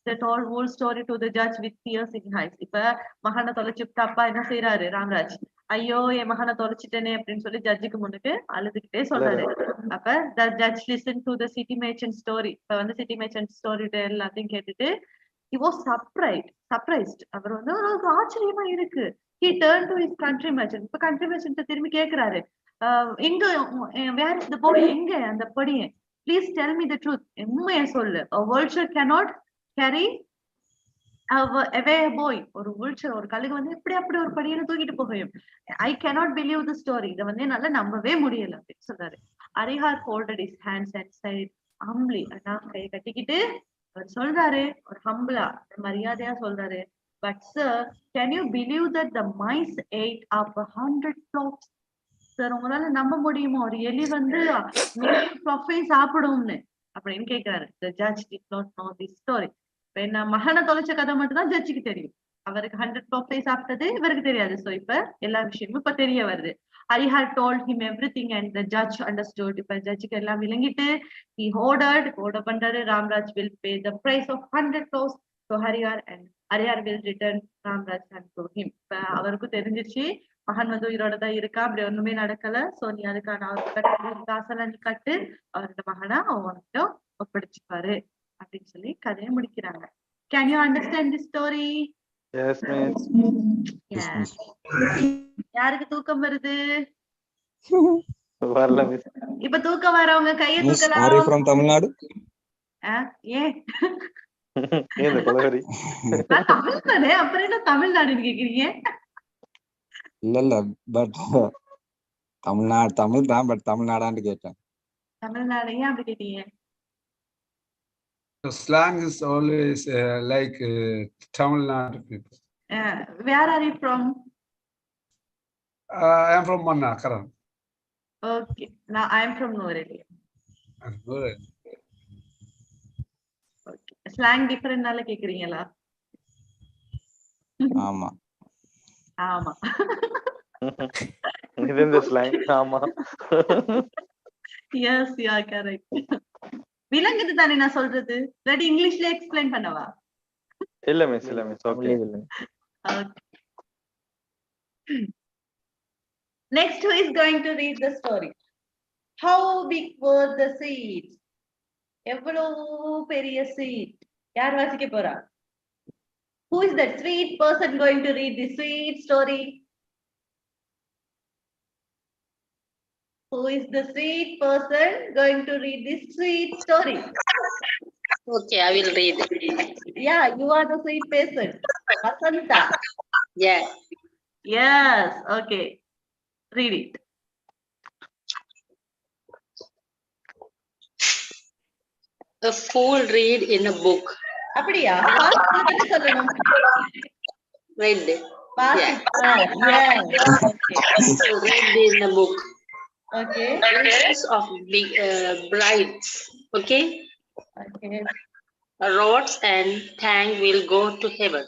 A: That whole story to the judge with tears in eyes. இப்ப மகனை தொலைச்சுட்டு அப்பா என்ன செய்யறாரு ராம்ராஜ், ஐயோ என் மகனை தொலைச்சிட்டேனே அப்படின்னு சொல்லி ஜட்ஜுக்கு முன்னுக்கு அழுதுகிட்டே சொல்றாரு. அப்ப the judge listened to the city merchant story. இப்ப வந்து city merchant story எல்லாத்தையும் கேட்டுட்டு he was surprised. அவர் வந்து ஒரு ஆச்சரியமா இருக்கு. He turned to his country merchant. இப்ப country merchant திரும்பி கேக்குறாரு, எங்க where is the boy? எங்க அந்த பொடியன்? Please tell me the truth. உண்மையை சொல்லு. A vulture cannot carry away a boy ஒரு vulture ஒரு கழுகு வந்து இப்படி அப்படி ஒரு படியில தூக்கிட்டு போகும். I cannot believe the story. இத வந்து என்னால நம்பவே முடியல அப்படின்னு சொல்றாரு. Harihar folded his hands and said humbly, அண்ணா கையை கட்டிக்கிட்டு அவர் சொல்றாரு ஒரு ஹம்பிளா மரியாதையா சொல்றாரு, but sir, can you believe that the mice ate up 100 flocks? Sir உங்களால நம்ப முடியுமா ஒரு எலி வந்து சாப்பிடும்னு அப்படின்னு கேட்கிறாரு. The judge did not know this story. என்ன மகனை தொலைச்ச கதை மட்டும் தான் ஜட்ஜுக்கு தெரியும். அவருக்கு 100 flocks சாப்பிட்டது இவருக்கு தெரியாது. சோ இப்ப எல்லா விஷயமும் இப்ப தெரிய வருது. I had told him everything and the judge understood. இப்ப ஜட்ஜுக்கு எல்லாம் விளங்கிட்டு he order பண்றாரு, Ramraj will pay the price of 100 flocks to Harihar and Harihar will return Ramraj and to him. இப்ப அவருக்கும் தெரிஞ்சிருச்சு மகன் வந்து உயிரோட தான் இருக்கா, அப்படி ஒண்ணுமே நடக்கல. சோ நீ அதுக்கான அவருக்கு காசெல்லாம் நீ கட்டு, அவரோட மகனா அவன்கிட்ட ஒப்படைச்சுப்பாரு அப்படின்னு சொல்லி கதையை முடிக்கிறாங்க. Can you understand this story?
C: Yes, miss.
A: Yes. யாருக்கு தூக்கம் வருது?
C: வரல மிஸ்.
A: இப்ப தூக்கம் வரவங்க கையை
E: Miss, are you
A: தூக்கலாம்.
E: from Tamil Nadu?
A: ஏன்
C: ஏன் கொலவரி?
A: நான் தமிழ் தானே, அப்புறம் என்ன தமிழ்நாடுன்னு கேக்குறீங்க?
E: இல்ல பட் தமிழ்நாடு தமிழ் தான், பட் தமிழ்நாடான்னு கேட்டேன்.
A: தமிழ்நாடு ஏன் அப்படி கேட்டீங்க?
D: The slang is always like Tamil Nadu people.
A: Where are you from?
D: I am from Manna, Karan.
A: Okay, now I am from Norelia. Okay, slang different நால கேக்குறீங்களா?
E: ஆமா
A: ஆமா.
C: இது இந்த ஸ்லாங். ஆமா.
A: Yes, you are correct. விலங்குது தானே நான் சொல்றது. ரெடி இங்கிலீஷ்ல எக்ஸ்பிளைன் பண்ணவா?
C: இல்ல miss, okay.
A: Next, who is going to read the story? How big were the seeds? எவ்வளவு பெரிய seed? யார் வாசிக்க போறா? Who is that sweet person going to read the sweet story? Who is the sweet person going to read this sweet story?
F: Okay, I will read.
A: Yeah, you are the sweet person. Vasanta.
F: Yeah.
A: Yes, okay. Read it.
F: A fool read in a book.
A: அப்படியா? சொல்லணும்.
F: Read.
A: Yeah. Yeah. Okay.
F: Read in a book.
A: Okay.
F: Pieces of big brides. Okay.
A: Okay.
F: Rods and tank will go to heaven.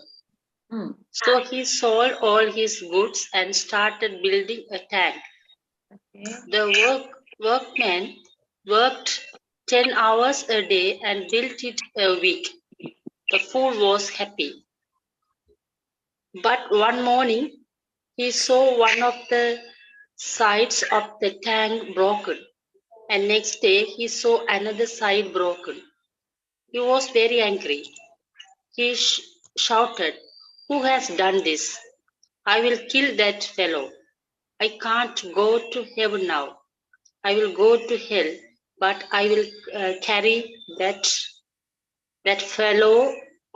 F: So he sold all his goods and started building a tank.
A: Okay.
F: The workmen worked 10 hours a day and built it a week. The fool was happy. But one morning, he saw one of the sides of the tank broken, and next day he saw another side broken. He was very angry. He shouted, "Who has done this? I will kill that fellow. I can't go to heaven now. I will go to hell, but I will carry that fellow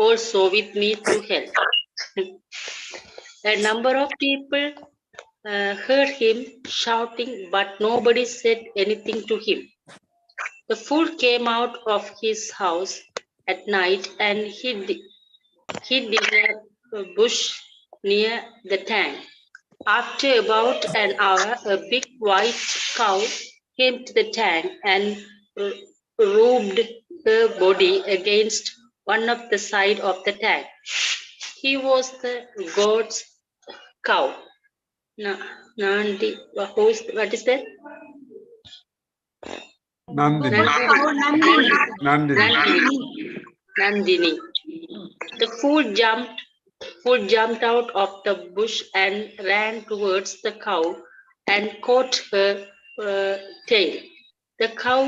F: also with me to hell." A number of people heard him shouting, but nobody said anything to him. The fool came out of his house at night and hid in a bush near the tank. After about an hour, a big white cow came to the tank and rubbed her body against one of the side of the tank. He was the god's cow. Nandi, what is that? Nandini. The fool jumped out of the bush and ran towards the cow and caught her tail. The cow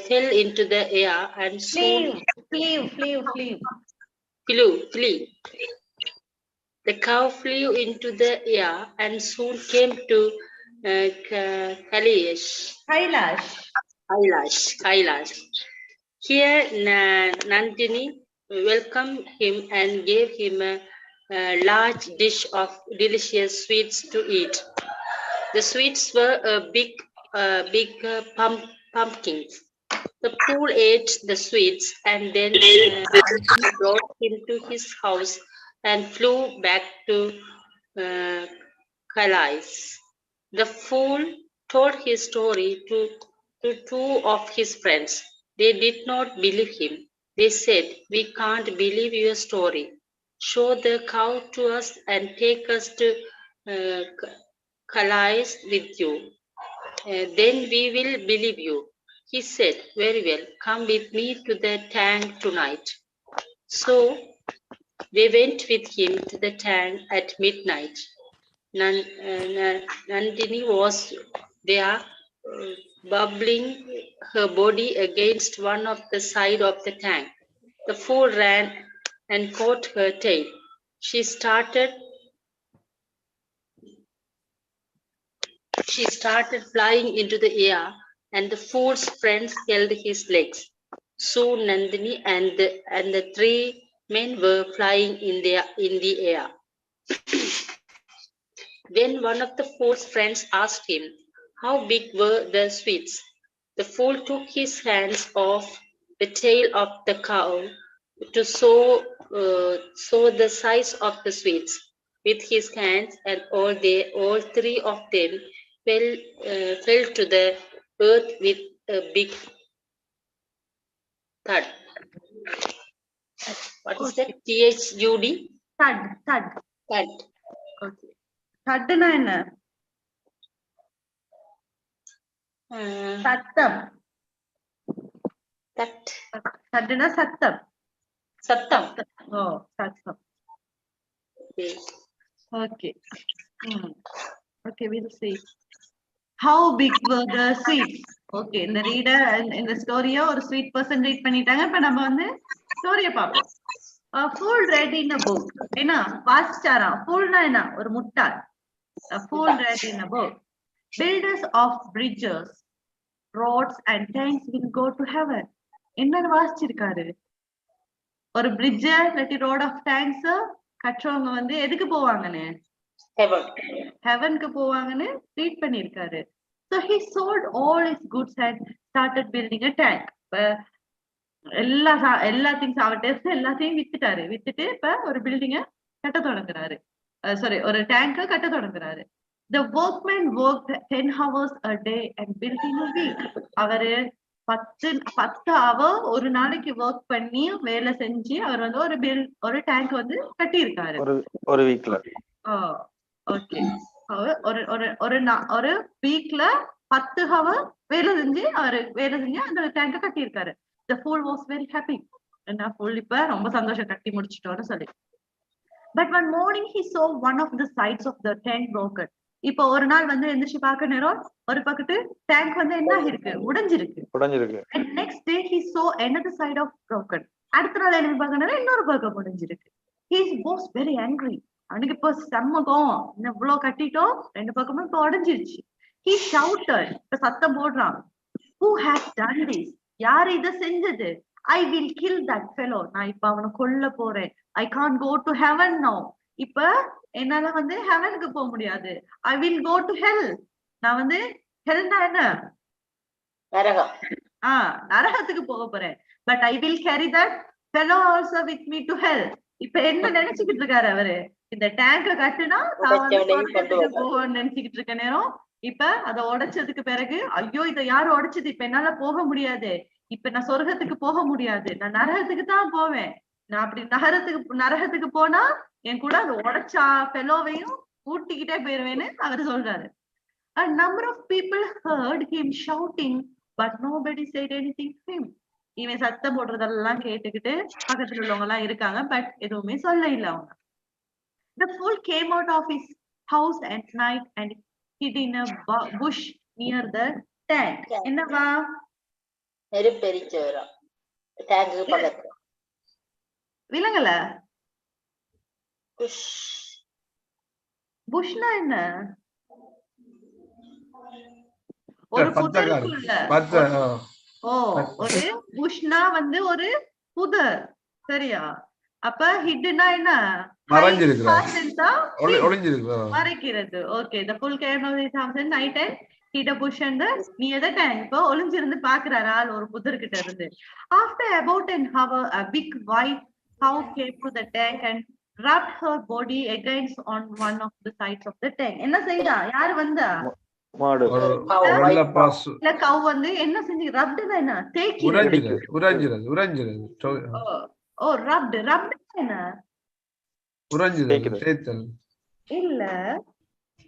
F: fell into the air and soon flew. The cow flew into the air and soon came to Kailash. Here Nandini welcomed him and gave him a large dish of delicious sweets to eat. The sweets were big pumpkins. The fool ate the sweets and then Anthony brought him to his house and flew back to uh, Calais. The fool told his story to two of his friends. They did not believe him. They said, "We can't believe your story. Show the cow to us and take us to Calais with you. Then we will believe you." He said, "Very well, come with me to the tank tonight." So they went with him to the tank at midnight. Nandini was there, bubbling her body against one of the side of the tank. The fool ran and caught her tail. She started flying into the air, and the fool's friends held his legs. Soon Nandini and the three men were flying in the air. Then one of the fool's friends asked him, "How big were the sweets?" The fool took his hands off the tail of the cow to show the size of the sweets with his hands, and all three of them fell to the earth with a big thud. What is that? THUD?
A: Thud.
F: Thud.
A: Okay. Thudna என்ன? சத்தம். Thudna சத்தம்.
F: Sattam.
A: Oh, சத்தம்.
F: Okay.
A: Okay, we'll see. How big were the sweets? Okay, இந்த reader இந்த story ஒரு sweet person read பண்ணிட்டாங்க. இப்ப நம்ம வந்து story பார்ப்போம். A fool read in a book. என்ன வாசிச்சாராம்? foolனா என்ன? ஒரு முட்டாள். A fool read in a book. Builders of bridges, roads and tanks will go to heaven. என்னன்னு வாசிச்சிருக்காரு? ஒரு bridge இல்லாட்டி road of tanks கற்றவங்க வந்து எதுக்கு போவாங்கன்னு? heavenக்கு போவாங்கன்னு read பண்ணிருக்காரு. So he sold all his goods and started building a tank. எல்லாத்தையும் எல்லாத்தையும் வித்துட்டு இப்ப ஒரு பில்டிங்க கட்ட தொடங்குறாரு. சாரி, ஒரு டேங்க கட்ட தொடங்குறாரு. The workman worked 10 hours a day and built in a week. அவரு 10 hour ஒரு நாளைக்கு ஒர்க் பண்ணி வேலை செஞ்சு அவர் வந்து ஒரு டேங்க் வந்து கட்டி இருக்காரு
C: ஒரு வீக்ல.
A: ஓகே, ஒரு வீக்ல 10 hour வேலை செஞ்சு அந்த டேங்க கட்டி இருக்காரு. The fool was very happy. என்ன fool இப்ப ரொம்ப சந்தோஷம், கட்டி முடிச்சிட்டோம்னு சொல்லி. But one morning he saw one of the sides of the tank broken. இப்போ ஒரு நாள் வந்து எந்திரிச்சு பார்க்க நேரம் ஒரு பக்கத்து டேங்க் வந்து என்ன இருக்கு, உடைஞ்சிருக்கு. And next day he saw another side of broken. அடுத்த நாள் என்ன பார்க்க நேரம் இன்னொரு பக்கம் உடைஞ்சிருக்கு. He was very angry. அவனுக்கு இப்போ செம்ம கோவம், இவ்வளவு கட்டிட்டோம், ரெண்டு பக்கமும் இப்போ உடைஞ்சிருச்சு. He shouted, இப்ப சத்தம் போடுறான், who has done this? யார் இதை செஞ்சது? I will kill that fellow. நான் இப்ப அவனை கொல்ல போறேன். I can't go to heaven now. இப்ப என்னால வந்து ஹெவனுக்கு போக முடியாது. I will go to hell. நான் வந்து ஹெல்னா என்ன? நரகம். நரகத்துக்கு போக போறேன். But I will carry that fellow also with me to hell. இப்ப என்ன நினைச்சுக்கிட்டு இருக்காரு அவரு? இந்த டேங்க கட்டுனா நான் வந்து சொர்க்கத்துக்கு போவேன்னு நினைச்சுக்கிட்டு இருக்க நேரம் இப்ப அதை உடைச்சதுக்கு பிறகு, ஐயோ இதை யாரு உடைச்சது, இப்ப என்னால போக முடியாது, இப்ப நான் சொர்க்கத்துக்கு போக முடியாது, நான் நரகத்துக்கு தான் போவேன். நான் அப்படி நரகத்துக்கு போனா என் கூட அதை உடைச்சா பெலோவையும் ஊட்டிக்கிட்டே போயிருவேன்னு அவரு சொல்றாரு. A number of people heard him shouting, but nobody said anything to him. இவன் சத்தம் போடுறதெல்லாம் கேட்டுக்கிட்டு பக்கத்துல உள்ளவங்க எல்லாம் இருக்காங்க, பட் எதுவுமே சொல்ல இல்ல அவங்க. The fool came out of his house at night and hid in a bush near the tank. என்னவா?
F: நெருப்பெரிச்சவரா டேங்க் பக்கத்துல.
A: விலங்கல புஷ்னா என்ன? ஒரு புதருக்குள்ள. ஒரு புஷ்னா வந்து ஒரு புதர், சரியா? அப்ப hiddenனா என்ன?
D: மறைஞ்சிருக்கிறார். ஒளிஞ்சிருக்கிறார்.
A: மறைக்கிறது. Okay, the full came of his house at night and hid a bush and near the tank. இப்போ ஒளிஞ்சிருந்து பாக்குறாரு ஆள் ஒரு புதர்கிட்ட இருந்து. After about an hour, a big white cow came to the tank and rubbed her body against on one of the sides of the tank. என்ன செய்தா? யார் வந்தா?
C: மாடு.
D: வெள்ள பசு.
A: இல்ல கவ் வந்து என்ன செஞ்சு ரப்டுனா என்ன? தேய்க்கிறது.
D: உறைஞ்சிறது.
A: ஓ ரப்டு என்ன?
D: உறைஞ்சிறது, தேய்த்தல்.
A: இல்ல.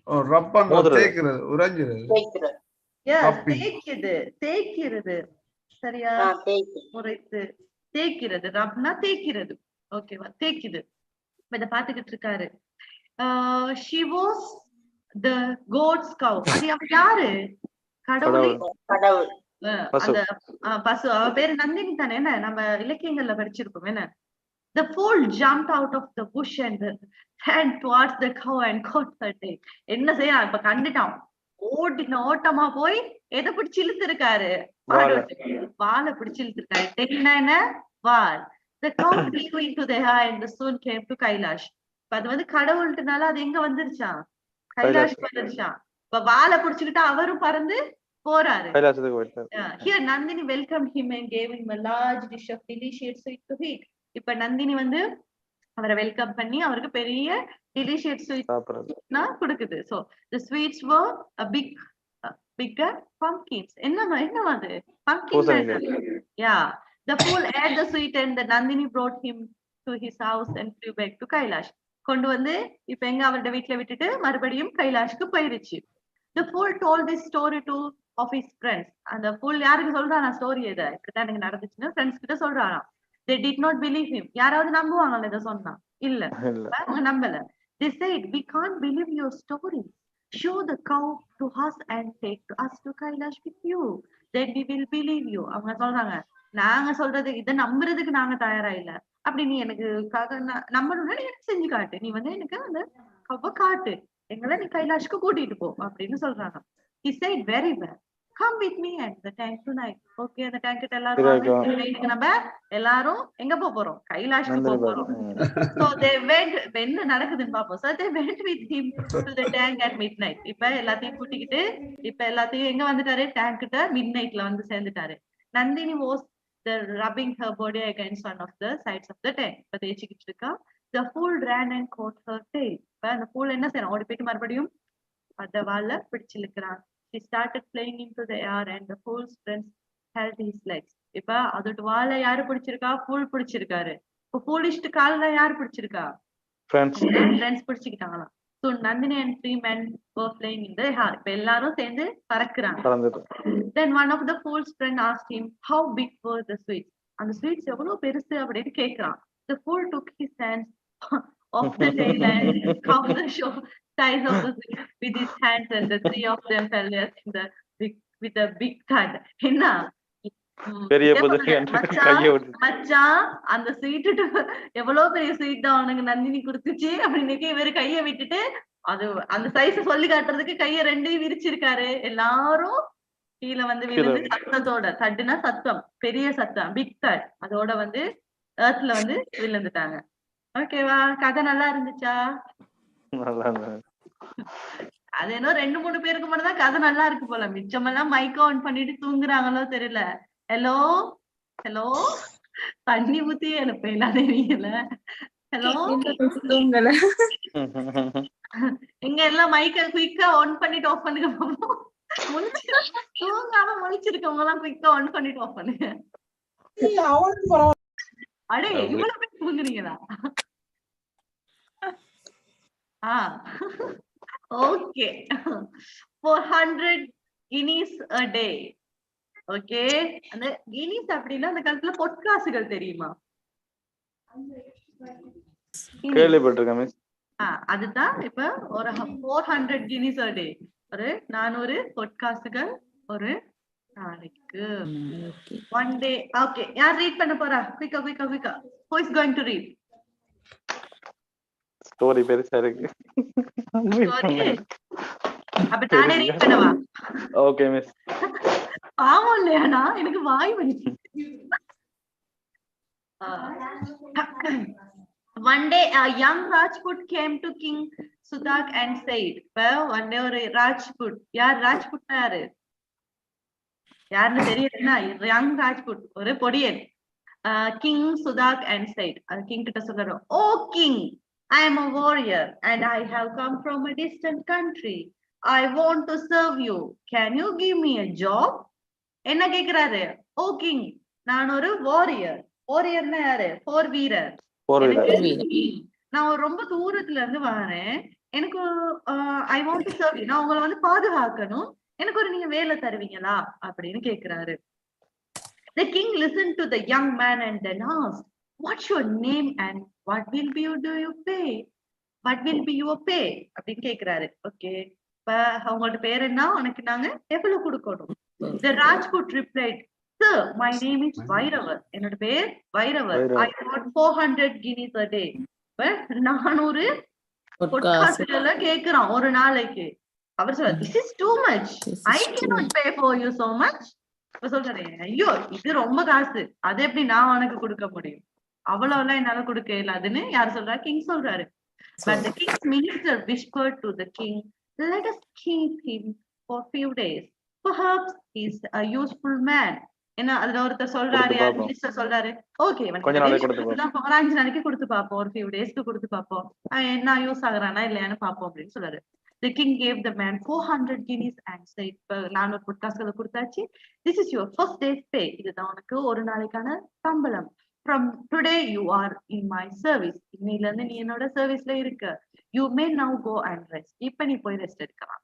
D: ஓ ரப் பண்றது, தேய்க்கிறது, உறைஞ்சிறது.
A: தேய்க்கிறது. சரியா? முறைத்து தேய்க்கிறது. ரப்னா தேய்க்கிறது. ஓகேவா? தேய்க்குது. இத பாத்துக்கிட்டு இருக்காரு. she was the goat's cow. அது அவ யாரு? கடவுள். அந்த பசு. அவ பேரு நந்தினி தானே? என்ன நம்ம இலக்கியங்கள்ல படிச்சிருக்கோம். என்ன? The fool jumped out of the bush and ran towards the cow and caught her tail. என்ன செய்ய? இப்ப கண்டுட்டான். ஓட்டமா போய் எதை பிடிச்சு இழுத்திருக்காரு? வாலை பிடிச்சு இழுத்திருக்காரு. டெய்னா என்ன? வால். The cow flew into the air and soon came to Kailash. இப்ப அது வந்து கடவுள்னால அது எங்க வந்துருச்சான்? கைலாஷ்க்கு வந்துருச்சான். இப்ப வாலை பிடிச்சுக்கிட்டு அவரும் பறந்து போறாரு. Here Nandini welcomed him and gave him a large dish of delicious sweet to eat. இப்ப நந்தினி வந்து அவரை வெல்கம் பண்ணி அவருக்கு பெரிய delicious sweet கொடுக்குது. So the sweets were a bigger pumpkins. என்ன அது? Pumpkin. Yeah. The fool ate the sweet and the Nandini brought him to his house and flew back to Kailash. கொண்டு வந்து இப்ப எங்க அவரோட வீட்டுல விட்டுட்டு மறுபடியும் கைலாஷ்க்கு போயிருச்சு. The fool told this story to of his friends. அந்த fool யாருக்கு சொல்றானா ஸ்டோரி? இத இப்படிதான் எனக்கு நடந்துச்சுன்னு ஃப்ரெண்ட்ஸ் கிட்ட சொல்றாராம். They did not believe him. யாராவது நம்புவாங்கல்ல இத சொன்னா? இல்ல, அவங்க நம்பல. They said, we can't believe your story. Show the cow to us and take us to Kailash with you. Then we will believe you. அவங்க சொல்றாங்க, நாங்க சொல்றது இத நம்புறதுக்கு நாங்க தயாரா இல்ல. அப்படி நீ எனக்கு நம்பணும்னா நீ எனக்கு செஞ்சு காட்டு. நீ வந்து எனக்கு அந்த கவ்வ காட்டு. எங்களை நீ கைலாஷ்க்கு கூட்டிட்டு போ அப்படின்னு சொல்றாங்க. He said, very well. Come with me at the tank tonight. Okay, அந்த tank கிட்ட எல்லாரும் வாங்க. நம்ம எல்லாரும் எங்க போறோம்? கைலாஷ்க்கு போறோம். So they went. என்ன நடக்குதுன்னு பாப்போம். So they went with him to the tank at midnight. இப்ப எல்லாத்தையும் கூட்டிக்கிட்டு இப்ப எல்லாத்தையும் எங்க வந்துட்டாரு? tank கிட்ட midnightல வந்து சேர்ந்துட்டாரு. Nandini was rubbing her body against one of the sides of the tank. இப்ப தேய்ச்சிக்கிட்டு இருக்கா. The fool ran and caught her tail. இப்ப அந்த fool என்ன செய்யறான்? ஓடி போயிட்டு மறுபடியும் அந்த வால்ல பிடிச்சிருக்கிறான். He started flying into the air and the fool's friends held his legs. இப்ப அதோட வாலை யாரு பிடிச்சிருக்கா? fool பிடிச்சிருக்காரு. இப்ப foolish கால்ல யாரு பிடிச்சிருக்கா? friends பிடிச்சிக்கிட்டாங்களாம். So Nandini and 3 men were flying in the air. இப்ப எல்லாரும் சேர்ந்து பறக்குறாங்க. Then one of the fool's friend asked him, how big were the sweets? அந்த sweets எவ்வளவு பெருசு அப்படின்னு கேக்குறான். The fool took his hands off the tail and counted the size of the sweets with his hands, and the 3 of them fell in the with a big thud. என்ன மச்சான் அந்த sweet எவ்வளவு பெரிய sweet தான் அவனுக்கு நந்தினி குடுத்துச்சு அப்படின்னு இவரு கைய விட்டுட்டு அது அந்த சைஸ சொல்லி காட்டுறதுக்கு கைய ரெண்டையும் விரிச்சிருக்காரு. எல்லாரும் கீழே வந்து விழுந்து சத்தத்தோட, தட்டுனா சத்தம், பெரிய சத்தம், பிக் தட், அதோட வந்து எர்த்ல வந்து விழுந்துட்டாங்க. ஓகேவா? கதை நல்லா இருந்துச்சா? அது என்ன 2-3 பேருக்கு மட்டும் தான் கதை நல்லா இருக்கு போல. மிச்சமெல்லாம் மைக் ஆன் பண்ணிட்டு தூங்குறாங்களோ தெரியல. ஹலோ ஹலோ தண்ணி ஊத்தி எனக்கு எல்லாம் தெரியல. ஹலோ
B: தூங்கல.
A: இங்க எல்லாம் மைக்க குயிக்கா ஆன் பண்ணிட்டு ஆஃப் பண்ணுங்க. தூங்காம முழிச்சிருக்கவங்க எல்லாம் குயிக்கா ஆன் பண்ணிட்டு ஆஃப் பண்ணுங்க. அடே இவ்வளவு பேர் தூங்குறீங்களா? Okay. 400 guineas a day. Okay. அந்த கினிஸ் அப்படின்னா அந்த காலத்துல பொற்காசுகள் தெரியுமா?
C: கேள்விப்பட்டிருக்கேன் மிஸ்.
A: அதுதான் இப்ப ஒரு 400 guineas a day, ஒரு 400 பொற்காசுகள் ஒரு நாளைக்கு. One day. Okay, யார் ரீட் பண்ண போறா? குயிக்கா குயிக்கா குயிக்கா. Who is going to read?
C: Story பெருசா இருக்கு.
A: அப்ப நானே ரீட் பண்ணவா?
C: Okay miss.
A: பாவம் இல்லையானா? எனக்கு வாய் வலிச்சு. One day a young Rajput came to King Sudak and said, well, one day ஒரு Rajput, யார் Rajput யாரு யாருன்னு தெரியலன்னா young Rajput ஒரு பொடியன் King Sudak and said, King கிட்ட சொல்றாரு, oh King, I am a warrior and I have come from a distant country. I want to serve you. Can you give me a job? என்ன கேக்குறாரு? ஓ king, நான் ஒரு warrior. வாரியர்னா யாரு? போர் வீரர். நான் ரொம்ப தூரத்துல இருந்து வரேன். எனக்கு I want to serve you. நான் உங்களை வந்து பாதுகாக்கணும். எனக்கு ஒரு நீங்க வேலை தருவீங்களா அப்படின்னு கேக்குறாரு. The king listened to the young man and then asked, what's your name and what will be you pay? What will be your pay? அப்படின்னு கேக்குறாரு. ஓகே, இப்ப அவங்களோட பேர் என்ன, உனக்கு நாங்க எவ்வளவு கொடுக்கணும்? The Rajput replied, sir, my name is Vairavar. என்னோட பேர் Vairavar. I got 400 guineas a day. 400 பொற்காசுகளை கேக்குறான் ஒரு நாளைக்கு. அவர் சொல்றாரு, this is too much. I cannot pay for you so much. இப்ப சொல்றாரு, ஐயோ இது ரொம்ப காசு, அது எப்படி நான் உனக்கு கொடுக்க முடியும், அவ்வளவு எல்லாம் என்னால கொடுக்க இயலாதுன்னு யார் சொல்றா? கிங் சொல்றாரு. But the king's minister whispered to the king, let us keep him for few days. Perhaps he's a useful man. என்ன அதுல ஒருத்தர் சொல்றாரு, மினிஸ்டர் சொல்றாரு, ஓகே ஒரு 5 நாளைக்கு கொடுத்து பாப்போம், ஒரு few daysக்கு கொடுத்து பாப்போம், என்ன யூஸ் ஆகுறானா இல்லையான்னு பாப்போம் அப்படின்னு சொல்றாரு. The king gave the man 400 guineas and said, 400 பொற்காசுகளை கொடுத்தாச்சு. This is your first day's pay. இதுதான் உனக்கு ஒரு நாளைக்கான சம்பளம். From today you are in my service. இன்னையில இருந்து நீ என்னோட சர்வீஸ்ல இருக்க. You may now go and rest. இப்ப நீ போய் ரெஸ்ட் எடுக்கலாம்.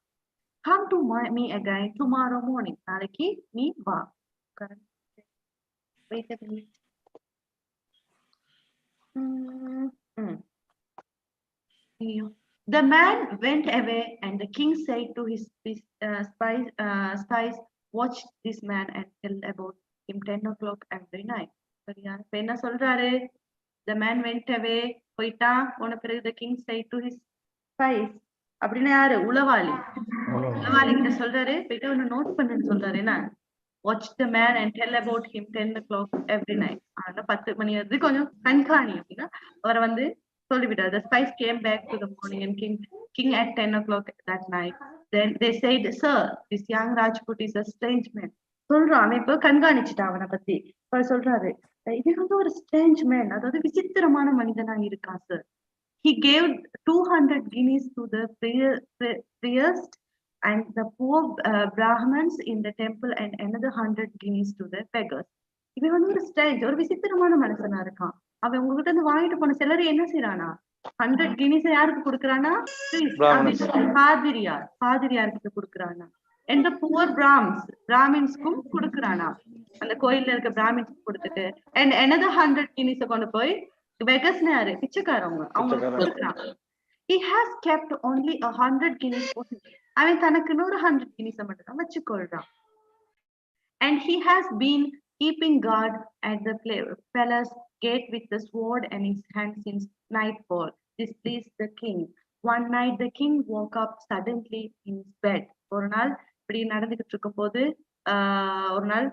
A: Come to me again tomorrow morning. நாளைக்கு நீ வா. Wait a minute. The man went away and the king said to his spies, watch this man and tell about him 10 o'clock every night. சரியா? இப்ப என்ன சொல்றாரு? The man went away, போயிட்டான். போன பிறகு the king said to his spies, அப்படின்னா யாரு? உளவாளி. உளவாளி கிட்ட சொல்றாரு, போயிட்டு ஒன்னு நோட் பண்ணுன்னு சொல்றாரு. என்ன? watch the man and tell about him 10 o'clock every night. ஆனா 10 மணி வரைக்கும் கொஞ்சம் கண்காணி அப்படின்னா அவரை வந்து சொல்லிவிட்டார். The spies came back to the morning and king at 10 o'clock that night. Then they said, sir, this young Rajput is a strange man. சொல்றான், அவன் இப்ப கண்காணிச்சுட்டான் அவனை பத்தி. சொல்றாரு, இது வந்து ஒரு ஸ்ட்ரேஞ்ச் மேன், அதாவது விசித்திரமான மனிதனா இருக்கான் sir. He gave 200 guineas to the priest and the poor Brahmins in the temple and another 100 guineas to the beggars. இவன் வந்து ஒரு ஸ்ட்ரேஞ்ச், ஒரு விசித்திரமான மனுஷனா இருக்கான். அவன் உங்ககிட்ட இருந்து வாங்கிட்டு போன சிலர் என்ன செய்யறானா, 100 guineas யாருக்கு கொடுக்குறானா? பாதிரியாருக்கு கொடுக்குறானா. And the poor Brahminsக்கும் கொடுக்குறானா, அந்த கோயில்ல இருக்க பிராமின்ஸ்க்கு கொடுத்துட்டு and another 100 guineas கொண்டு போய் beggars யாரு? பிச்சைக்காரவங்க, அவங்களுக்கு கொடுக்குறான். He has kept only 100 guineas for him. அவன் தனக்கு 100 guineas மட்டும் தான் வச்சுக்கொள்றான். And he has been keeping guard at the palace gate with the sword in his hand since nightfall. This pleased the king. One night the king woke up suddenly in his bed. ஒரு நாள் இப்படி நடந்துகிட்டு இருக்கும் போது ஒரு நாள்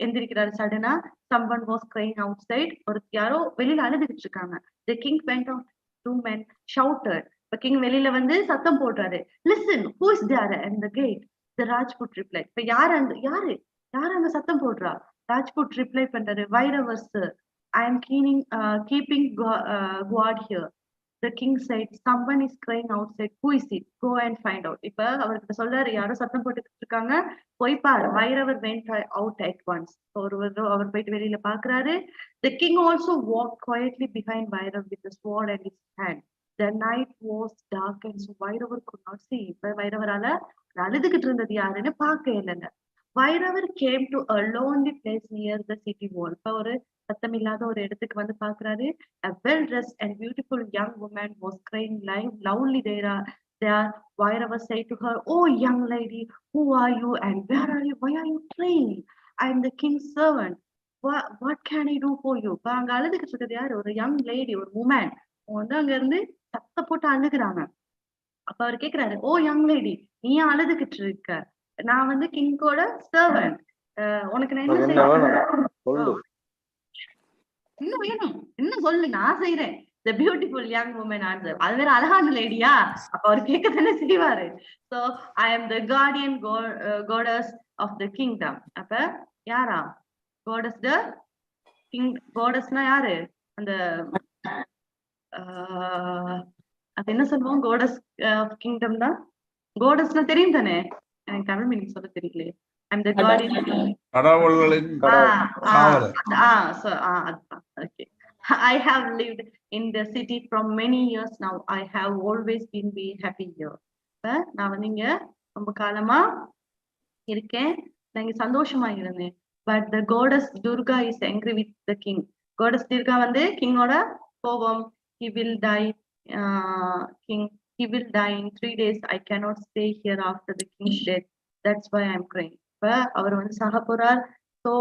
A: எந்திரிக்கிறாரு சடனா. someone was crying outside. ஒரு யாரோ வெளியில அழுதுகிட்டு இருக்காங்க. The king went out. 2 men shouted. The king வெளியில வந்து சத்தம் போடுறாரு. Listen, who is there at the gate? The Rajput replied. இப்ப யாரு அங்க சத்தம் போடுறா? Rajput reply பண்றாரு, Vairavar sir, I am keeping guard here. The king said, someone is crying outside. Who is it? Go and find out. இப்ப அவர்கிட்ட சொல்றாரு, யாரோ சத்தம் போட்டுக்கிட்டு இருக்காங்க, போய் பாரு. Vairavar went out at once. அவர் போயிட்டு வெளியில பாக்குறாரு. The king also walked quietly behind Vairavar with the sword in his hand. The night was dark and so Vairavar could not see. இப்ப வைரவரால அழுதுகிட்டு இருந்தது யாருன்னு பார்க்க இல்லைங்க. Vairavar came to a lonely place near the city wall. இப்ப ஒரு சத்தமில்லாத ஒரு இடத்துக்கு வந்து பாக்குறாரு. A well-dressed and beautiful young woman was crying loudly there. Vairavar said to her, oh young lady, who are you and where are you? Why are you crying? I am the king's servant. What can I do for you? இப்ப அங்க அழுதுகிட்டு இருக்கிறது யாரு? ஒரு young lady, ஒரு woman. வந்து அங்க இருந்து சத்த போட்டு அழுகுறாங்க. அப்ப அவர் கேக்குறாரு, ஓ யங் லேடி, நீ அழுதுகிட்டு இருக்க, நான் வந்து கிங்கோட சர்வன்ட், உனக்கு நான் என்ன செய்யணும்? இன்னும் வேணும், இன்னும் சொல்லு நான் செய்யறேன். The beautiful young woman answer. அது வேற அழகான லேடியா, அப்ப அவர் கேட்க தானே செய்வாரு. So I am the guardian goddess of the kingdom. அப்ப யாரா goddess the king? goddessனா யாரு? அந்த அது என்ன சொல்லுவோம்? goddess of kingdom தான். goddessனா தெரியும் தானே? எனக்கு தமிழ் மீனிங் சொல்ல தெரியல. I'm the guardian.
D: கடவுள்களின் காவலர்.
A: So okay. I have lived in the city from many years now. I have always been happy here. நான் வந்து இங்க ரொம்ப காலமா இருக்கேன், நான் இங்க சந்தோஷமா இருந்தேன். But the goddess Durga is angry with the king. goddess Durga வந்து கிங்கோட கோபம். He will die. King, he will die in 3 days. I cannot stay here after the king's death. That's why I'm crying. இப்ப அவர் வந்து சாக போறார். So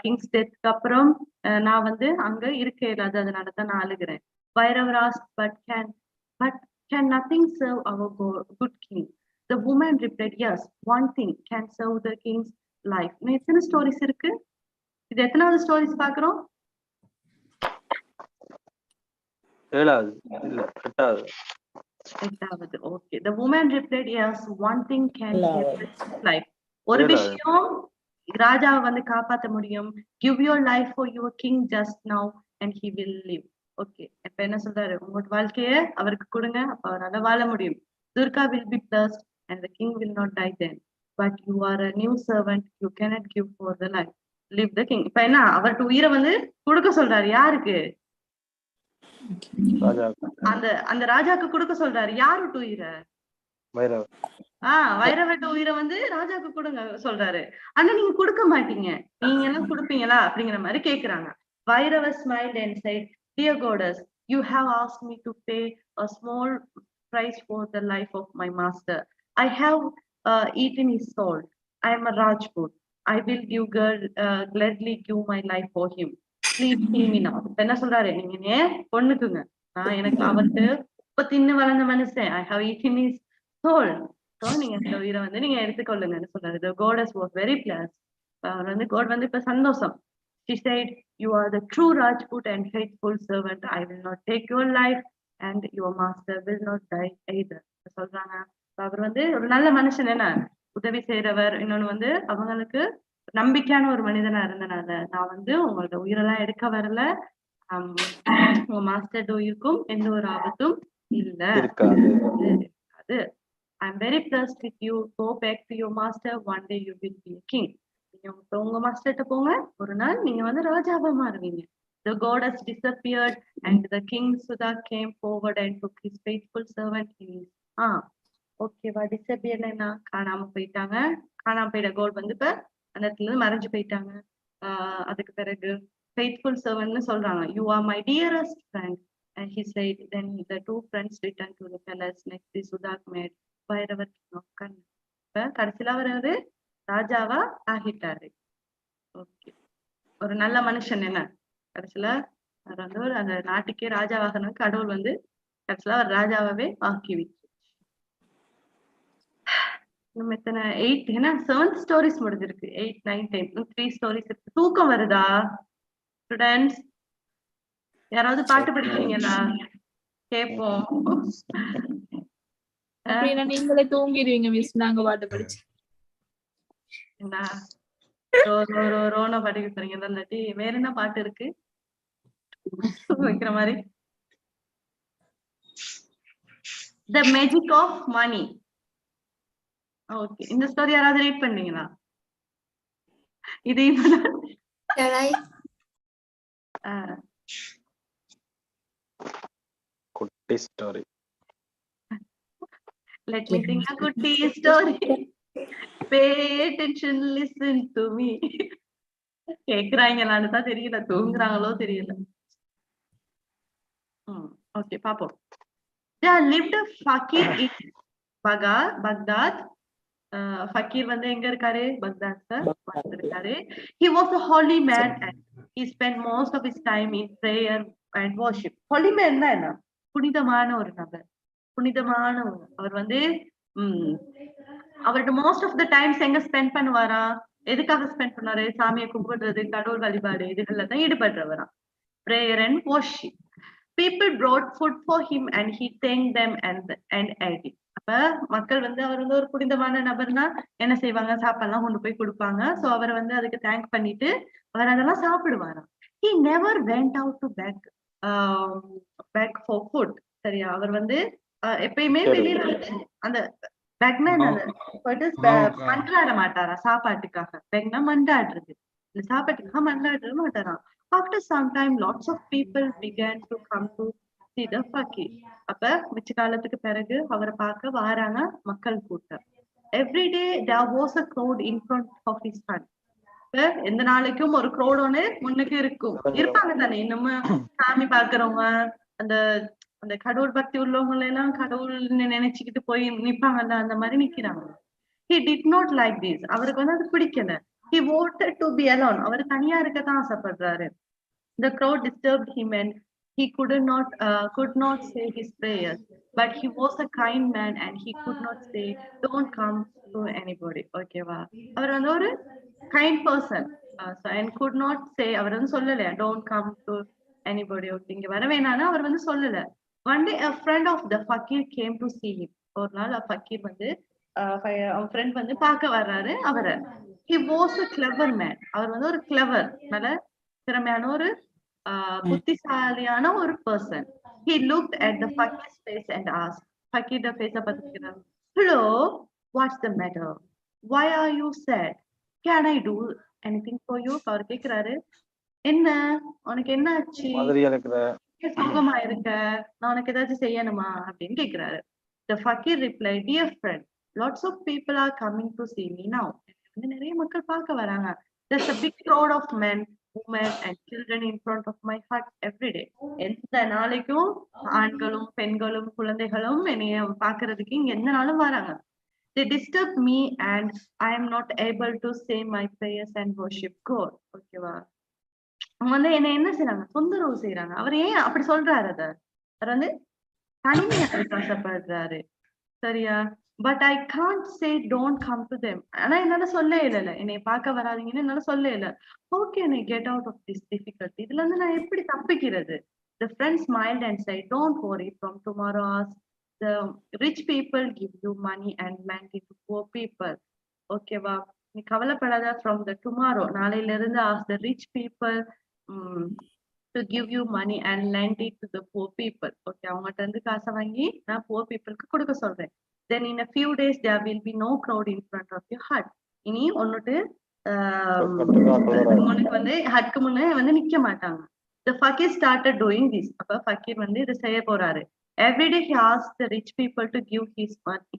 A: Kings டெத்க்கு அப்புறம் நான் வந்து அங்க இருக்க இல்லாது, அதனால தான் நான் அழுகிறேன். Bhairavar asked, but can nothing serve our good king? The woman replied, yes, one thing can serve the king's life. இன்னும் எத்தனை ஸ்டோரிஸ் இருக்கு? இது எத்தனாவது ஸ்டோரிஸ் பாக்குறோம்?
C: 7வது இல்ல 8வது.
A: Okay. The woman replied, yes, one thing can save his life. ஒரு விஷயம் ராஜாவை வந்து காப்பாத்த முடியும். Give your life for your king just now and he will live. Okay, இப்ப என்ன சொல்றாரு? உங்களோட வாழ்க்கைய அவருக்கு கொடுங்க, அப்ப அவரால் வாழ முடியும். Durga will be blessed and the king will not die then. But you are a new servant, you cannot give for the life. Live the king. இப்ப என்ன, அவர்கிட்ட உயிரை வந்து கொடுக்க சொல்றாரு. யாருக்கு? அந்த ராஜாக்கு கொடுக்க சொல்றாரு. யாருக்கு உயிரை?
C: வைரவர்.
A: வைரவட்ட உயிரை வந்து ராஜாக்கு கொடுங்க சொல்றாரு. ஆனா நீங்க கொடுக்க மாட்டீங்க, நீங்க எல்லாம் கொடுப்பீங்களா அப்படிங்கிற மாதிரி கேக்குறாங்க. Vairava smiled and said, dear goddess, you have asked me to pay a small price for the life of my master. I have eaten his soul. I am a Rajput. I will gladly give my life for him. Please kill me now. என்ன சொல்றாரு? நீங்க கொன்னுக்குங்க, நான் எனக்கு அவருக்கு இப்ப தின்னு வளர்ந்த மனுஷன். I have eaten his soul. So நீங்க அந்த உயிரை வந்து நீங்க எடுத்துக்கொள்ளுங்கன்னு சொல்றாரு. The goddess was very pleased. அவர் வந்து God வந்து இப்ப சந்தோஷம். She said, you are the true Rajput and faithful servant. I will not take your life and your master will not die either. சொல்றாங்க. அவர் வந்து ஒரு நல்ல மனுஷன், என்ன உதவி செய்யறவர். இன்னொன்னு வந்து அவங்களுக்கு நம்பிக்கையான ஒரு மனிதனா இருந்தனால நான் வந்து உங்களோட உயிரெல்லாம் எடுக்க வரல. உங்க மாஸ்டர் உயிருக்கும் எந்த ஒரு ஆபத்தும் இல்ல இருக்காது. I'm very blessed with you. Go back to your master. One day you will be a king. நீங்க உங்க மாஸ்டர்ட்ட போங்க, ஒரு நாள் நீங்க வந்து ராஜாவா மாறுவீங்க. The goddess disappeared and the king Sudha came forward and took his faithful servant in his ஓகேவா? டிசப்பியர்னா காணாம போயிட்டாங்க. காணாம போயிட்ட கோட் வந்து இப்ப அந்த இடத்துல இருந்து மறைஞ்சு போயிட்டாங்க. அதுக்கு பிறகு faithful servant னு சொல்றாங்க. You are my dearest friend. And he said, then the two friends returned to the palace. Next day Sudha met Bhairavar இப்ப கடைசியில அவர் வந்து ராஜாவா ஆகிட்டாரு. ஓகே, ஒரு நல்ல மனுஷன். என்ன கடைசியில அவர் வந்து அந்த நாட்டுக்கே ராஜாவாகணும் கடவுள் வந்து கடைசியில அவர் ராஜாவே ஆக்கி வச்சு. நம்ம எத்தனை 8 ஏன்னா 7 ஸ்டோரிஸ் முடிஞ்சிருக்கு. 8, 9, 10 3 ஸ்டோரிஸ் இருக்கு. தூக்கம் வருதா ஸ்டூடெண்ட்ஸ்? யாராவது பாட்டு படிக்கிறீங்களா? கேட்போம்.
B: நீங்களே தூங்கிடுவீங்க மிஸ், நாங்க பாட்டு படிச்சு
A: என்ன ரோன படிக்க போறீங்க? இல்லாட்டி வேற என்ன பாட்டு இருக்கு வைக்கிற மாதிரி? The magic of money. Okay, இந்த ஸ்டோரி யாராவது ரீட் பண்ணீங்களா? இது
C: குட்டி story.
A: Let me think a குட்டி story. Pay attention, listen to me. கேக்குறாங்களான்னு தான் தெரியல, தூங்குறாங்களோ தெரியல. ஓகே, பாப்போம். There lived a fakir in Baghdad. Fakir வந்து எங்க இருக்காரு? பக்தாத்ல இருக்காரு. He was a holy man and he spent most of his time in prayer and worship. Holy man என்ன? புனிதமான ஒரு நபர், புனிதமான அவர் வந்து அவர்கிட்ட மோஸ்ட் ஆஃப் த டைம்ஸ் எங்க ஸ்பெண்ட் பண்ணுவாரா? எதுக்காக ஸ்பெண்ட் பண்ணாரு? சாமியை கும்பிடுறது, கடவுள் வழிபாடு, இதுகள்ல தான் ஈடுபடுறவரா. prayer and worship. People brought food for him and he thanked them and ate it. அப்ப மக்கள் வந்து அவர் வந்து ஒரு புனிதமான நபர்னா என்ன செய்வாங்க, சாப்பாடுலாம் கொண்டு போய் கொடுப்பாங்க. சோ அவர் வந்து அதுக்கு தேங்க் பண்ணிட்டு அவர் அதெல்லாம் சாப்பிடுவாராம். He never went out to beg for food. சரியா, அவர் வந்து எப்பயுமே வெளியில அந்த பெக்னா மன்றாட மாட்டாரா சாப்பாட்டுக்காக. பெக்னா மன்றாடுறது, இந்த சாப்பாட்டுக்காக மன்றாட மாட்டாராம். After some time, lots of people began to come to see the fakir. அப்ப மிச்ச காலத்துக்கு பிறகு அவரை பார்க்க வாராங்க மக்கள் கூட்டம். Every day there was a crowd in front of his hut. எந்த நாளைக்கும் ஒரு crowd ஒண்ணு முன்னுக்கு இருப்பாங்க தானே. நம்ம சாமி பாக்குறவங்க, அந்த அந்த கடவுள் பக்தி உள்ளவங்க எல்லாம் கடவுள் நினைச்சுக்கிட்டு போய் நிப்பாங்கல்ல, அந்த மாதிரி நிக்கிறாங்க. He did not like this. அவருக்கு வந்து அது பிடிக்கல. He wanted to be alone. அவர் தனியா இருக்கத்தான் ஆசைப்படுறாரு. The crowd disturbed him and he could not say his prayers. But he was a kind man and he could not say, don't come to anybody. Okay, வா, அவர் வந்து ஒரு kind person and could not say, அவர் வந்து சொல்லல don't come to anybody. Okay, இங்க வர வேணாம்னு அவர் வந்து சொல்லல. One day a friend of the fakir came to see him. ஒரு நாள் fakir வந்து அவன் ஃப்ரெண்ட் வந்து பார்க்க வர்றாரு அவரை. He was a clever man. அவர் வந்து ஒரு clever, நல்ல திறமையான ஒரு புத்திசாலியான ஒரு person. He looked at the fakir's face and asked, fakir the face பார்த்துக்கிறார். Hello, what's the matter? Why are you sad? Can I do anything for you? அவர் கேக்குறாரு, என்ன உனக்கு என்ன ஆச்சு, சோகமா இருக்க, நான் உனக்கு ஏதாச்சும் செய்யணுமா அப்படின்னு கேக்குறாரு. The fakir replied, dear friend, lots of people are coming to see me now. நிறைய மக்கள் பார்க்க வராங்க. There's a big crowd of men, women and children in front of my hut every day. எந்த நாளைக்கும் ஆண்களும் பெண்களும் குழந்தைகளும் என்னைய பாக்குறதுக்கு இங்க எந்த நாளும் வராங்க. They disturb me and I am not able to say my prayers and worship God. ஓகேவா, அவங்க வந்து என்ன செய்யறாங்க, தொந்தரவு செய்யறாங்க. அவர் ஏன் அப்படி சொல்றாரு, அத அவர் வந்து தனிமையா ஆசைப்படுறாரு. சரியா, but I can't say don't come to them. ஆனா என்னால சொல்ல இல்ல, என்னை பார்க்க வராதீங்கன்னு என்னால சொல்ல இல்ல. How can I get out of this difficulty? இதுல இருந்து நான் எப்படி தப்பிக்கிறது? The friend smiled and said, don't worry, from tomorrow on the rich people give you money and lend it to poor people. ஓகேவா, நீ கவலைப்படாத, from the tomorrow, நாளையில இருந்து ask the rich people to give you money and lend it to the poor people. Okay, அவங்கட்ட இருந்து காசை வாங்கி நான் poor peopleக்கு கொடுக்க சொல்றேன். Then in a few days there will be no crowd in front of your hut. இனி ஒன்னுட்டு உனக்கு வந்து ஹட்க்கு முன்னே வந்து நிக்க மாட்டாங்க. The fakir started doing this. அப்ப ஃபக்கீர் வந்து இதை செய்ய போறாரு. Every day he asked the rich people to give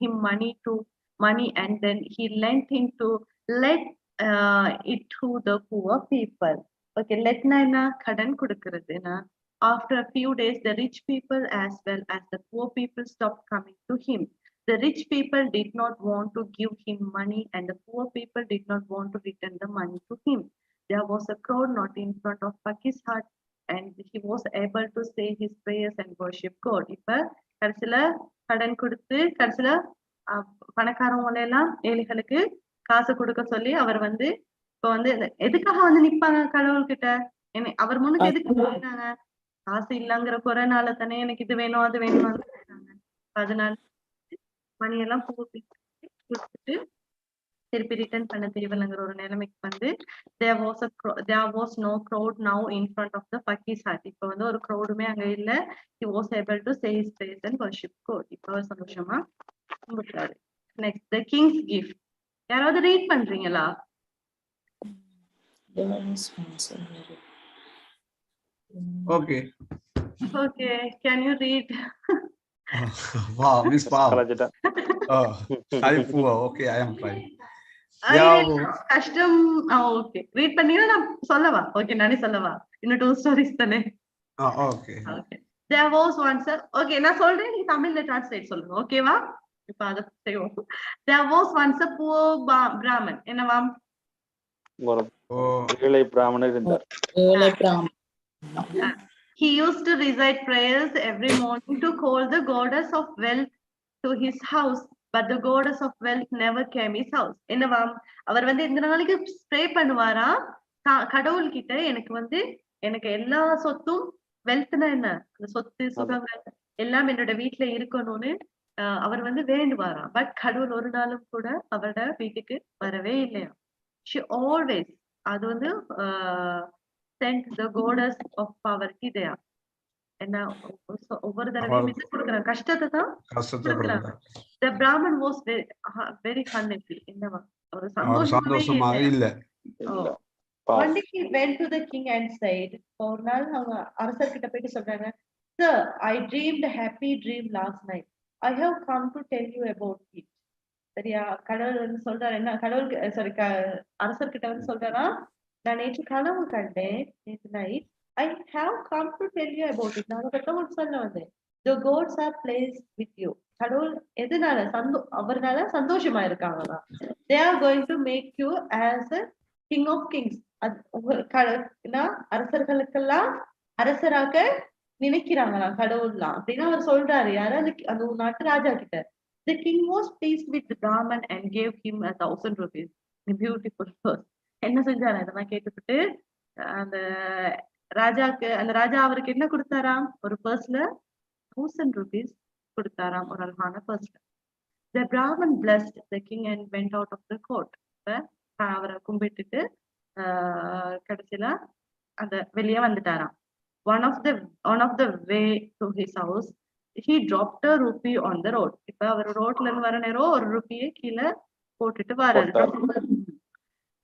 A: him money and then he lent him to let it to the poor people. Okay, letna என்ன கடன் கொடுக்கிறதுனா. After a few days the rich people as well as the poor people stopped coming to him. The rich people did not want to give him money and the poor people did not want to return the money to him. There was a crowd not in front of Fakir's hut and he was able to say his prayers and worship God. இப்ப கடைசில கடன் கொடுத்து கடைசில பணக்காரவங்களை எல்லாம் ஏழைகளுக்கு காசு கொடுக்க சொல்லி அவர் வந்து இப்ப வந்து எதுக்காக வந்து நிப்பாங்க கடவுள் கிட்ட, அவர் முன்னுக்கு எதுக்கு போயிட்டாங்க? காசு இல்லங்கிற குறைனால தானே எனக்கு இது வேணும் அது வேணும். அதனால மணியெல்லாம் கொடுத்துட்டு திருப்பி ரிட்டர்ன் பண்ண தேவையில்லைங்கிற ஒரு நிலைமைக்கு வந்து there was no crowd now in front of the fakir's hut. இப்ப வந்து ஒரு crowdமே அங்க இல்ல. He was able to say his prayers and worship God. இப்ப சந்தோஷமா கும்பிட்டாரு. Next, the king's gift. யாராவது ரீட் பண்றீங்களா?
D: Okay.
A: Okay, can you read?
D: Wow, Miss Wow. Oh, I poor. Okay, I am trying.
A: கஷ்டம். ஓகே, ரீட் பண்ணீங்கன்னா நான் சொல்லவா? Okay, நானே சொல்லவா? இன்னும் 2 ஸ்டோரிஸ் தானே.
D: Okay.
A: Okay. There was once a okay, நான் சொல்றேன், நீ தமிழ்ல டிரான்ஸ்லேட் சொல்லுங்க. ஓகேவா? இப்ப அத செய்வோம். There was once a poor Brahman. என்னவா?
C: ஏழை பிராமணர் இருந்தார்.
A: He used to recite prayers every morning to call the goddess of wealth to his house, but the goddess of wealth never came his house. என்னவா, அவர் வந்து இந்த நாளைக்கு pray பண்ணுவாரா கடவுள் கிட்ட, எனக்கு வந்து எனக்கு எல்லா சொத்தும் வெல்த்னா என்ன அந்த சொத்து சுகங்கள் எல்லாம் என்னோட வீட்டுல இருக்கணும்னு அவர் வந்து வேண்டுவாராம். பட் கடவுள் ஒரு நாளும் கூட அவரோட வீட்டுக்கு வரவே இல்லையா. she always அது வந்து sent the goddess of poverty there. என்ன ஒவ்வொரு தடவையும் இது கொடுக்குறாங்க, கஷ்டத்தை தான் கொடுக்குறாங்க. the Brahman was very unhappy. என்னவா ஒரு சந்தோஷமாவே இல்ல. One day he went to the king and said, ஒரு நாள் அவங்க அரசர்கிட்ட போயிட்டு சொல்றாங்க, sir, I dreamed a happy dream last night. I have come to tell you about it. சரியா, கடவுள் வந்து சொல்றாரு என்ன, கடவுள் சாரி அரசர்கிட்ட வந்து சொல்றாரா, நான் நேற்று கனவு கண்டேன், நேற்று night. I have come to tell you about it. நான் அதை உங்களுக்கு சொல்ல வந்தேன். The gods are pleased with you. கடவுள் எதனால அவர்னால சந்தோஷமா இருக்காங்களா. They are going to make you as a king of kings. அரசர்களுக்கெல்லாம் அரசராக நினைக்கிறாங்களா கடவுள்லாம் அப்படின்னு அவர் சொல்றாரு. யாரு அந்த நாட்டு ராஜா கிட்ட. The king was pleased with the Brahman and gave him 1,000 rupees. Beautiful verse. என்ன செஞ்சாரு இதெல்லாம் கேட்டுக்கிட்டு அந்த ராஜாக்கு, அந்த ராஜா அவருக்கு என்ன கொடுத்தாராம், ஒரு பர்ஸ்ல 1,000 rupees கொடுத்தாராம், ஒரு அழகான பர்ஸ்ல. The Brahman blessed the king and went out of the court. அவரை கும்பிட்டுட்டு கடைசியில அந்த வெளியே வந்துட்டாராம். One of the way to his house, he dropped a rupee on the road. இப்ப அவர் ரோட்ல இருந்து வர நேரம் ஒரு ரூபியை கீழே போட்டுட்டு வராரு.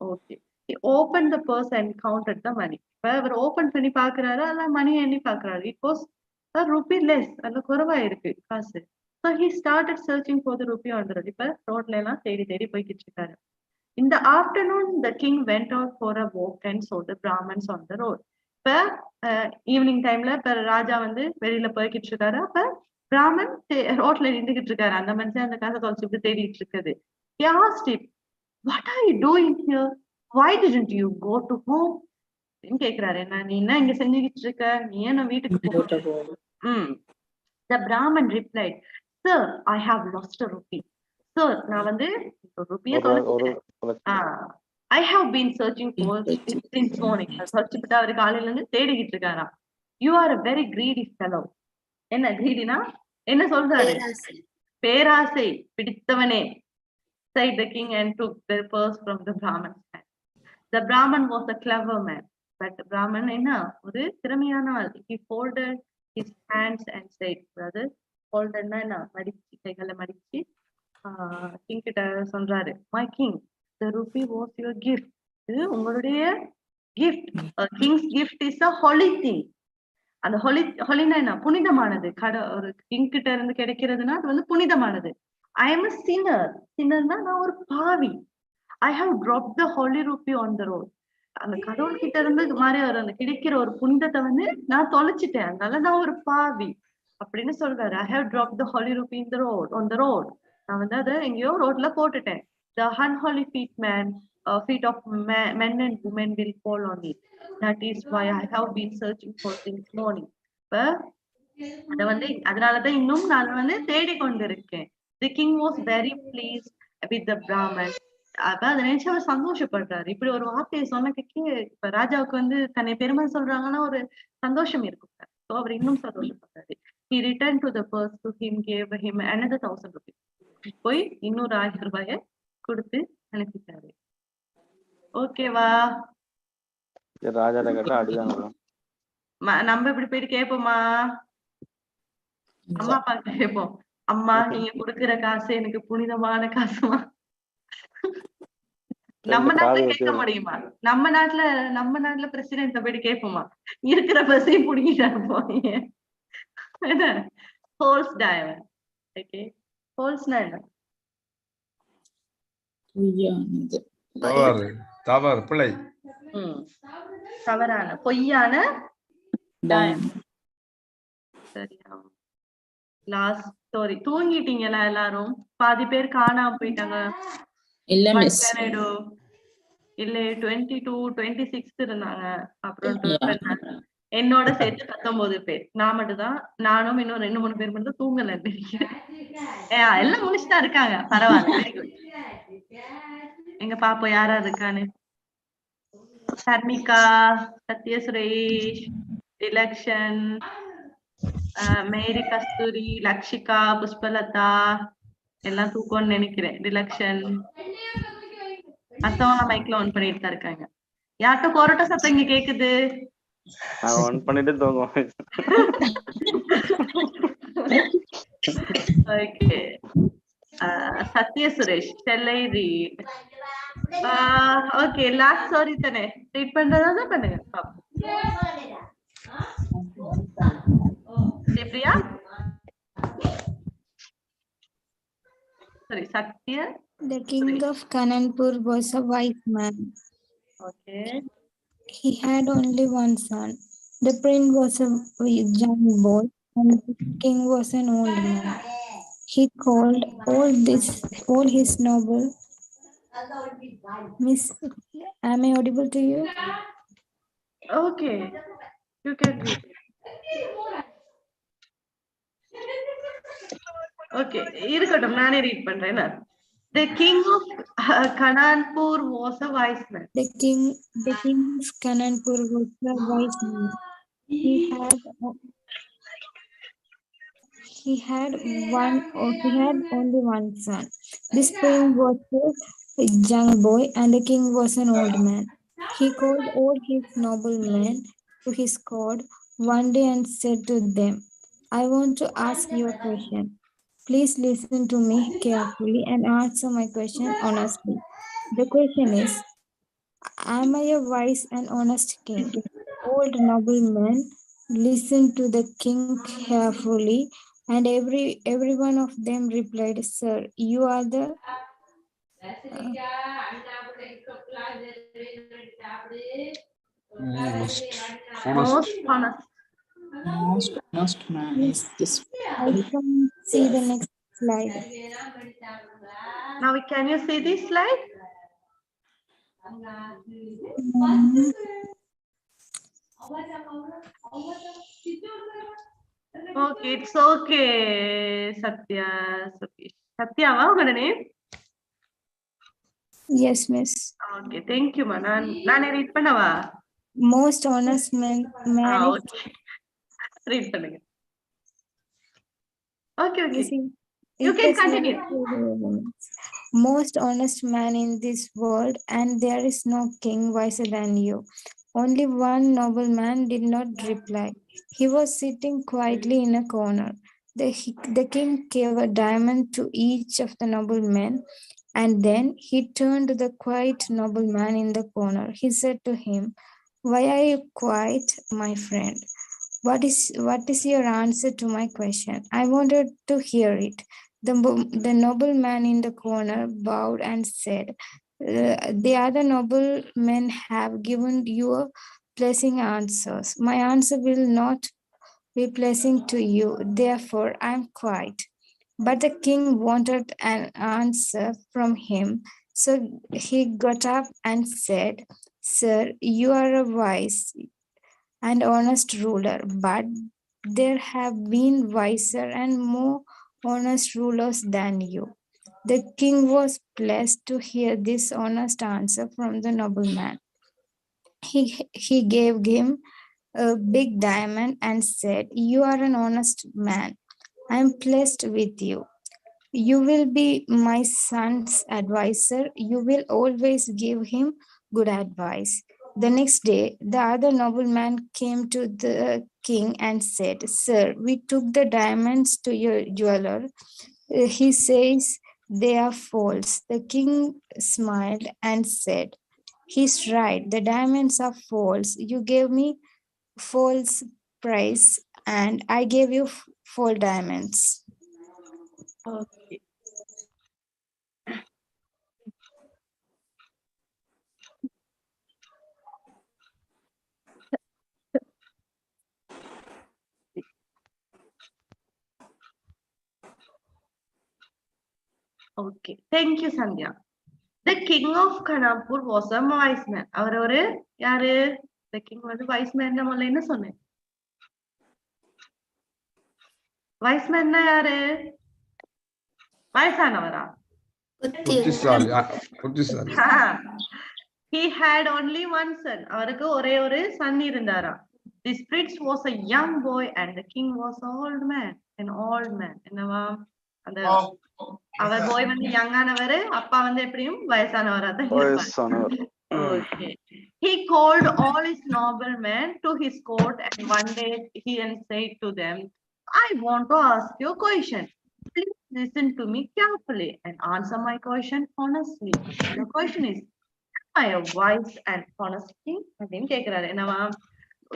A: Okay. He opened the purse and counted the money. இப்ப அவர் ஓபன் பண்ணி பாக்குறாரு, அல்ல மணி எண்ணி பாக்குறாரு. It was a rupee less. அது குறைவா இருக்கு காசு. So he started searching for the rupee on the road. இப்ப ரோட்ல எல்லாம் தேடி போய்கிட்டு இருக்காரு. In the afternoon, the king went out for a walk and saw the Brahmins on the road. இப்ப ஈவினிங் டைம்ல இப்ப ராஜா வந்து வெளியில போய்கிட்டு இருக்காரு. அப்ப பிராமன் ரோட்ல நின்றுகிட்டு இருக்காரு. அந்த மனுஷன் அந்த காசை தொலைச்சுட்டு தேடிட்டு இருக்குது. He asked him, what are you doing here? Why didn't you go to home? கேக்குறாரு, நீ என்ன இங்க செஞ்சுக்கிட்டு இருக்க, நீ ஏன் வீட்டுக்கு போ. The Brahman replied, sir, I have lost a rupee. Sir, நான் வந்து ரூபியை தொலைச்சிட்டேன். I have been searching for since morning. சர்ச்சுக்கிட்டு அவரு காலையில இருந்து தேடிக்கிட்டு இருக்காராம். You are a very greedy fellow. என்ன கிரீடினா என்ன சொல்றாரு, பேராசை பிடித்தவனே, said the king and took the purse from the Brahman's hand. The Brahman was a clever man, but Brahman என்ன ஒரு திறமையான ஆள். He folded his hands and said, brother, foldedனா என்ன, மடிச்சு கைகளை மடிச்சு கிங் கிட்ட சொல்றாரு, my king, the rupee was your gift. இது உங்களுடைய gift. King's gift is a holy thing. அந்த ஹொலினா என்ன, புனிதமானது. ஒரு கிங் கிட்ட இருந்து கிடைக்கிறதுனா அது வந்து புனிதமானது. I am a sinner. சின்னர்னா நான் ஒரு பாவி. I have dropped the holy rupee on the road. அந்த கடவுள் கிட்ட இருந்து மாதிரி அந்த கிடைக்கிற ஒரு புனிதத்தை வந்து நான் தொலைச்சிட்டேன், அதனால நான் ஒரு பாவி அப்படின்னு சொல்றாரு. I have dropped the holy rupee on the road. நான் வந்து அதை எங்கேயோ ரோட்ல போட்டுட்டேன். The unholy feet of men and women will fall on it. That is why I have been searching for since morning. இப்ப அத வந்து அதனாலதான் இன்னும் நான் வந்து தேடிக்கொண்டிருக்கேன். The king was very pleased with the Brahman. அப்ப அதை நினைச்சு அவர் சந்தோஷப்படுறாரு. இப்படி ஒரு வார்த்தையை சொன்னதுக்கு இப்ப ராஜாவுக்கு வந்து தன்னை பெருமை சொல்றாங்கன்னா ஒரு சந்தோஷம் இருக்கும். So அவர் இன்னும் சந்தோஷப்படுறாரு. He returned to the purse to him, gave him another 1,000 rupees. போய் இன்னொரு 1000 ரூபாய கொடுத்து அனுப்பிட்டாரு. ஓகேவா?
C: ராஜா கேட்டா அடிதாங்க.
A: நம்ம இப்படி போயிட்டு கேட்போமா, அம்மா அப்பா கேட்போம், அம்மா நீங்க கொடுக்கிற காசு எனக்கு புனிதமான காசுமா? நம்ம நாட்டுல கேட்க முடியுமா? நம்ம நாட்டுல பிரசிடென்ட் போயிட்டு கேட்போமா, இருக்கிற பஸ்ஸையும் புடிங்கிட்டாரு போய். Holes tyre. ஓகே, ஹோல்ஸ்னா என்ன?
D: தவறு, பிழை,
A: தவறான, பொய்யான. சரியா? Last story. தூங்கிட்டீங்களா எல்லாரும்? பாதி பேர் காணாம போயிட்டாங்க. இல்ல 22, 26 இருந்தாங்க. அப்புறம் என்னோட சேர்த்து 19 பேர். நான் மட்டும் தான், நானும் இன்னும் 2-3 பேர் மட்டும் தூங்கல. எல்லாம் முடிச்சுதான் இருக்காங்க. பரவாயில்ல. எங்க பாப்போம் யாரா இருக்கான்னு. Karmika, Satya Suresh, Dilakshan, Mary Kasturi, Lakshika, Puspalata, எல்லாம் தூக்கம்னு நினைக்கிறேன். Dilakshan. மத்தவங்க மைக்ல ஆன் பண்ணிட்டு தான் இருக்காங்க. யார்கிட்ட கொரட்ட சத்தம் இங்க கேக்குது?
C: நான் ஆன் பண்ணிட்டு தூங்குவேன்.
A: Okay. Satya Suresh, shall I read? Okay, last story தானே ரீட் பண்றதா பண்ணுங்க. Priya? Sorry, Satya.
G: The king of Kananpur was a wise man.
A: Okay.
G: He had only one son. The prince was a young boy, and the king was an old man. He called all his noble. Miss, am I audible to you?
A: Okay. You can read. Okay, இருக்கட்டும் நானே read பண்றேன். The king of Kananpur was a wise man.
G: The king of Kananpur was a wise man. He had only one son. This prince was a young boy, and the king was an old man. He called all his noblemen to his court one day and said to them, "I want to ask you a question. Please listen to me carefully and answer my question honestly. The question is, am I a wise and honest king?" Old noblemen listened to the king carefully, and every one of them replied, "Sir, you are the
A: Most honest.
B: Most honest man is this.
G: I can see the next slide."
A: Now can you see this slide? Okay, it's okay. Satya, Satya, what is your name?
G: Yes, miss.
A: Okay, thank you, man. Nane read பண்ணவா?
G: Most honest man
A: Okay. Read பண்ணுங்க. Okay. You can continue.
G: Most honest man in this world, and there is no king wiser than you. Only one nobleman did not reply. He was sitting quietly in a corner. The king gave a diamond to each of the noblemen, and then he turned to the quiet nobleman in the corner. He said to him, "Why are you quiet, my friend? What is your answer to my question? I wanted to hear it." The nobleman in the corner bowed and said, "The other noblemen have given you a pleasing answers. My answer will not be pleasing to you. Therefore, I am quiet." But the king wanted an answer from him, so he got up and said, "Sir, you are a wise and honest ruler, but there have been wiser and more honest rulers than you." The king was pleased to hear this honest answer from the nobleman. He gave him a big diamond and said, "You are an honest man. I am pleased with you. You will be my son's advisor. You will always give him good advice." The next day, the other nobleman came to the king and said, "Sir, we took the diamonds to your jeweler. He says they are false." The king smiled and said, "He's right. The diamonds are false. You gave me false price, and I gave you false diamonds."
A: Okay. Okay, thank you, Sandhya. The king of Kanapur was a wise man. அவர் ஒரு யாரு? The king was a wise man. நான் முதல்ல என்ன சொன்னேன்? Wise man னா யாரு? வயசானவரா?
D: புத்திசாலி புத்திசாலி
A: He had only one son. அவருக்கு ஒரே ஒரு son இருந்தாராம். This prince was a young boy and the king was an old man. என்னவா அந்த அவர் போய் வந்து யங்கானவரு, அப்பா வந்து எப்படியும் வயசானவரா தான் இருப்பார். Okay. He called all his noblemen to his court and one day he said to them, I want to ask you a question. Please listen to me carefully and answer my question honestly. The question is, am I a wise and honest king? அப்படின்னு கேக்குறாரு. என்னவா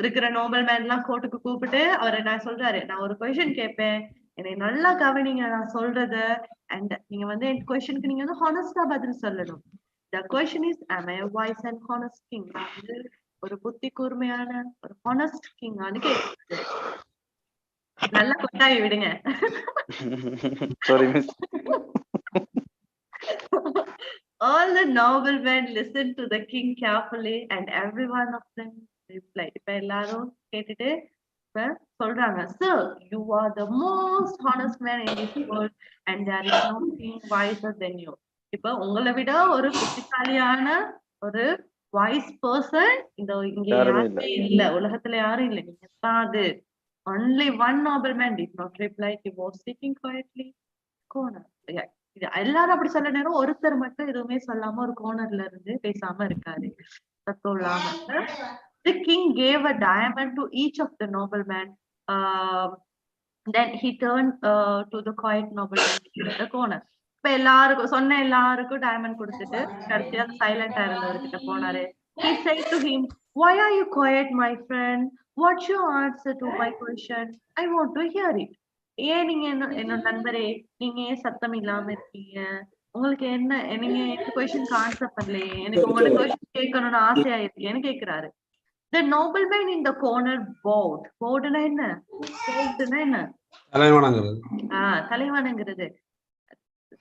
A: இருக்கிற Nobel man எல்லாம் கோர்ட்டுக்கு கூப்பிட்டு அவர் என்ன சொல்றாரு, நான் ஒரு கொஸ்டின் கேட்பேன், என்னை நல்லா கவனிங்க நான் சொல்றது, அண்ட் நீங்க வந்து என் கொஸ்டினுக்கு நீங்க வந்து ஹானஸ்டா பதில் சொல்லணும். The question is, am I a wise and honest king? நான் வந்து ஒரு புத்தி கூர்மையான ஒரு honest king ஆன்னு கேட்கிறேன். நல்லா கொட்டாவி விடுங்க.
C: Sorry, miss.
A: All the noblemen listened to the king carefully and every one of them replied. இப்ப எல்லாரும் கேட்டுட்டு இப்ப சொல்றாங்க, Sir, you are the most honest man in this world and there is no king wiser than you. இப்ப உங்களை விட ஒரு புத்திசாலியான ஒரு wise person இங்க யாருமே இல்ல, உலகத்துல யாரும் இல்ல, நீங்க தான் அது. Only one nobleman did not reply. He was sitting quietly corner. எல்லாரும் அப்படி சொல்ல நேரம் ஒருத்தர் மட்டும் எதுவுமே சொல்லாம ஒரு கோர்னர்ல இருந்து பேசாம இருக்காரு. The king gave a diamond to each of the noblemen. Then he turned to the quiet nobleman in the corner. இப்ப எல்லாருக்கும் சொன்ன எல்லாருக்கும் டைமண்ட் கொடுத்துட்டு கடைசியா சைலண்டா இருந்தவர்கிட்ட போனாரு. He said to him, why are you quiet, my friend? What's your answer to my question? I want to hear it. ஏன் நீங்க என்னோட நண்பரே, நீங்க ஏன் சத்தம் இல்லாம இருக்கீங்க? உங்களுக்கு என்ன, நீங்க எந்த கொஸ்டினுக்கு ஆன்சர் பண்ணலையே, எனக்கு உங்களோட கொஸ்டின் கேட்கணும்னு ஆசையா இருக்கேன்னு கேக்குறாரு. The nobleman in the corner bowed. Bowedனா என்ன? Bowedனா என்ன?
D: தலைவணங்குறது.
A: தலைவணங்குறது.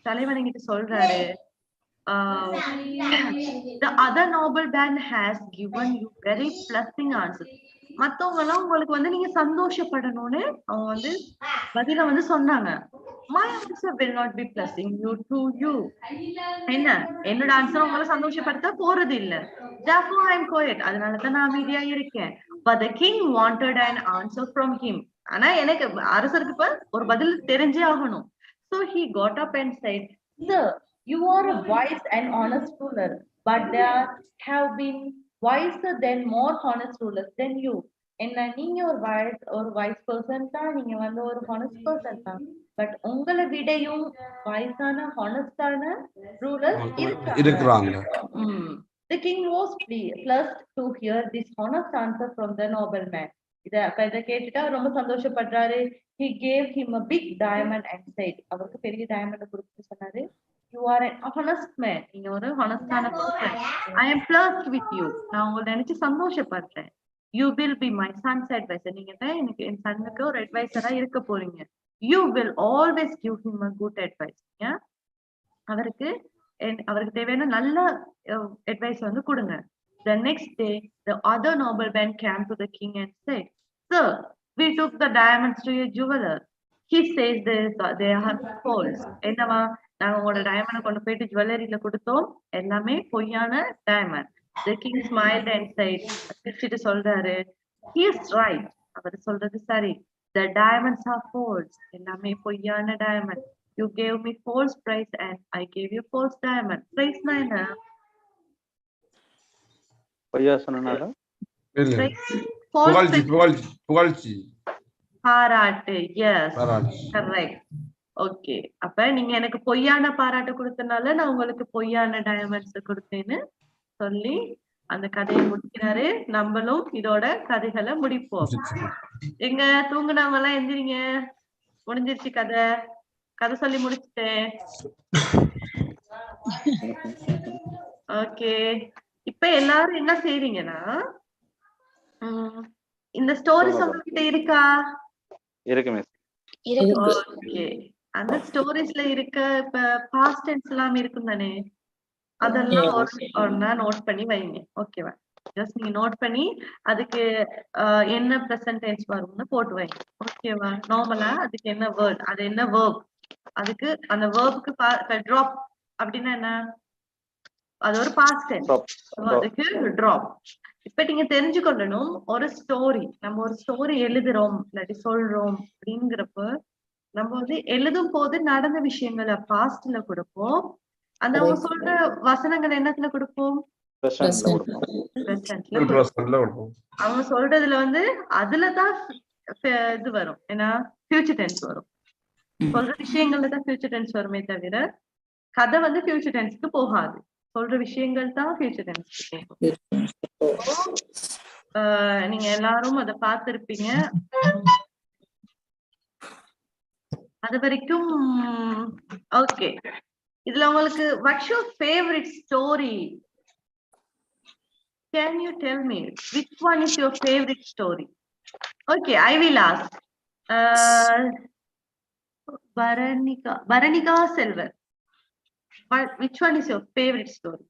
A: தலைவணங்கிட்டு சொல்றாரு, the other nobleman has given you very pleasing answers. மத்தவங்க எல்லாம் உங்களுக்கு வந்து நீங்க சந்தோஷப்படணும்னு அவங்க வந்து பதில வந்து சொன்னாங்க. My answer will not be pleasing you to you. என்ன, என்னோட ஆன்சர் உங்களை சந்தோஷப்படுத்த போறது இல்ல. Therefore I am quiet. அதனாலதான் நான் அமைதியா இருக்கேன். But the king wanted an answer from him. ஆனா எனக்கு அரசருக்கு இப்ப ஒரு பதில் தெரிஞ்சே ஆகணும். So he got up and said, Sir, you are a wise and honest ruler, but there have been wiser than more honest rulers than you. என்ன, நீங்க ஒரு wise person தான், நீங்க வந்து ஒரு honest person தான், பட் உங்களை விடையும் வயசான ஹானஸ்டான ரூலர்ஸ் இருக்காங்க. The king was pleased to hear this honest answer from the nobleman. இத கேட்டுட்டா ரொம்ப சந்தோஷப்படுறாரு. He gave him a big diamond and said, அவருக்கு பெரிய டைமண்ட் கொடுத்து சொன்னாரு, you are an honest man. நீங்க ஒரு ஹானஸ்டான person. I am pleased with you. நான் உங்களை நினைச்சு சந்தோஷப்படுறேன். You will be my son's advisor. நீங்க தான் எனக்கு என் சன்னுக்கு ஒரு அட்வைசரா இருக்க போறீங்க. You will always give him a good advice. அவருக்கு தேவையான நல்ல அட்வைஸ் வந்து கொடுங்க. The next day, the other nobleman came to the king and said, Sir, we took the diamonds to a jeweler. He says they are false. என்னவா, நாங்க உங்களோட diamond கொண்டு போயிட்டு ஜுவல்லரியில கொடுத்தோம், எல்லாமே பொய்யான diamond. The king smiled and said, சிரிச்சிட்டு சொல்றாரு, he is right. அவர் சொல்றது சரி. The diamonds are false. எல்லாமே பொய்யான diamond. You gave me false price and I gave you false diamond. Price na என்ன?
C: பொய்யா சொன்னாரா?
D: இல்ல. புகழ்ச்சி.
A: பாராட்டு. Yes. Correct. Okay. அப்ப நீங்க எனக்கு பொய்யான பாராட்டு கொடுத்தனால நான் உங்களுக்கு பொய்யான டைமண்ட்ஸ் கொடுத்தேன்னு சொல்லி அந்த கதையை முடிக்கிறாரு. நம்மளும் இதோட கதைகளை முடிப்போம். எங்க தூங்குனவங்க எல்லாம் எந்திரிங்க, முடிஞ்சிருச்சு கதை. கதை சொல்லி முடிச்சுட்டேன். ஓகே, இப்ப எல்லாரும் என்ன செய்றீங்கன்னா, இந்த ஸ்டோரிஸ் உங்ககிட்ட இருக்கா?
C: இருக்கு மிஸ்.
A: ஓகே, அந்த ஸ்டோரிஸ்ல இருக்க இப்ப பாஸ்ட் டென்ஸ் எல்லாம் இருக்கும் தானே, அதெல்லாம் ஒன்னா நோட் பண்ணி வைங்க. ஓகேவா? ஜஸ்ட் நீங்க நோட் பண்ணி அதுக்கு என்ன பிரசன்ட் டென்ஸ் வரும்னு போட்டு வைங்க. ஓகேவா? நார்மலா அதுக்கு என்ன வேர்ட், அது என்ன வேர்ப், அதுக்கு அந்த வேர்புக்கு டிராப் அப்படின்னா என்ன? அது ஒரு past tense.
C: Drop.
A: அதுக்கு drop. இப்ப நீங்க தெரிஞ்சுக்கொள்ளணும் ஒரு ஸ்டோரி, நம்ம ஒரு ஸ்டோரி எழுதுறோம் இல்லாட்டி சொல்றோம் அப்படிங்கிறப்ப நம்ம வந்து எழுதும் போது நடந்த விஷயங்களை பாஸ்ட்ல கொடுப்போம். அந்த அவங்க சொல்ற வசனங்கள் என்னத்துல கொடுப்போம்?
C: Presentல கொடுப்போம்.
A: Presentல
D: Full
A: கொடுப்போம்.
D: presentல கொடுப்போம்.
A: அவங்க சொல்றதுல வந்து அதுலதான் இது வரும், ஏன்னா ஃபியூச்சர் டென்ஸ் வரும். சொல்ற விஷயங்கள்ல தான் ஃபியூச்சர் டென்ஸ் வருமே தவிர கதை வந்து ஃபியூச்சர் டென்ஸ்க்கு போகாது. சொல்ற விஷயங்கள் தான் ஃபியூச்சர் டென்ஸ்க்கு போகும். நீங்க எல்லாரும் அதை பார்த்திருப்பீங்க. அது வரைக்கும் ஓகே. இதுல உங்களுக்கு what's your favorite story? Can you tell me which one is your favorite story? Okay, I will ask. Baranika Silver. Which one is your favorite story?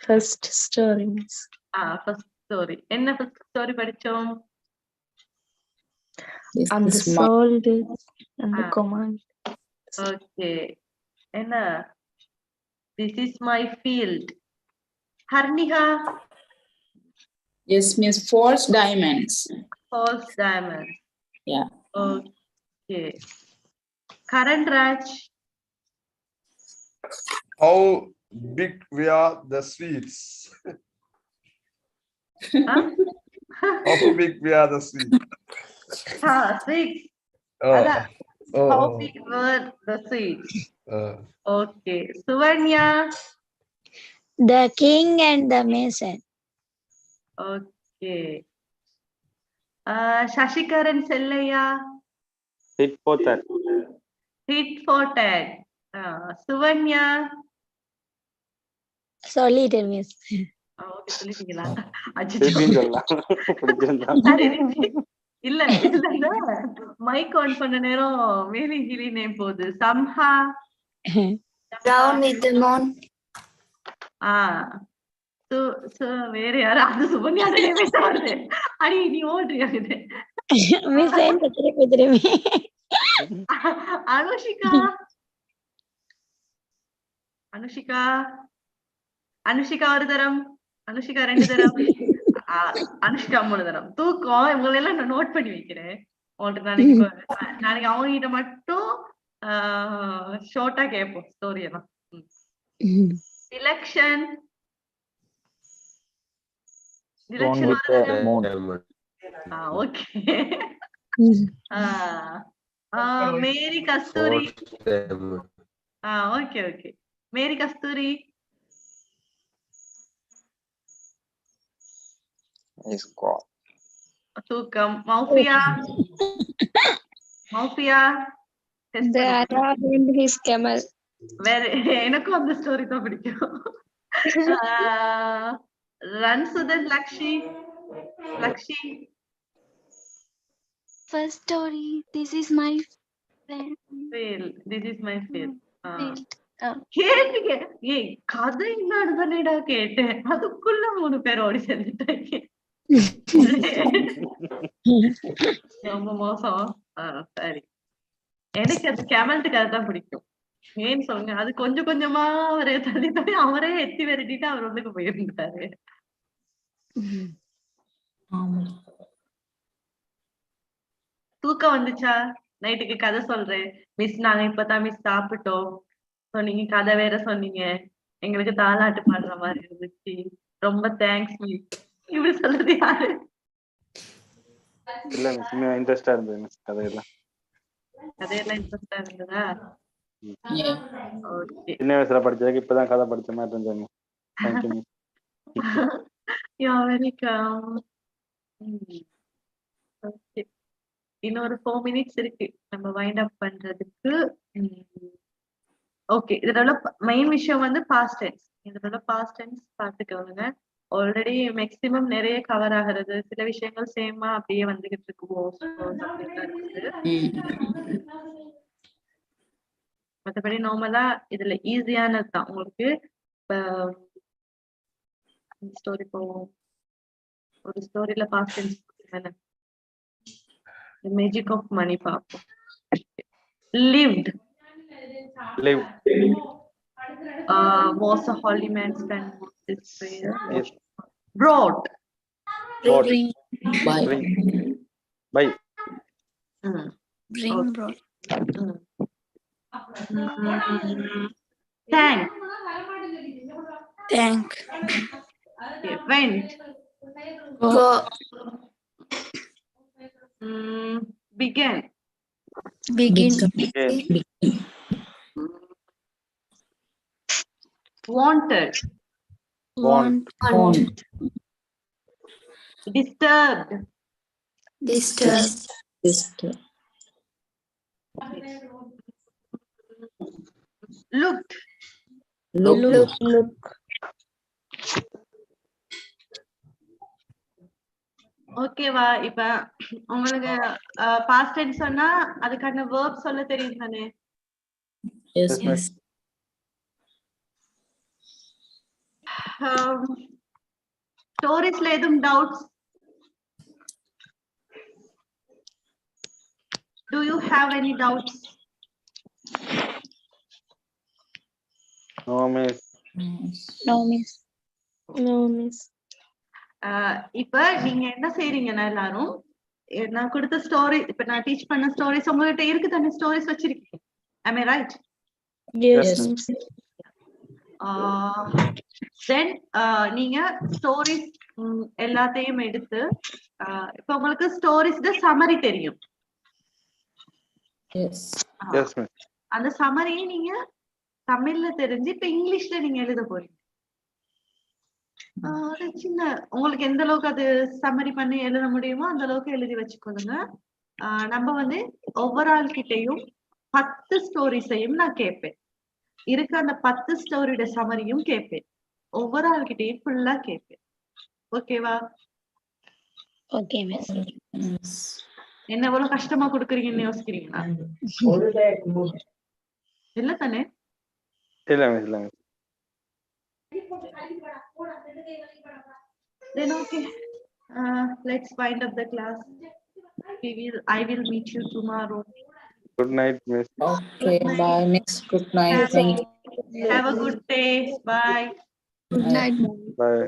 B: First story.
A: First story. Enna first story படிச்சோம்?
B: And the sold and the command.
A: Okay. Enna? This is my field. Harnika?
H: Yes, Miss. False diamonds.
A: False diamonds.
H: Yeah.
A: Okay. Karan Raj?
D: How big were the sweets?
A: Huh?
D: How big were the sweets?
A: Sweets.
D: Oh.
A: How big were the sweets? Okay. Suvanya?
I: The king and the mason.
A: Okay. Shashikaran Sellaya?
C: Tit for tat.
A: Tit for tat. Suvanya?
I: Solitaire, miss.
A: Okay, சொல்லிட்டீங்களா?
C: திருப்பியும் சொல்லலாம். பிடிச்சிருந்தா.
A: இல்ல mic on பண்ண நேரம் மேலி கீழி name போகுது. சம்ஹா?
I: Down with the moon.
A: வேற யாரும் அது சுபன்யா வருது. அடி நீ ஓடுறியா இது?
I: Miss, திருப்பி
A: அனுஷிகா? அனுஷிகா ஒரு தரம், அனுஷிகா 2 தரம், அனுஷ்கா 3 தரம். தூக்கம் இவங்களை எல்லாம் நான் நோட் பண்ணி வைக்கிறேன். நாளைக்கு அவங்க கிட்ட மட்டும் ஷார்ட்டா கேட்போம் ஸ்டோரி எல்லாம். Dilakshan? Okay. Mary Kasthuri? Okay okay. Mary Kasthuri? தூக்கம். மௌஃபியா?
I: The Arab and his camel.
A: வேற எனக்கும் அந்த ஸ்டோரி தான் பிடிக்கும். ரன்சுதன் லக்ஷி?
I: First story. This is my
A: field. This is my field. கேட்டீங்க? ஏய் கதை என்னன்னு தானேடா கேட்டேன், அதுக்குள்ள 3 பேர் ஓடி சேர்ந்துட்டாங்க. ரொம்ப மோசம். சரி, எனக்கு அது கேமல்ட்டு கதை தான் பிடிக்கும். ஏன்னு சொல்லுங்க, அது கொஞ்சம் கொஞ்சமா அவரே தள்ளி அவரே எத்தி விரட்டிட்டு அவர் வந்து போயிருந்தாரு. தூக்கம் வந்துச்சா? நைட்டுக்கு கதை சொல்றேன் மிஸ், நாங்க இப்பதான் மிஸ் சாப்பிட்டோம் சொன்னீங்க, கதை வேற சொன்னீங்க, எங்களுக்கு தாலாட்டு பாடுற மாதிரி இருந்துச்சு, ரொம்ப தேங்க்ஸ் மிஸ். இப்படி சொல்றது யாரு?
C: இல்ல மிஸ், இன்ட்ரெஸ்டா இருந்தது மிஸ் கதையெல்லாம்
A: இன்ட்ரெஸ்டா இருந்ததா? ஓகே.
C: சின்ன வயசுல படிச்சதுக்கு இப்பதான் கதை படிச்ச மாதிரி இருந்தது. Thank you miss.
A: You are welcome. Okay, இன்னொரு 4 minutes இருக்கு நம்ம வைண்ட் அப் பண்றதுக்கு. ஓகே, இதோட மெயின் விஷயம் வந்து பாஸ்ட் டென்ஸ். இதோட பாஸ்ட் டென்ஸ் பார்த்துக்கோங்க. ஆல்ரெடி மேக்சிமம் நிறைய கவர் ஆகிறது, சில விஷயங்கள் சேமா அப்படியே வந்துகிட்டு இருக்கு. மற்றபடி நார்மலா இதுல ஈஸியானது தான் உங்களுக்கு. ஸ்டோரி போவோம். ஒரு ஸ்டோரியில past tense magic of money பார்ப்போம். lived
C: Live.
A: Most holy man spend this prayer.
C: Yes.
A: Brought.
C: Bought.
H: By.
C: Bring. Buy.
A: Mm.
B: Bring, brought.
A: Mm. Mm. Thank.
B: Thank.
A: Okay. Went.
B: Go.
A: Began.
B: Begin.
C: Again.
A: Wanted.
C: Want.
B: Want.
A: Disturbed.
B: Disturb.
H: Disturb.
A: Looked.
H: Look.
B: Look.
A: ஓகேவா? இப்ப உங்களுக்கு past tense சொன்னா அதுக்கான verb சொல்ல தெரியும் தானே?
H: Yes,
C: Yes,
H: miss.
A: ஸ்டோரிஸ்ல எதுவும் doubts? Do you have any doubts?
C: No, miss.
B: No, miss. No, miss.
A: இப்ப நீங்க என்ன செய்றீங்கன்னா எல்லாரும் நான் கொடுத்த ஸ்டோரி, இப்ப நான் டீச் பண்ண ஸ்டோரிஸ் உங்ககிட்ட இருக்கு தானே? ஸ்டோரிஸ் வச்சிருக்கீங்க. Am I right?
B: Yes,
H: Yes.
B: miss.
A: Then நீங்க ஸ்டோரிஸ் எல்லாத்தையும் எடுத்து இப்ப உங்களுக்கு ஸ்டோரிஸ் சம்மரி தெரியும்.
H: Yes.
C: Yes, miss.
A: அந்த சம்மரியை நீங்க தமிழ்ல தெரிஞ்சு இப்ப இங்கிலீஷ்ல நீங்க எழுத போறீங்க. ஒரு சின்ன உங்களுக்கு எந்த அளவுக்கு அது சம்மரி பண்ணி எழுத முடியுமோ அந்த அளவுக்கு எழுதி வச்சுக்கொள்ளுங்க. நம்ம வந்து ஒவ்வொரு ஆள் கிட்டையும் 10 ஸ்டோரிஸையும் நான் கேட்பேன். இருக்க அந்த 10 ஸ்டோரியோட சம்மரியும் கேட்பேன். ஒவ்வொரு ஆள் கிட்டையும் ஃபுல்லா கேட்பேன். ஓகேவா?
B: Okay, miss.
H: Yes.
A: என்ன எவ்வளவு கஷ்டமா கொடுக்குறீங்கன்னு யோசிக்கிறீங்களா? இல்ல தானே?
C: இல்ல மிஸ், இல்ல miss.
A: Then okay, let's wind up the class. I will meet you tomorrow.
C: Good night, miss.
H: Okay, bye, miss. Good night.
A: Have
H: Thank you.
A: a good day. Bye.
B: Good night.
C: Bye.